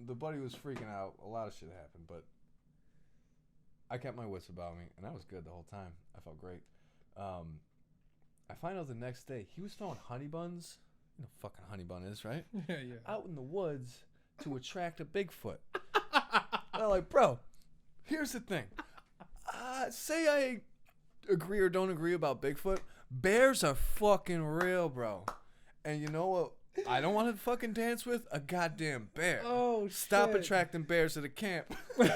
the buddy was freaking out. A lot of shit happened, but I kept my wits about me, and I was good the whole time. I felt great. I find out the next day, he was throwing honey buns. You know what fucking honey bun is, right? Yeah. Out in the woods to attract a Bigfoot. And I'm like, bro, here's the thing. Say I agree or don't agree about Bigfoot. Bears are fucking real, bro. And you know what I don't want to fucking dance with? A goddamn bear. Oh, Stop shit. attracting bears to the camp. Like,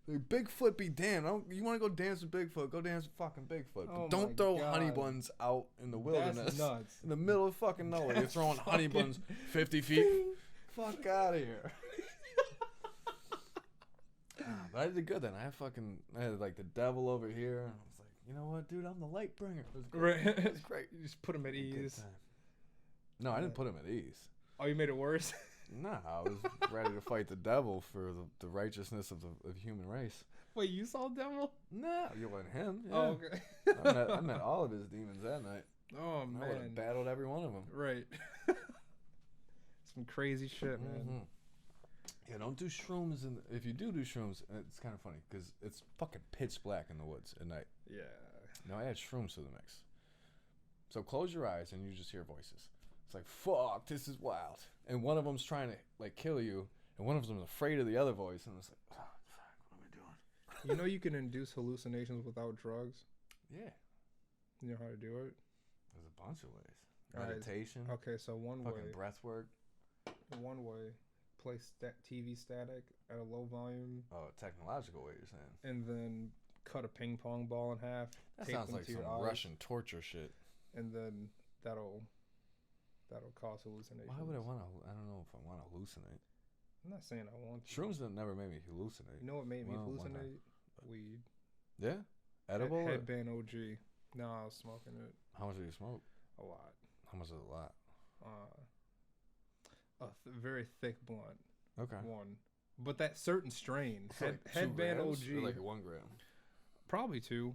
Bigfoot be damned. You want to go dance with Bigfoot? Go dance with fucking Bigfoot. But don't throw honey buns out in the wilderness. That's nuts. In the middle of fucking nowhere. You're throwing honey buns 50 feet. Fuck out of here. But I did good then. I had like the devil over here. And I was like, you know what, dude? I'm the light bringer. It was great. Right. It was great. You just put him at ease. No, I didn't put him at ease. Oh, you made it worse? Nah, I was ready to fight the devil for the righteousness of the human race. Wait, you saw devil? Nah, you weren't him. Yeah. Oh, okay. I met all of his demons that night. Oh, I would have man. battled every one of them. Right. Some crazy shit, man. Mm-hmm. Yeah, don't do shrooms. If you do shrooms, it's kind of funny because it's fucking pitch black in the woods at night. Yeah. Now add shrooms to the mix. So close your eyes and you just hear voices. It's like, fuck, this is wild. And one of them's trying to, like, kill you. And one of them's afraid of the other voice. And it's like, oh, fuck, what am I doing? You know you can induce hallucinations without drugs? Yeah. You know how to do it? There's a bunch of ways. All right. Meditation. Okay, so one fucking way. breath work. One way. Play TV static at a low volume. Oh, technological way you're saying. And then cut a ping pong ball in half. That tape sounds them like to some your eyes, Russian torture shit. And then that'll cause hallucinations. Why would I want to? I don't know if I want to hallucinate. I'm not saying I want to. Shrooms never made me hallucinate. You know what made me Well, hallucinate? Weed. Yeah? Edible? or- Headband OG. No, I was smoking it How much do you smoke? a lot. How much is a lot? Very thick blunt. Okay. One. But that certain strain. So like 2 Headband grams OG. or like 1 gram. Probably 2.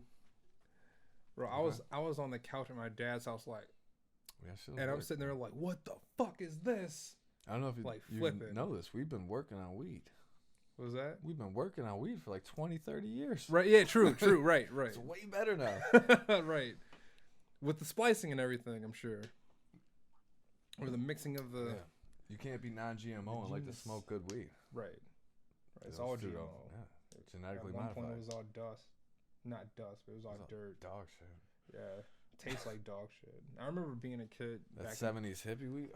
Bro, Okay. I was on the couch at my dad's house like, Yeah, and I'm sitting there like, what the fuck is this? I don't know if you, like, you flipping. know this. We've been working on weed. What was that? We've been working on weed for like 20, 30 years. Right, yeah, true, right. It's way better now. Right. With the splicing and everything, I'm sure. Or the mixing of the... Yeah. You can't be non-GMO and like to smoke good weed. Right. It's all GMO. Yeah. Genetically At one modified. point, it was all dust. not dust, but it was all dirt. Dog shit. Yeah, tastes like dog shit. I remember being a kid. That 70s hippie weed.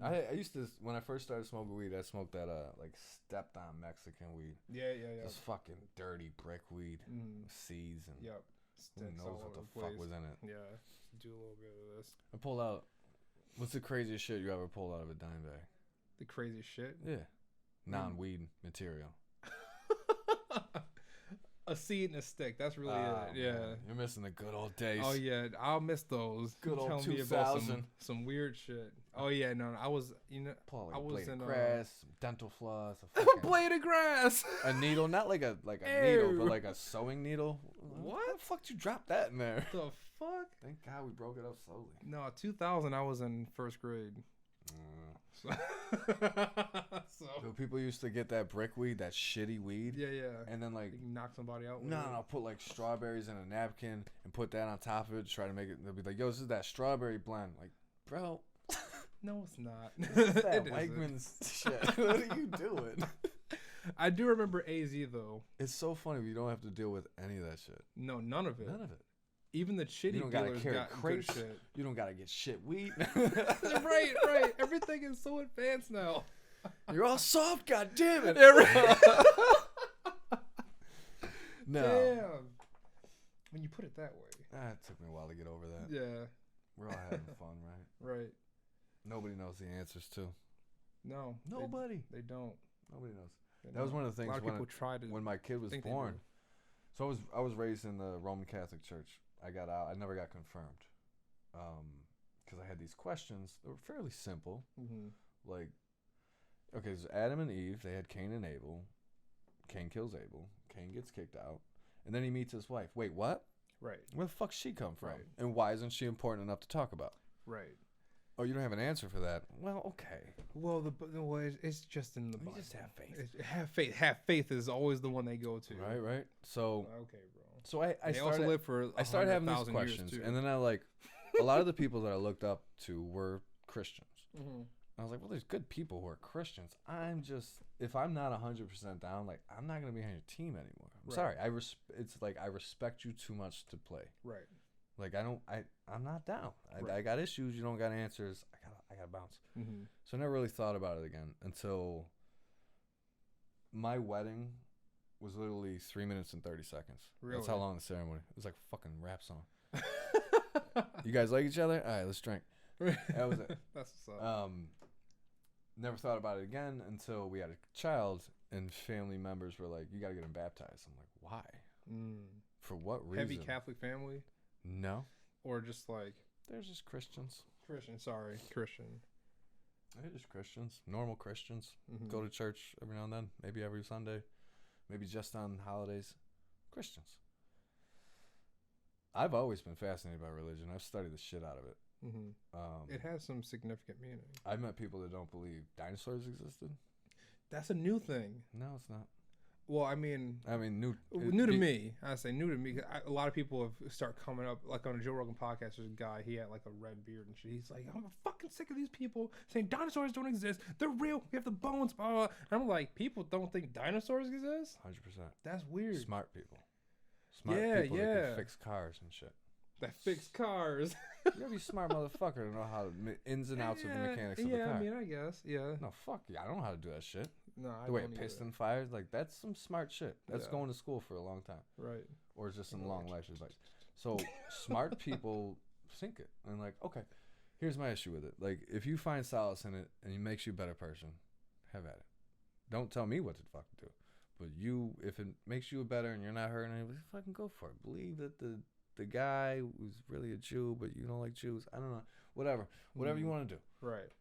I used to, when I first started smoking weed, I smoked that like stepped on Mexican weed. Yeah. This fucking dirty brick weed, seeds and who knows what the fuck was in it. Yeah, do a little bit of this. I pulled out. What's the craziest shit you ever pulled out of a dime bag? The craziest shit? Yeah, non-weed material. A seed and a stick. That's really it. Yeah. Man, you're missing the good old days. Oh yeah, I'll miss those. Good old 2000. Me about some weird shit. Oh yeah, no, I was, Pull like I a was blade in of grass, some dental floss, a blade of grass, a needle, not like a needle, but like a sewing needle. What? How the fuck did you drop that in there? The fuck? Thank God we broke it up slowly. No, 2000. I was in first grade. So people used to get that brick weed, that shitty weed. Yeah. And then like you knock somebody out with No, put like strawberries in a napkin and put that on top of it to try to make it. They'll be like, yo, this is that strawberry blend. Like, bro. No, it's not. It's that Wegmans shit. What are you doing? I do remember AZ though. It's so funny. You don't have to deal with any of that shit. No, none of it. None of it. Even the shitty dealers got crates. Good shit. You don't gotta get shit weed. right. Everything is so advanced now. You're all soft, god damn it. No. Damn. When you put it that way. It took me a while to get over that. Yeah. We're all having fun, right? Right. Nobody knows the answers to. No. Nobody. They don't. Nobody knows. That was one of the things when my kid was born. So I was raised in the Roman Catholic Church. I got out. I never got confirmed. Because I had these questions that were fairly simple. Mm-hmm. Like, okay, so Adam and Eve, they had Cain and Abel. Cain kills Abel. Cain gets kicked out. And then he meets his wife. Wait, what? Right. Where the fuck she come from? Right. And why isn't she important enough to talk about? Right. Oh, you don't have an answer for that? Well, okay. Well, it's just in the Bible. Just have faith. Have faith. Have faith is always the one they go to. Right. So. Okay, bro. So I started, also live for I started having these questions, and then I a lot of the people that I looked up to were Christians. Mm-hmm. I was like, well, there's good people who are Christians. If I'm not 100% down, like, I'm not gonna be on your team anymore. I'm sorry. It's like I respect you too much to play. Right. Like I'm not down. I got issues. You don't got answers. I gotta bounce. Mm-hmm. So I never really thought about it again until my wedding was literally 3 minutes and 30 seconds. Really? That's how long the ceremony. It was like a fucking rap song. You guys like each other? All right, let's drink. That was it. That's what's up. Never thought about it again until we had a child and family members were like, you got to get him baptized. I'm like, why? For what reason? Heavy Catholic family? No. Or just like... They're just Christians. Christian. They're just Christians. Normal Christians. Mm-hmm. Go to church every now and then. Maybe every Sunday. Maybe just on holidays. Christians. I've always been fascinated by religion. I've studied the shit out of it. Mm-hmm. It has some significant meaning. I've met people that don't believe dinosaurs existed. That's a new thing. No, it's not. Well, I mean, new to me. I say new to me. A lot of people have start coming up, like on a Joe Rogan podcast. There's a guy. He had like a red beard and shit. He's like, I'm fucking sick of these people saying dinosaurs don't exist. They're real. We have the bones. Blah, blah. And I'm like, people don't think dinosaurs exist. 100%. That's weird. Smart people. Smart people that can fix cars and shit. That fix cars. You gotta be a smart motherfucker to know how ins and outs of the mechanics of the car. Yeah, I mean, I guess. Yeah. No, fuck yeah. I don't know how to do that shit. No, the way a piston fires, like, that's some smart shit. That's going to school for a long time. Right. Or just some long life advice. So smart people think it. And like, okay, here's my issue with it. Like, if you find solace in it and it makes you a better person, have at it. Don't tell me what to fucking do. But if it makes you better and you're not hurting anybody, fucking go for it. Believe that the guy who's really a Jew, but you don't like Jews. I don't know. Whatever you want to do. Right.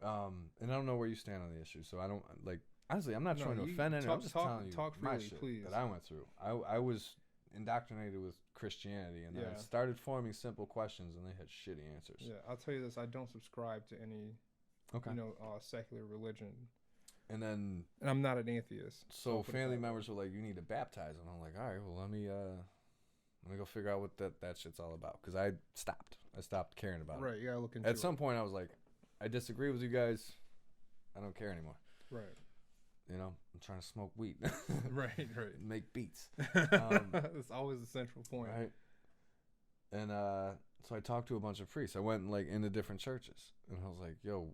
And I don't know where you stand on the issue. So I don't, like, honestly, I'm not trying to offend anyone. I'm just telling you my shit that I went through. I was indoctrinated with Christianity, and then I started forming simple questions, and they had shitty answers. Yeah, I'll tell you this. I don't subscribe to any, secular religion. And I'm not an atheist. So family members were like, you need to baptize. And I'm like, all right, well, let me go figure out what that shit's all about. Because I stopped caring about it. Right, you gotta look into it. At some point, I was like, I disagree with you guys. I don't care anymore. Right. You know, I'm trying to smoke weed. Right. Make beats. That's always the central point. Right. And so I talked to a bunch of priests. I went like into different churches, and I was like, "Yo,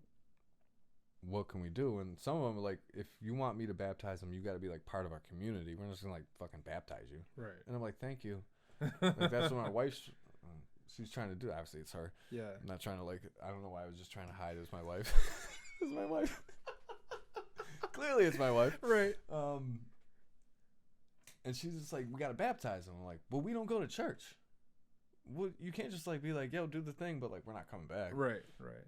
what can we do?" And some of them were like, "If you want me to baptize them, you got to be like part of our community. We're not just gonna like fucking baptize you." Right. And I'm like, "Thank you." Like that's what my wife's. She's trying to do. Obviously, it's her. Yeah. I'm not trying to like. I don't know why I was just trying to hide it was my wife. It's my wife. Clearly, it's my wife. Right. And she's just like, "We gotta baptize them." I'm like, "Well, we don't go to church. Well, you can't just like be like, yo, do the thing, but like we're not coming back. Right.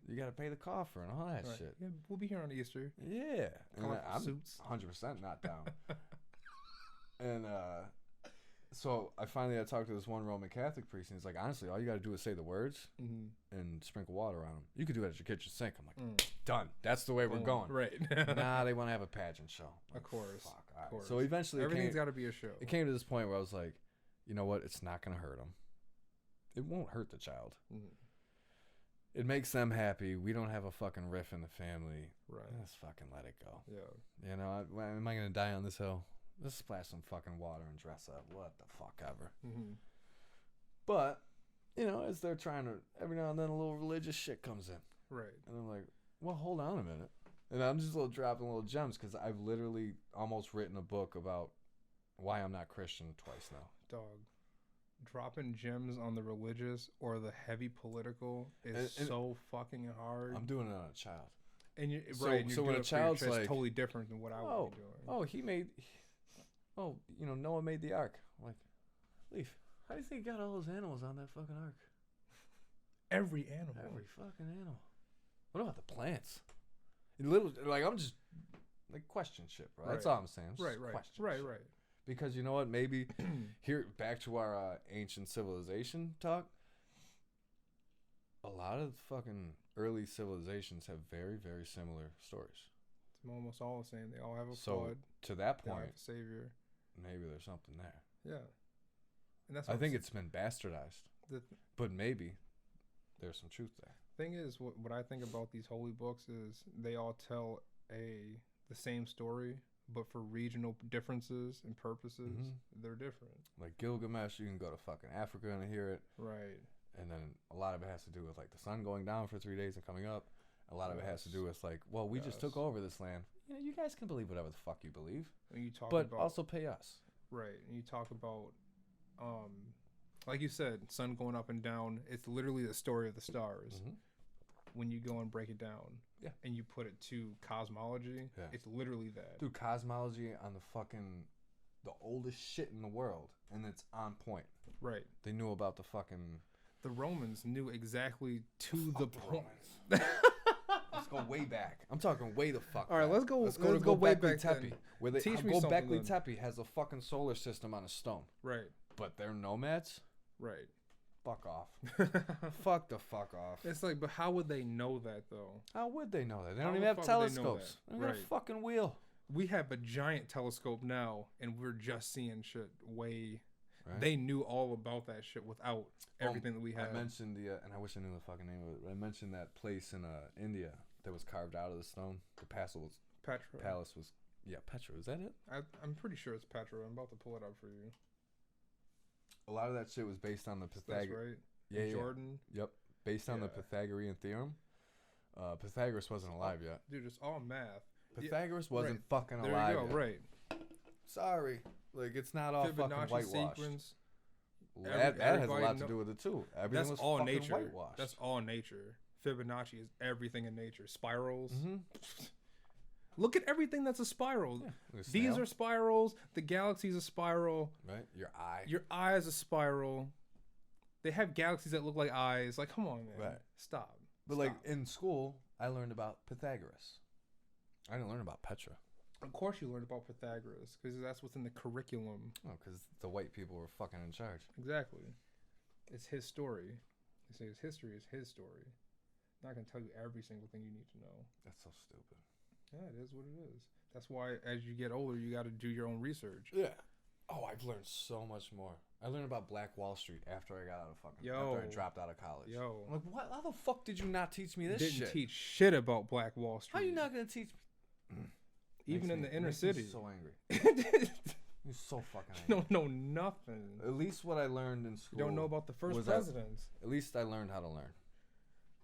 You gotta pay the coffer and all that shit. Yeah, we'll be here on Easter. Yeah. And I'm suits. 100% not down. And so I finally had talked to this one Roman Catholic priest, and he's like, honestly, all you gotta do is say the words and sprinkle water on them. You could do it at your kitchen sink. I'm like, done. That's the way we're going. Right. Nah, they want to have a pageant show. Of course. Fuck. Of course. So eventually, everything's got to be a show. It came to this point where I was like, you know what? It's not gonna hurt them. It won't hurt the child. It makes them happy. We don't have a fucking riff in the family. Right. Let's fucking let it go. Yeah. You know, am I going to die on this hill? Let's splash some fucking water and dress up. What the fuck ever. But, you know, as they're trying to, every now and then a little religious shit comes in. Right. And I'm like, well, hold on a minute. And I'm just dropping little gems because I've literally almost written a book about why I'm not Christian twice now. Dog. Dropping gems on the religious or the heavy political is and so fucking hard. I'm doing it on a child. And you're so when a child's like, it's totally different than what I would be doing. You know, Noah made the ark. I'm like, Leaf, how do you think he got all those animals on that fucking ark? Every animal. Every fucking animal. What about the plants? I'm just like question shit, bro. That's all I'm saying. Right. Because you know what? Maybe here back to our ancient civilization talk. A lot of fucking early civilizations have very, very similar stories. It's almost all the same. They all have a So flood. to that point, a savior. Maybe there's something there. Yeah, and that's. I think it's been bastardized, but maybe there's some truth there. Thing is, what I think about these holy books is they all tell the same story. But for regional differences and purposes, they're different. Like Gilgamesh, you can go to fucking Africa and hear it. Right. And then a lot of it has to do with like the sun going down for 3 days and coming up. A lot of it has to do with like, well, we just took over this land. You know, you guys can believe whatever the fuck you believe. And you talk but about, also pay us. Right. And you talk about, like you said, sun going up and down. It's literally the story of the stars. When you go and break it down. Yeah. And you put it to cosmology, it's literally that. Dude, cosmology on the oldest shit in the world, and it's on point. Right. They knew about the fucking... The Romans knew exactly to the point. Let's go way back. I'm talking way the fuck All right, back. let's go way back Tepe, where they Teach me something Göbekli then. Tepe has a fucking solar system on a stone. Right. But they're nomads? Right. Fuck off. Fuck the fuck off. It's like, but how would they know that, though? How would they know that? They How don't the even have fuck would they know telescopes. that? They don't got a fucking wheel. We have a giant telescope now, and we're just seeing shit way... Right? They knew all about that shit without everything that we have. I mentioned and I wish I knew the fucking name of it, but I mentioned that place in India that was carved out of the stone. The palace was... Yeah, Petra. Is that it? I'm pretty sure it's Petra. I'm about to pull it up for you. A lot of that shit was based on the Pythagorean... That's right. Yeah, Jordan. Yep. Based on the Pythagorean theorem. Pythagoras wasn't alive yet. Dude, it's all math. Pythagoras wasn't fucking there alive you go, yet. Right. Sorry. Like, it's not all Fibonacci fucking whitewashed. sequence. That has a lot to do with it, too. Everything was all fucking nature. whitewashed. That's all nature. Fibonacci is everything in nature. Spirals. Look at everything that's a spiral. Yeah, These are spirals. The galaxy's a spiral. Right? Your eye. Your eye is a spiral. They have galaxies that look like eyes. Like, come on, man. Right. Stop. But, like, in school, I learned about Pythagoras. I didn't learn about Petra. Of course you learned about Pythagoras, because that's what's in the curriculum. Oh, because the white people were fucking in charge. Exactly. It's his story. They say his history is his story. I'm not going to tell you every single thing you need to know. That's so stupid. Yeah, it is what it is. That's why as you get older, you got to do your own research. Yeah. Oh, I've learned so much more. I learned about Black Wall Street after I got out of after I dropped out of college. I'm like, what? How the fuck did you not teach me this shit? Didn't teach shit about Black Wall Street. How are you not going to teach me? even in the inner city. So angry. You're so fucking angry. You don't know nothing. At least what I learned in school. You don't know about the first presidents. At least I learned how to learn.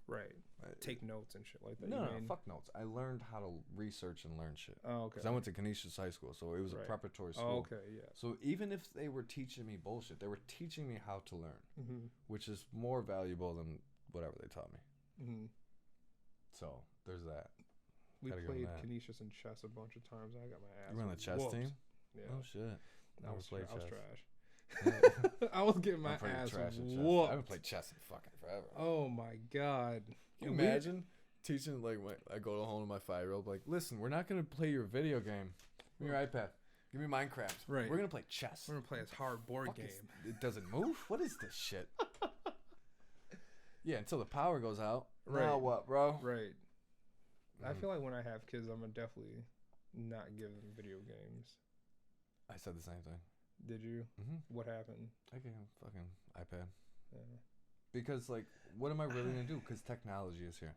Right. Take notes and shit like that. No, fuck notes. I learned how to research and learn shit. Oh, okay. Because I went to Canisius High School, so it was a preparatory school. Oh, okay, yeah. So even if they were teaching me bullshit, they were teaching me how to learn, which is more valuable than whatever they taught me. So there's that. We played Canisius and chess a bunch of times. I got my ass. You were on the chess team? Yeah. Oh shit. I was trash. I was getting my ass whooped. I haven't played chess in fucking forever. Oh my god. Can you imagine teaching I go home to my 5-year-old like, listen, we're not gonna play your video game. Give me your iPad. Give me Minecraft. Right. We're gonna play chess. We're gonna play this hard board game. It doesn't move? What is this shit? Yeah, until the power goes out. Right. Now what, bro? Right. I feel like when I have kids, I'm gonna definitely not give them video games. I said the same thing. Did you? What happened? I gave him fucking iPad. Yeah. Because, like, what am I really going to do? Because technology is here.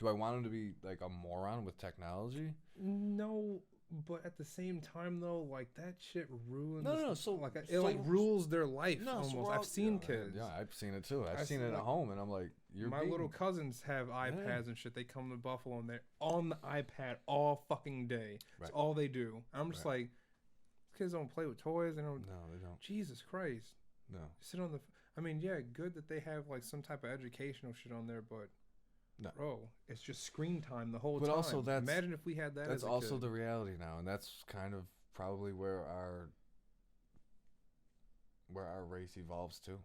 Do I want him to be, like, a moron with technology? No, but at the same time, though, like, that shit ruins... No, it rules their life, almost. So I've seen kids. Yeah, I've seen it, too. I've seen it at home, and I'm like, my little cousins have iPads and shit. They come to Buffalo, and they're on the iPad all fucking day. That's all they do. I'm just like, kids don't play with toys. They don't... No, they don't. Jesus Christ. No. Sit on the... I mean, yeah, good that they have, like, some type of educational shit on there, but... No. Bro, it's just screen time the whole time. But also, imagine if we had that. That's as a also kid. the reality now, and that's kind of probably where our race evolves to.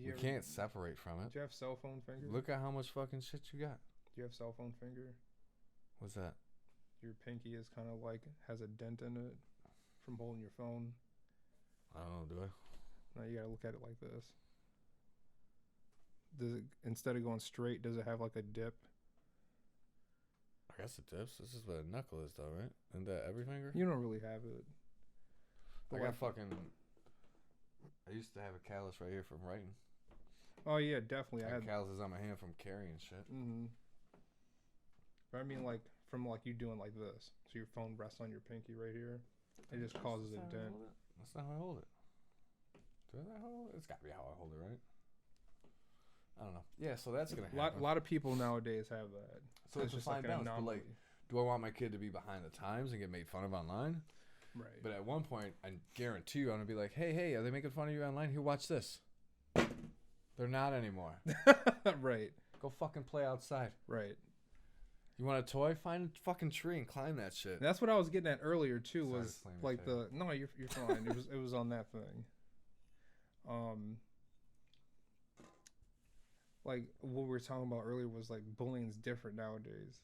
We can't separate from it. Do you have cell phone finger? Look at how much fucking shit you got. Do you have cell phone finger? What's that? Your pinky is kind of like has a dent in it from holding your phone. I don't know. Do I? No, you gotta look at it like this. Does it, instead of going straight, does it have like a dip? I guess it dips. This is what a knuckle is, though, right? Isn't that every finger? You don't really have it. I got fucking... I used to have a callus right here from writing. Oh, yeah, definitely. I had calluses on my hand from carrying shit. But I mean, like, from, like, you doing like this. So your phone rests on your pinky right here. It just causes a dent. That's not how I hold it. Do I hold it? It's got to be how I hold it, right? I don't know. Yeah, so that's going to happen. A lot of people nowadays have that. So it's just like an anomaly. But, like, do I want my kid to be behind the times and get made fun of online? Right. But at one point, I guarantee you, I'm going to be like, hey, are they making fun of you online? Here, watch this. They're not anymore. Right. Go fucking play outside. Right. You want a toy? Find a fucking tree and climb that shit. That's what I was getting at earlier, too, was like the... No, you're fine. It was on that thing. Like, what we were talking about earlier was, like, bullying's different nowadays.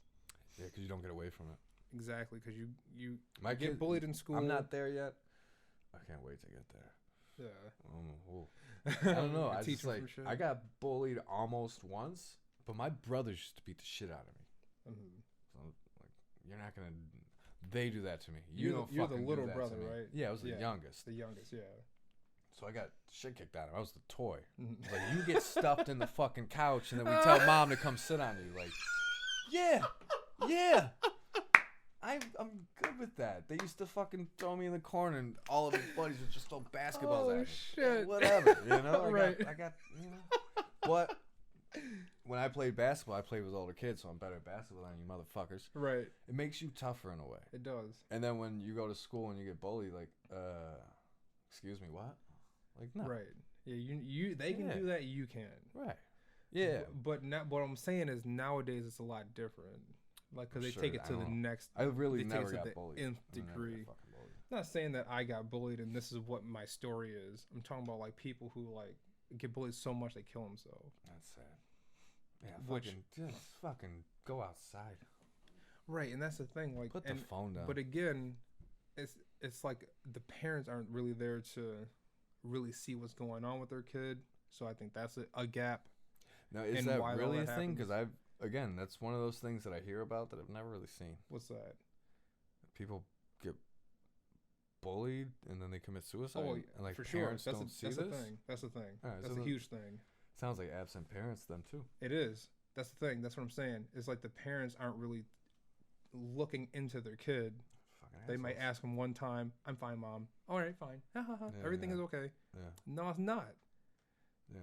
Yeah, because you don't get away from it. Exactly, because you My get bullied in school. I'm not there yet. I can't wait to get there. Yeah. I don't know. I just, like, I got bullied almost once, but my brothers used to beat the shit out of me. So, like, you're not going to... They do that to me. You're the little brother, right? Yeah, I was the youngest. The youngest, yeah. So I got shit kicked out of me. I was the toy. Like, you get stuffed in the fucking couch, and then we tell mom to come sit on you. Like, yeah. I'm good with that. They used to fucking throw me in the corner, and all of his buddies would just throw basketballs at me. Shit. Whatever, you know? Right. I got, you know. But when I played basketball, I played with older kids, so I'm better at basketball than you motherfuckers. Right. It makes you tougher in a way. It does. And then when you go to school and you get bullied, like, excuse me, what? Like, no. Right. Yeah, they can do that, you can't. Right. Yeah. But now, what I'm saying is nowadays it's a lot different. Like, because they take it to the next... I really never got bullied. Nth degree. I'm not saying that I got bullied and this is what my story is. I'm talking about, like, people who, like, get bullied so much they kill themselves. That's sad. Yeah, just fucking go outside. Right, and that's the thing. Like, put the phone down. But again, it's like the parents aren't really there to really see what's going on with their kid. So I think that's a gap. Now, is that really a thing? Because again, that's one of those things that I hear about that I've never really seen. What's that? People get bullied and then they commit suicide. Oh, and, like, for parents sure. don't see this. That's the thing. Right, that's a huge thing. Sounds like absent parents then too. It is. That's the thing. That's what I'm saying. It's like the parents aren't really looking into their kid. They might ask them one time, "I'm fine, Mom." "All right, fine. Everything is okay." Yeah. No, it's not. Yeah.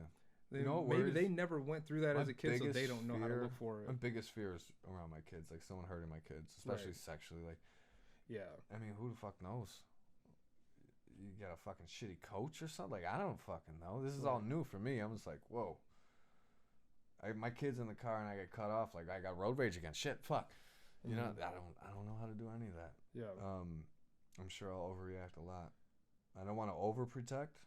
Maybe they never went through that as a kid, so they don't know how to look for it. My biggest fear is around my kids, like someone hurting my kids, especially sexually. Like, yeah. I mean, who the fuck knows? You got a fucking shitty coach or something? Like, I don't fucking know. This is all new for me. I'm just like, whoa. My kid's in the car and I get cut off. Like, I got road rage again. Shit, fuck. You know, I don't know how to do any of that. Yeah. I'm sure I'll overreact a lot. I don't want to overprotect.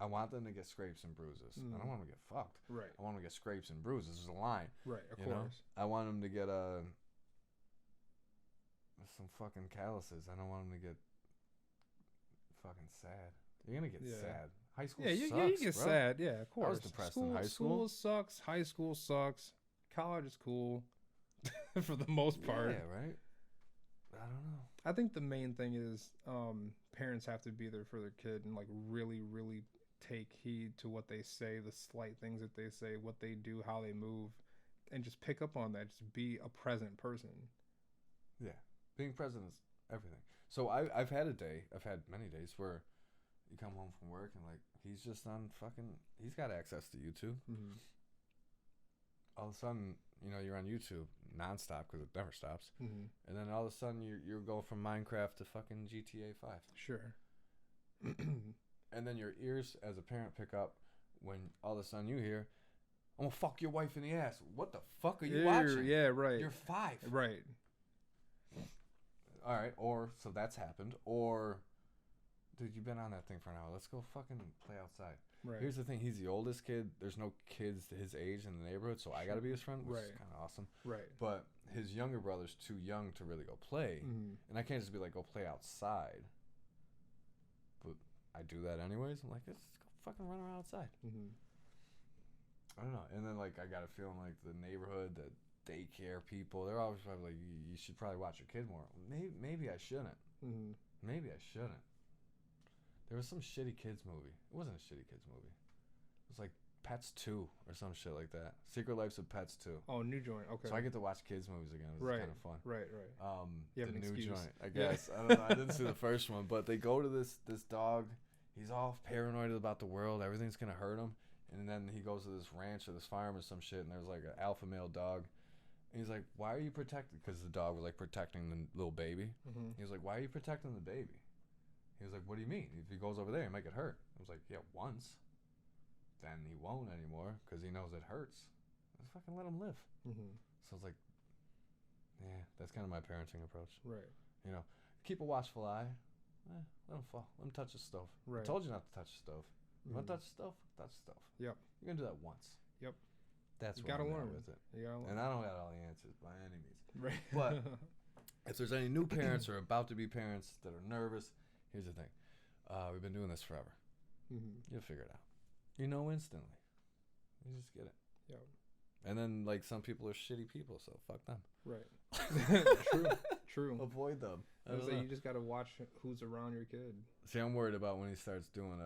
I want them to get scrapes and bruises. I don't want them to get fucked. Right. I want them to get scrapes and bruises. There's a line. Right, of course. Know? I want them to get some fucking calluses. I don't want them to get fucking sad. You're going to get sad. High school sucks, you get sad. Yeah, of course. I was depressed in high school. School sucks. High school sucks. College is cool for the most part. Yeah, right? I don't know. I think the main thing is parents have to be there for their kid and like really, really take heed to what they say, the slight things that they say, what they do, how they move, and just pick up on that. Just be a present person. Yeah. Being present is everything. So I've had many days where you come home from work and like he's just on he's got access to YouTube. Mm-hmm. All of a sudden, you know, you're on YouTube nonstop because it never stops. Mm-hmm. And then all of a sudden you're going from Minecraft to fucking GTA 5. Sure. And then your ears as a parent pick up when all of a sudden you hear, "I'm gonna fuck your wife in the ass." What the fuck are you watching? Yeah, right. You're 5. Right. All right, or so that's happened. Or, dude, you've been on that thing for an hour. Let's go fucking play outside. Right. Here's the thing. He's the oldest kid. There's no kids his age in the neighborhood, so I got to be his friend, which is kind of awesome. Right. But his younger brother's too young to really go play. Mm-hmm. And I can't just be like, go play outside. But I do that anyways. I'm like, let's go fucking run around outside. Mm-hmm. I don't know. And then, like, I got a feeling like the neighborhood, the daycare people, they're always probably like, you should probably watch your kid more. Maybe I shouldn't. Mm-hmm. Maybe I shouldn't. There was some shitty kids movie. It wasn't a shitty kids movie. It was like Pets 2 or some shit like that. Secret Lives of Pets 2. Oh, New Joint. Okay. So I get to watch kids movies again. It was kind of fun. Right. The an New excuse. Joint, I guess. I don't know. I didn't see the first one, but they go to this dog. He's all paranoid about the world. Everything's gonna hurt him. And then he goes to this ranch or this farm or some shit, and there's like an alpha male dog. And he's like, "Why are you protecting?" Because the dog was like protecting the little baby. Mm-hmm. He was like, "Why are you protecting the baby?" He was like, "What do you mean? If he goes over there, he might get hurt." I was like, "Yeah, once. Then he won't anymore because he knows it hurts. Just fucking let him live." Mm-hmm. So it's like, yeah, that's kind of my parenting approach. Right. You know, keep a watchful eye. Let him fall. Let him touch the stove. Right. I told you not to touch the stove. You want to touch the stove? Touch the stove. Yep. You're going to do that once. Yep. That's you what gotta I'm learn with it. You gotta learn. And I don't got all the answers by any means. Right. But if there's any new parents or about to be parents that are nervous, here's the thing. We've been doing this forever. Mm-hmm. You'll figure it out. You know instantly. You just get it. Yep. And then, like, some people are shitty people, so fuck them. Right. True. Avoid them. I was like, you just gotta watch who's around your kid. See, I'm worried about when he starts doing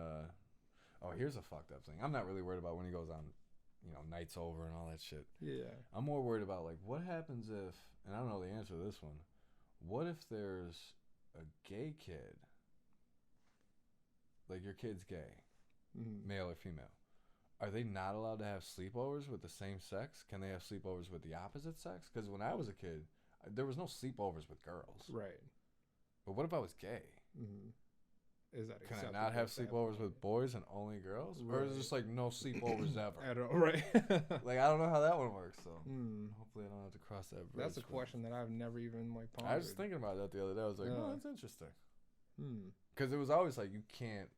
oh, here's a fucked up thing. I'm not really worried about when he goes on, you know, nights over and all that shit. Yeah. I'm more worried about, like, what happens if, and I don't know the answer to this one, what if there's a gay kid, like your kid's gay, male or female? Are they not allowed to have sleepovers with the same sex? Can they have sleepovers with the opposite sex? Because when I was a kid, there was no sleepovers with girls. Right. But what if I was gay? Mm-hmm. Is that Can I not have sleepovers with boys and only girls? Right. Or is it just like no sleepovers ever? I don't. Right. Like, I don't know how that one works, so hopefully I don't have to cross that bridge. That's a question that I've never even like pondered. I was thinking about that the other day. I was like, oh, that's interesting. Hmm. Because it was always like, you can't,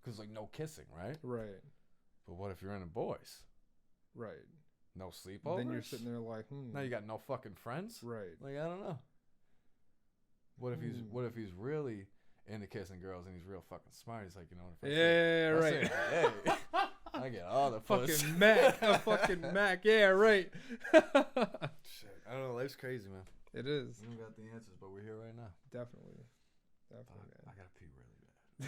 because like no kissing, right? Right. But what if you're into boys? Right. No sleepovers? Then you're sitting there like, Now you got no fucking friends? Right. Like, I don't know. What if he's really into kissing girls and he's real fucking smart? He's like, you know, right. Hey, I get all the puss. Fucking Mac. A fucking Mac. Yeah, right. Shit. I don't know. Life's crazy, man. It is. We don't got the answers, but we're here right now. Definitely. I gotta pee really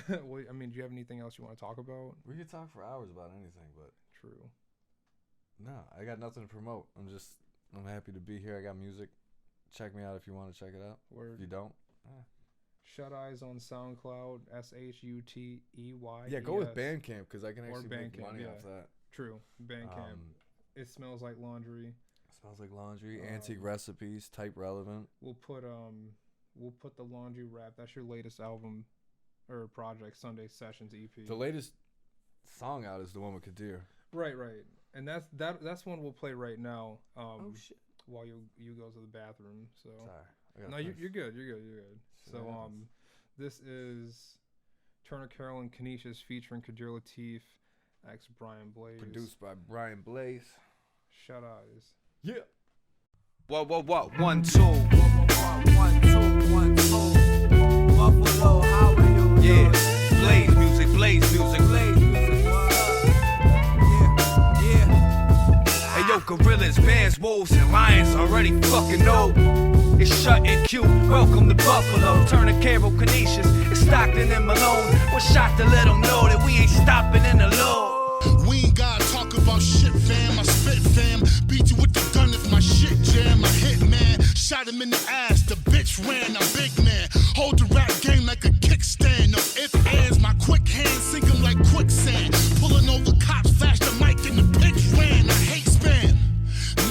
bad. Well, I mean, do you have anything else you want to talk about? We could talk for hours about anything, but True. no, I got nothing to promote. I'm happy to be here. I got music check me out if you want to check it out. Word. If you don't, Shuteyes on SoundCloud, SHUTEY. Yeah, go with Bandcamp because I can actually make money off that. True, Bandcamp. It smells like laundry. Smells like laundry. Antique recipes, type relevant. We'll put the laundry rap. That's your latest album or project, Sunday Sessions EP. The latest song out is the one with Kadir. Right, and that's one we'll play right now. Oh shit! While you go to the bathroom. So sorry. No, you're good. You're good. So this is Turner Carroll and Canisius featuring Kadir Latif, ex Brian Blaze. Produced by Brian Blaze. Shuteyes. Yeah. What? 1, 2. 1, 2, 1, 2. Buffalo, how are you? Yeah. Blaze music. Hey yo, gorillas, bears, wolves, and lions already fucking know. It's Shut and Q, welcome to Buffalo. Turner Carroll, Canisius, it's Stockton and Malone. We're shot to let them know that we ain't stopping in the low. We ain't gotta talk about shit, fam. I spit, fam. Beat you with the gun if my shit jam. I hit, man. Shot him in the ass. The bitch ran. I'm big, man. Hold the rap game like a kickstand. No if, ands. My quick hands sink him like quicksand. Pulling over cops, flash the mic and the bitch ran. I hate spam.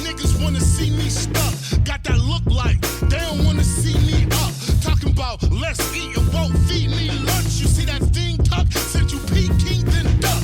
Niggas wanna see me stuck. Got that look like they don't wanna see me up. Talking about let's eat and won't feed me lunch. You see that thing tuck? Since you Peking, then duck.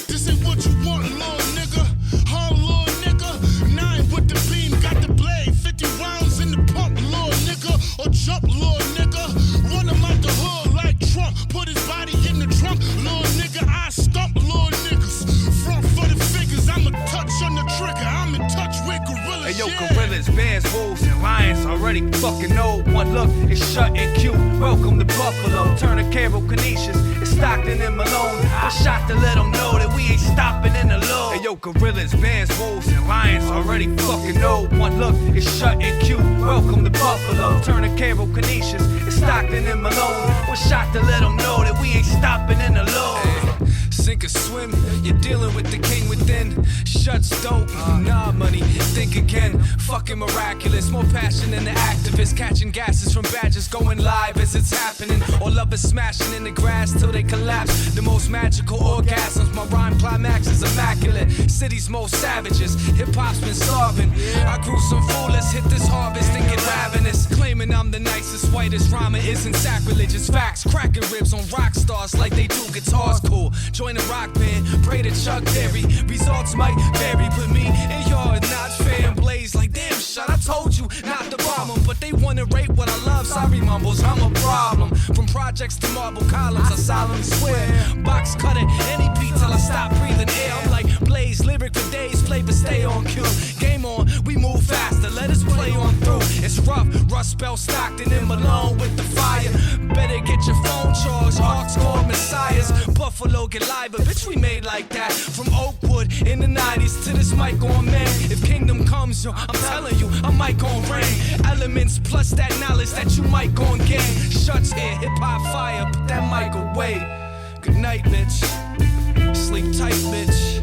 This ain't what you want, little nigga. Huh, little nigga? 9 with the beam, got the blade. 50 rounds in the pump, little nigga. Or jump, little nigga. Run him out the hood like Trump. Put his body in the trunk, little nigga. I stump, little niggas. Front for the figures, I'm a touch on the trigger. I'm in touch with gorillas. Hey yo, gorillas, bears, wolves, and lions already fucking know. One look, it's Shut and Q. Welcome to Buffalo. Turner Carroll, Canisius, it's Stockton and Malone. We're shot to let them know that we ain't stopping in the low. Hey yo, gorillas, bears, wolves, and lions already fucking know. One look, it's Shut and Q. Welcome to Buffalo. Turner Carroll, Canisius, it's Stockton and Malone. We're shot to let them know that we ain't stopping in the low. Hey, sink or swim, you're dealing with the king within. Shuts dope, nah money, think again. Fucking miraculous, more passion than the activists. Catching gases from badges, going live as it's happening. All lovers smashing in the grass till they collapse. The most magical orgasms, my rhyme climax is immaculate. City's most savages, hip-hop's been starving. I grew some fool, let's hit this harvest and get ravenous. Claiming I'm the nicest, whitest rhymer isn't sacrilegious. Facts, cracking ribs on rock stars like they do guitars cool. Join a rock band, pray to Chuck Berry. Results might vary, but me and y'all are not fan. Blaze like damn shut, I told you not to bomb them. But they wanna rape what I love, sorry mumbles, I'm a problem. From projects to marble columns, I solemnly swear. Box cutter, any beat till I stop breathing air. I'm like Blaze, lyric for days, flavor stay on cue. Game on, we move faster, let us play on through. It's rough, Rust Belt Stockton and Malone with the fire. Better get your phone charged, Arcs called Messiahs. Buffalo get live, but bitch we made like that. From Oakwood in the 90s to this mic on man. If kingdom comes, yo, I'm telling you, I might gon' reign. Elements plus that knowledge that you might gon' gain. Shuts here, hip-hop fire, put that mic away. Good night, bitch. Sleep tight, bitch.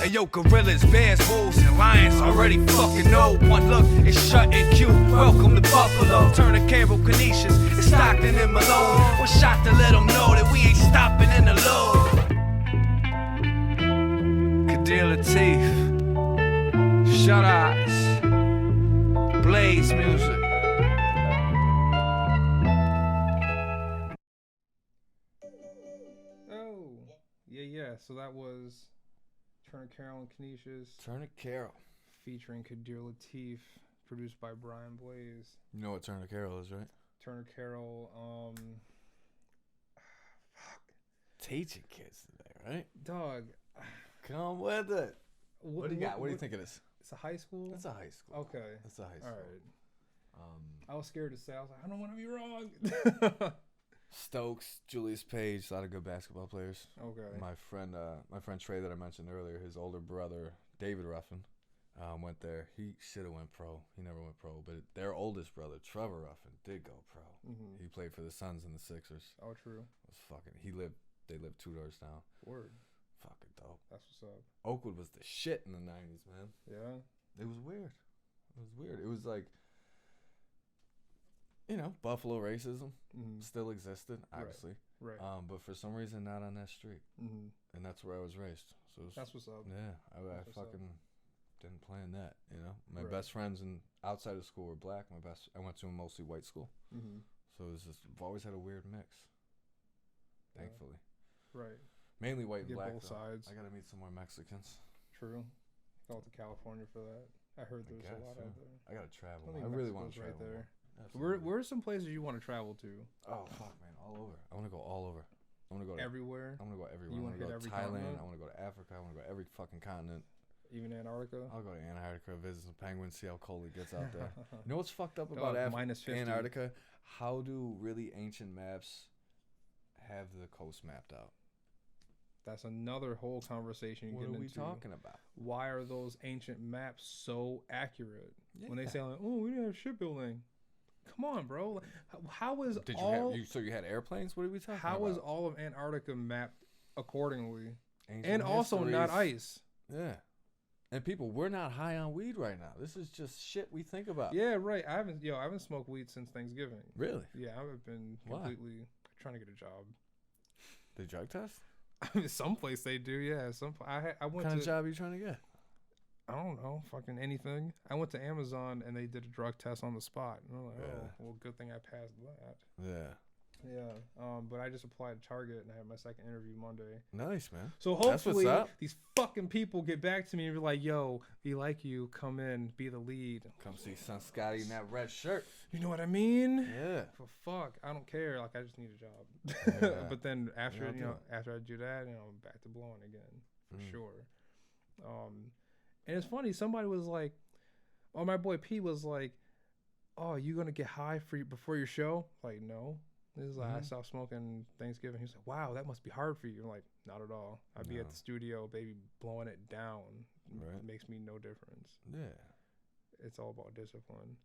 Hey yo, gorillas, bears, wolves, and lions already fucking know. One look, it's Shut and Q. Welcome to Buffalo. Turner Carroll, Canisius, it's Stockton and Malone. We're shot to let them know that we ain't stopping in the low. Kadir Latif, Shuteyes, Blaze music. Oh, yeah. So that was Turner Carroll and Canisius Turner Carroll. featuring Kadir Latif, produced by Brian Blaze. You know what Turner Carroll is, right? Turner Carroll, Teaching kids today, right? dog. Come with it. What do you got? What do you think of this? It's a high school? It's a high school. Okay. It's a high school. All right. Um, I was scared to say. I was like, I don't want to be wrong. Stokes, Julius Page, a lot of good basketball players. Okay. My friend Trey that I mentioned earlier, his older brother David Ruffin, went there. He should have went pro. He never went pro, but their oldest brother Trevor Ruffin did go pro. Mm-hmm. He played for the Suns and the Sixers. Oh, true. He lived They live 2 doors down. Word. Fucking dope. That's what's up. Oakwood was the shit in the 90s, man. Yeah. It was weird. It was like, you know, Buffalo racism still existed, obviously. Right. But for some reason, not on that street. Mm-hmm. And that's where I was raised. So That's what's up. Yeah, I That's what's fucking didn't plan that, you know. My Right. best friends outside of school were black. I went to a mostly white school. Mm-hmm. So it was just, I've always had a weird mix. Yeah. Thankfully. Right. Mainly white and Get black. both though. sides. I gotta meet some more Mexicans. True. Go out to California for that. I heard there's a lot out there. I gotta travel. I think I really want to Mexico's travel. right there. More. Where are some places you want to travel to? Oh fuck, man, all over. I want to go all over. I want to go to Everywhere. I'm gonna go everywhere. You I want to wanna go hit to every Thailand. continent? I want to go to Africa. I want to go to every fucking continent. Even Antarctica. I'll go to Antarctica, visit some penguins, see how cold it gets out there. You know what's fucked up Dog, about minus 50. Antarctica? How do really ancient maps have the coast mapped out? That's another whole conversation you What get are we into. talking about? Why are those ancient maps so accurate? When they Yeah. say like, "Oh, we didn't have shipbuilding." Come on, bro. Like, how is Did all? so you had airplanes? What are we talking about? How is all of Antarctica mapped accordingly? Ancient And also not histories. ice. Yeah. And people, we're not high on weed right now. This is just shit we think about. Yeah, right. I haven't smoked weed since Thanksgiving. Really? Yeah, I've been Why? completely trying to get a job. The drug test? I mean, someplace they do. Yeah, I What went kind to. of job are you trying to get? I don't know, fucking anything. I went to Amazon and they did a drug test on the spot. And I'm like, Yeah. oh, well, good thing I passed that. Yeah. Yeah. But I just applied to Target and I had my second interview Monday. Nice, man. So That's what's hopefully up. these fucking people get back to me and be like, yo, we like you. Come in, be the lead. Come see Son Scotty in that red shirt. You know what I mean? Yeah. For fuck, I don't care. Like, I just need a job. Yeah. But then after, Yeah, after I do that, I'm back to blowing again. For Mm. sure. And it's funny, somebody was like, oh, my boy P was like, oh, you gonna get high before your show? Like, no. This is like, I stopped smoking Thanksgiving. He was like, wow, that must be hard for you. I'm like, not at all. I'd be at No. the studio, baby, blowing it down. Right. It makes me no difference. Yeah. It's all about discipline.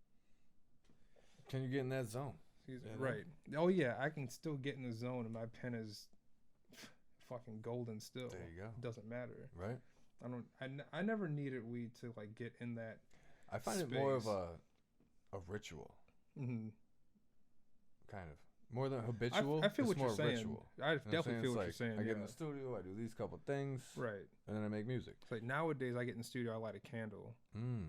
Can you get in that zone? Excuse me. Yeah, Right. Oh, yeah, I can still get in the zone and my pen is fucking golden still. There you go. It doesn't matter. Right? I never needed weed to like get in that. I find it more of Space. a ritual, Mm-hmm. kind of. More than habitual. I feel it's what more you're saying. ritual. I You know definitely I'm feel what saying? you're It's saying. like, I get in yeah. the studio, I do these couple things, Right. and then I make music. It's like nowadays I get in the studio, I light a candle. Mm.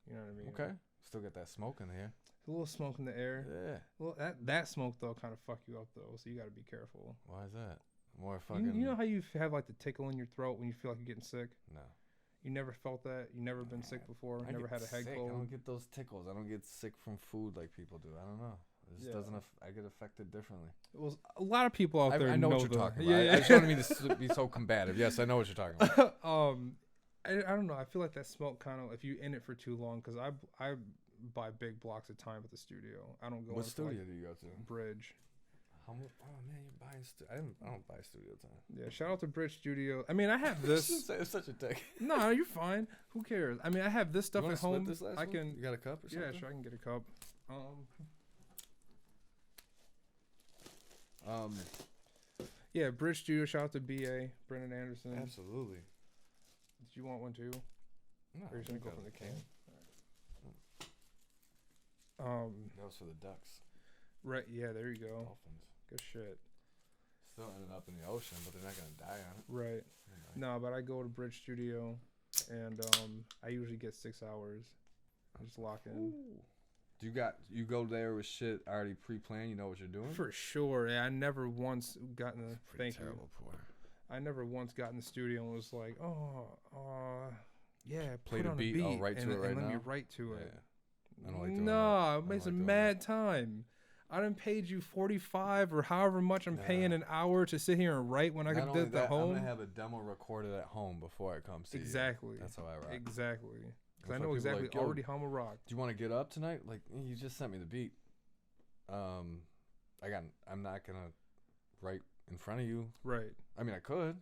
You know what I mean? Okay. Still get that smoke in the air. A little smoke in the air. Yeah. Well, that smoke though kind of fuck you up though, so you got to be careful. Why is that? More You, fucking. you know how you have like the tickle in your throat when you feel like you're getting sick? No. You never felt that? You never been sick before? I Never get had a head sick. cold? I don't get those tickles. I don't get sick from food like people do. I don't know. It just Yeah. doesn't. I get affected differently. Well, a lot of people out there I know what you're talking about. Yeah, I just don't mean to be so combative. Yes, I know what you're talking about. I don't know. I feel like that smoke kind of if you in it for too long because I buy big blocks of time at the studio. I don't go. What in for, like, studio do you go to? Bridge. How much? Oh man, you're buying. I don't buy studio time. Yeah, shout out to Bridge Studio. I mean, I have this. It's such a dick. No, you're fine. Who cares? I mean, I have this stuff You at wanna split home. this last I one? can. You got a cup or something? Yeah, sure. I can get a cup. Yeah, Bridge Studio. Shout out to BA Brendan Anderson. Absolutely. Did you want one too? No, Or you just gonna I go think from the that can? That was for the ducks. Right. Yeah. There you go. Dolphins. Good shit. Still ended up in the ocean, but they're not gonna die on it. Right. You know. No, but I go to Bridge Studio, and I usually get 6 hours. I just lock in. Do you go there with shit already pre-planned? You know what you're doing? For sure. Yeah, I never once got in the. Pretty Thank you. terrible pour. I never once got in the studio and was like, yeah, Play put the on beat, a beat. I'll write to and, it right and let me now? write to it. Yeah. I don't like doing that. No, I it don't makes like a doing mad time. I done paid you 45 or however much I'm paying an hour to sit here and write when I Not could only do it that, at home. I'm gonna have a demo recorded at home before I come see Exactly. you. That's how I rock. Exactly. Because I That's know why people exactly like, yo, already how I'm gonna rock. Do you want to get up tonight? Like, you just sent me the beat. I'm not gonna write in front of you. Right. I mean, I could,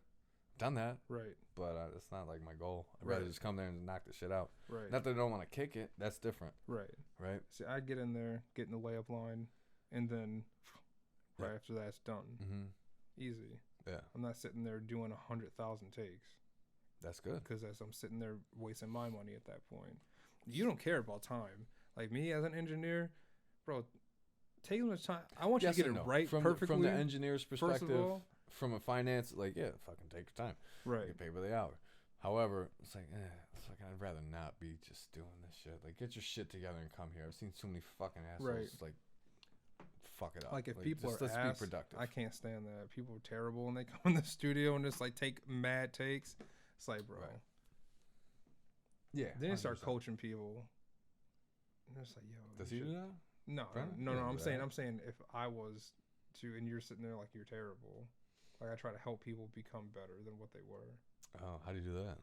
done that, Right. but it's not like my goal. I'd rather Right. just come there and knock the shit out. Right. Not that I don't want to kick it. That's different, Right. right? See, I get in there, get in the layup line, and then right Yeah. after that, it's done. Mm-hmm. Easy. Yeah. I'm not sitting there doing 100,000 takes. That's good. Because as I'm sitting there wasting my money at that point. You don't care about time. Like me as an engineer, bro, take as much time. I want you to get it right perfectly. From the engineer's perspective, from a finance, like, yeah, fucking take your time. Right. You get paid by the hour. However, it's like, I'd rather not be just doing this shit. Like, get your shit together and come here. I've seen so many fucking assholes, like, fuck it up. Like, if people are let's ass, be productive. I can't stand that. People are terrible, and they come in the studio and just, like, take mad takes. It's like, bro. Right. Yeah. Then you start coaching people. And it's like, yo. Does he do that? No. I'm saying if I was to, and you're sitting there like you're terrible. Like, I try to help people become better than what they were. Oh, how do you do that?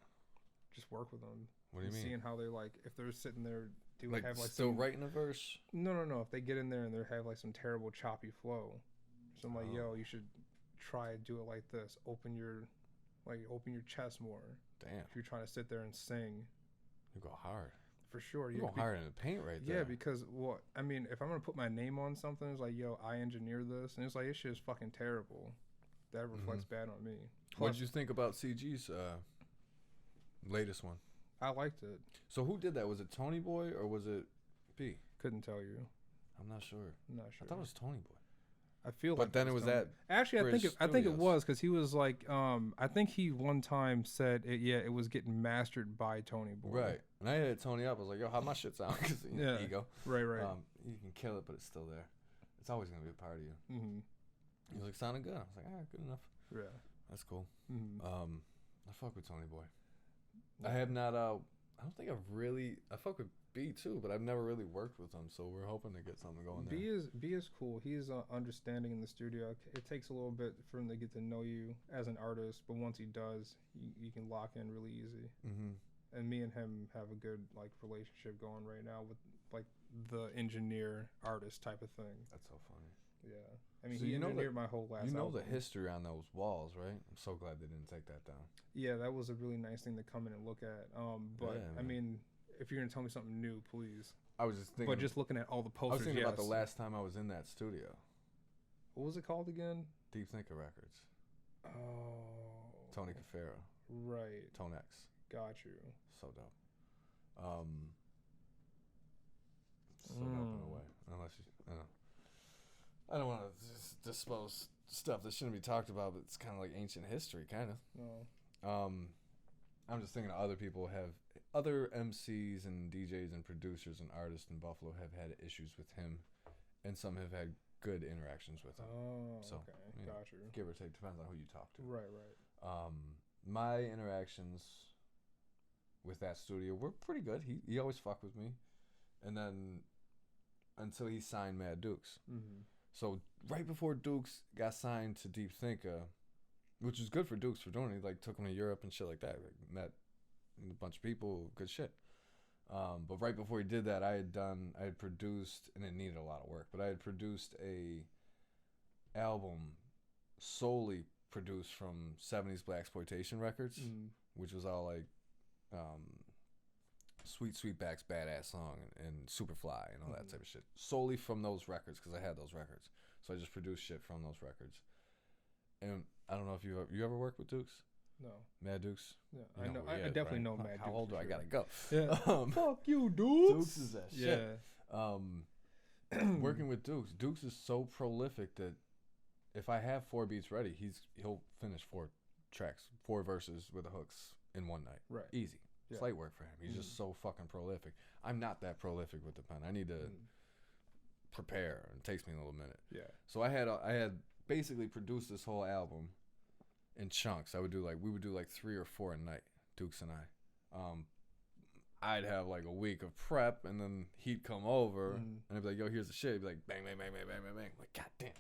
Just work with them. What do you mean? Seeing how they like, if they're sitting there have like still writing a verse. No. If they get in there and they have like some terrible choppy flow, so I'm like, yo, you should try to do it like this. Open your chest more. Damn. If you're trying to sit there and sing, you go hard. For sure. You go hard in the paint right there. Yeah, because if I'm gonna put my name on something, it's like, yo, I engineered this, and it's like, this shit is fucking terrible. That reflects bad on me. What did you think about CG's latest one? I liked it. So who did that? Was it Tony Boy or was it P? Couldn't tell you. I'm not sure. I'm not sure. I thought it was Tony Boy. I feel but then it was that. Actually, I think it was because he was like, I think he one time said it was getting mastered by Tony Boy. Right, and I hit Tony up. I was like, yo, how my shit sound? Because ego. Right. You can kill it, but it's still there. It's always gonna be a part of you. Mm-hmm. He was like, sounded good. I was like, all right, good enough. Yeah, that's cool. Mm-hmm. I fuck with Tony Boy. I have not. I don't think I fuck with B too, but I've never really worked with him, so we're hoping to get something going there. B is cool. He's understanding in the studio. It takes a little bit for him to get to know you as an artist, but once he does, you can lock in really easy. Mm-hmm. And me and him have a good like relationship going right now with like the engineer artist type of thing. That's so funny. Yeah, I mean, so he engineered my whole last. You know album. the history on those walls, right? I'm so glad they didn't take that down. Yeah, that was a really nice thing to come in and look at. But yeah, I mean, if you're gonna tell me something new, please. I was just thinking. But just looking at all the posters. I was thinking about the last time I was in that studio. What was it called again? Deep Thinker Records. Oh. Tony Cafaro. Right. Tone X. Got you. So dope. So dope in a way. Unless you, I don't want to just dispose stuff that shouldn't be talked about, but it's kind of like ancient history, kind of. No. I'm just thinking other MCs and DJs and producers and artists in Buffalo have had issues with him, and some have had good interactions with him. Oh, so, okay. Got you. Give or take, depends on who you talk to. Right. My interactions with that studio were pretty good. He always fucked with me, and then until he signed Mad Dukes. Mm-hmm. So right before Dukes got signed to Deep Thinker, which was good for Dukes for doing it, like took him to Europe and shit like that. Like, met a bunch of people, good shit. But right before he did that, I had produced, and it needed a lot of work, but I had produced a album solely produced from 70s Blaxploitation records, which was all like Sweet Sweetback's Badass Song and Superfly and all that type of shit. Solely from those records, because I had those records. So I just produced shit from those records. And I don't know if you ever worked with Dukes? No. Mad Dukes? Yeah, I know. I definitely know Mad Dukes. How old do I gotta go? Yeah. Fuck you, Dukes. Dukes is that shit. Yeah. Working with Dukes is so prolific that if I have 4 beats ready, he'll finish 4 tracks, 4 verses with the hooks in one night. Right. Easy. Yeah. Slight work for him. He's just so fucking prolific. I'm not that prolific with the pen. I need to prepare. It takes me a little minute. Yeah. So I had basically produced this whole album in chunks. We would do like 3 or 4 a night, Dukes and I. I'd have like a week of prep, and then he'd come over and I'd be like, yo, here's the shit. He'd be like, bang, bang, bang, bang, bang, bang, bang. I'm like, God damn.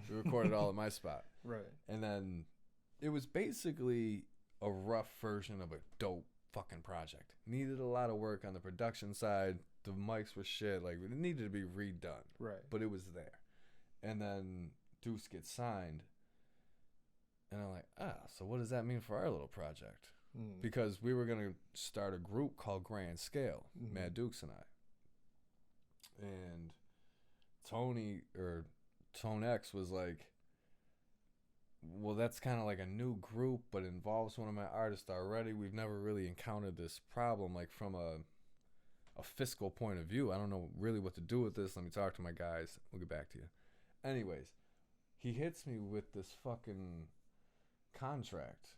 We recorded all at my spot. Right. And then it was basically a rough version of a dope fucking project. Needed a lot of work on the production side. The mics were shit. Like, it needed to be redone. Right. But it was there. And then Deuce gets signed. And I'm like, so what does that mean for our little project? Because we were going to start a group called Grand Scale, Mad Dukes and I. And Tone X was like, well, that's kind of like a new group, but involves one of my artists already. We've never really encountered this problem, like from a fiscal point of view. I don't know really what to do with this. Let me talk to my guys. We'll get back to you. Anyways, he hits me with this fucking contract.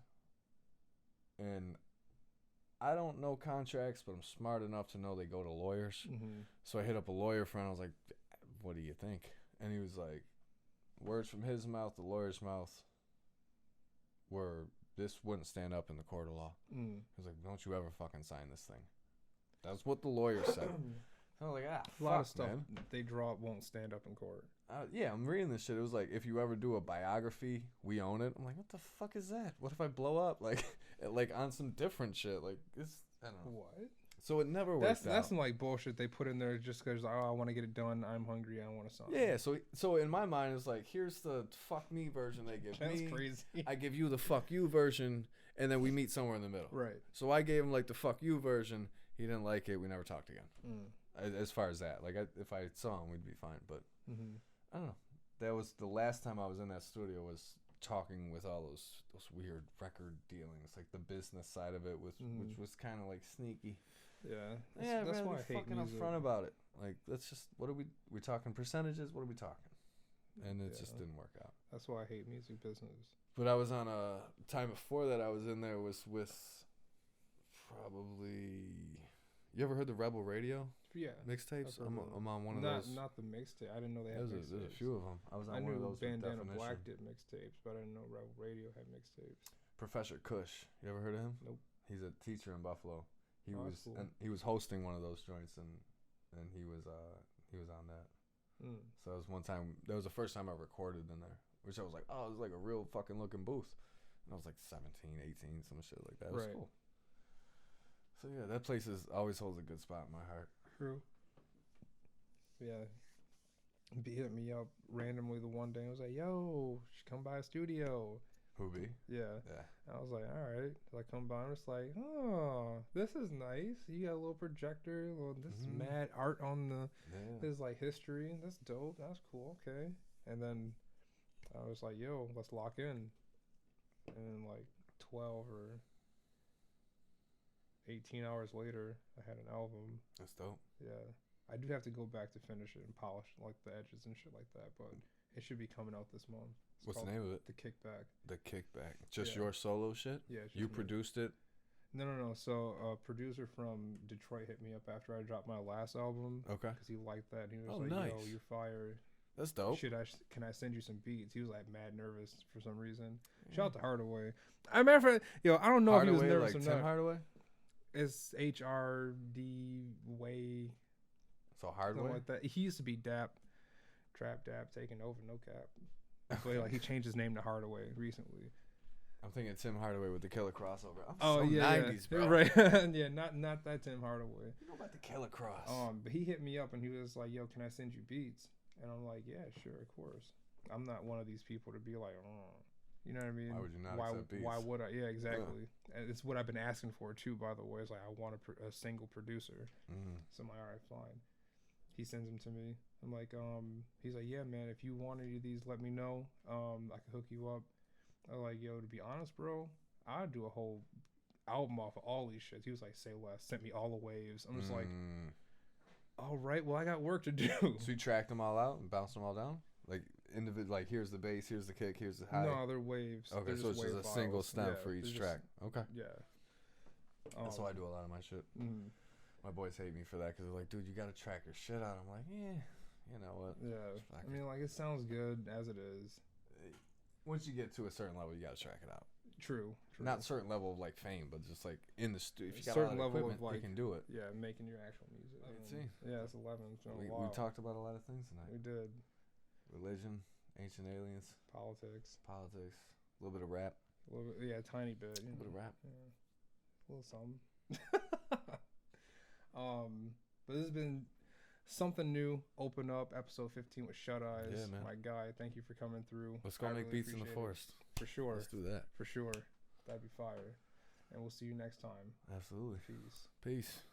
And I don't know contracts, but I'm smart enough to know they go to lawyers. Mm-hmm. So I hit up a lawyer friend. I was like, what do you think? And he was like, words from his mouth, the lawyer's mouth, were this wouldn't stand up in the court of law. He was like, don't you ever fucking sign this thing. That's what the lawyer said. So I was like, a lot of stuff man. They draw won't stand up in court. Yeah, I'm reading this shit. It was like, if you ever do a biography, we own it. I'm like, what the fuck is that? What if I blow up? Like on some different shit. Like, it's, I don't know. What? So it never worked out. That's some like bullshit they put in there just because, I want to get it done. I'm hungry. I don't want to sign. Yeah, so in my mind, it's like, here's the fuck me version they give me. That's crazy. I give you the fuck you version, and then we meet somewhere in the middle. Right. So I gave him like the fuck you version. He didn't like it. We never talked again. As far as that, like if I saw him, we'd be fine. But I don't know. That was the last time I was in that studio. Was talking with all those weird record dealings, like the business side of it, which was kind of like sneaky. Yeah. That's why I hate music. Upfront about it. Like, let's just we're talking percentages. What are we talking? And it just didn't work out. That's why I hate music business. But I was on a time before that. I was in there was with probably. You ever heard the Rebel Radio? Yeah. Mixtapes? I'm on one of those. Not the mixtape. I didn't know they had mixtapes. There's a few of them. I was on one of those. Bandana Black did mixtapes, but I didn't know Rebel Radio had mixtapes. Professor Kush. You ever heard of him? Nope. He's a teacher in Buffalo. He was hosting one of those joints, and he was on that. So it was one time. That was the first time I recorded in there, which I was like, oh, it was like a real fucking looking booth. And I was like 17, 18, some shit like that. It was cool. So yeah, that place always holds a good spot in my heart. True. Yeah. B hit me up randomly the one day and was like, yo, you should come by a studio. Who be? Yeah. I was like, all right. So I come by and it's like, oh, this is nice. You got a little projector, this mad art on his like history. That's dope. That's cool. Okay. And then I was like, yo, let's lock in. And like 12 or 18 hours later, I had an album. That's dope. Yeah. I do have to go back to finish it and polish like the edges and shit like that, but it should be coming out this month. What's the name of it? The Kickback. The Kickback. Just your solo shit? Yeah. You produced it? No. So a producer from Detroit hit me up after I dropped my last album. Okay. Because he liked that. He was like, nice. yo, you're fired. That's dope. Can I send you some beats? He was like mad nervous for some reason. Shout out to Hardaway. I remember, I don't know Hardaway, if he was nervous like or not. Tim Hardaway? It's HRD Way. So Hardaway? Like that. He used to be Trap Dap, taking over, no cap. But like he changed his name to Hardaway recently. I'm thinking Tim Hardaway with the Killer crossover. I'm 90s, bro. Right. Yeah, not that Tim Hardaway. You know about the Killer Cross. But he hit me up and he was like, yo, can I send you beats? And I'm like, yeah, sure, of course. I'm not one of these people to be like, you know what I mean? Why would you not accept beats? Why would I? Yeah, exactly. Yeah. And it's what I've been asking for too, by the way. It's like, I want a single producer. So I'm like, all right, fine. He sends them to me. I'm like, he's like, yeah, man, if you want any of these, let me know. I can hook you up. I'm like, yo, to be honest, bro, I'd do a whole album off of all these shits. He was like, say less. Sent me all the waves. I'm just like, all right, well, I got work to do. So you tracked them all out and bounced them all down? Like, like here's the bass, here's the kick, here's the high? No, they're waves. Okay, they're so it's just a single stem for each track. Okay. Yeah. That's how I do a lot of my shit. My boys hate me for that because they're like, dude, you got to track your shit out. I'm like, yeah, you know what? Yeah. I mean, like, it sounds good as it is. Once you get to a certain level, you got to track it out. True. Not a certain level of, like, fame, but just, like, in the studio. If you got certain a lot of level equipment, of, like, you can do it. Yeah, making your actual music. I can see. Yeah, it's 11. It's been a while. We talked about a lot of things tonight. We did. Religion, ancient aliens. Politics. A little bit of rap. A little bit, yeah, a tiny bit. A little bit of rap. Yeah. A little something. But this has been something new. Open up episode 15 with Shuteyes. Yeah, man. My guy, thank you for coming through. Let's go make beats in the forest. For sure. Let's do that. For sure. That'd be fire. And we'll see you next time. Absolutely. Peace. Peace.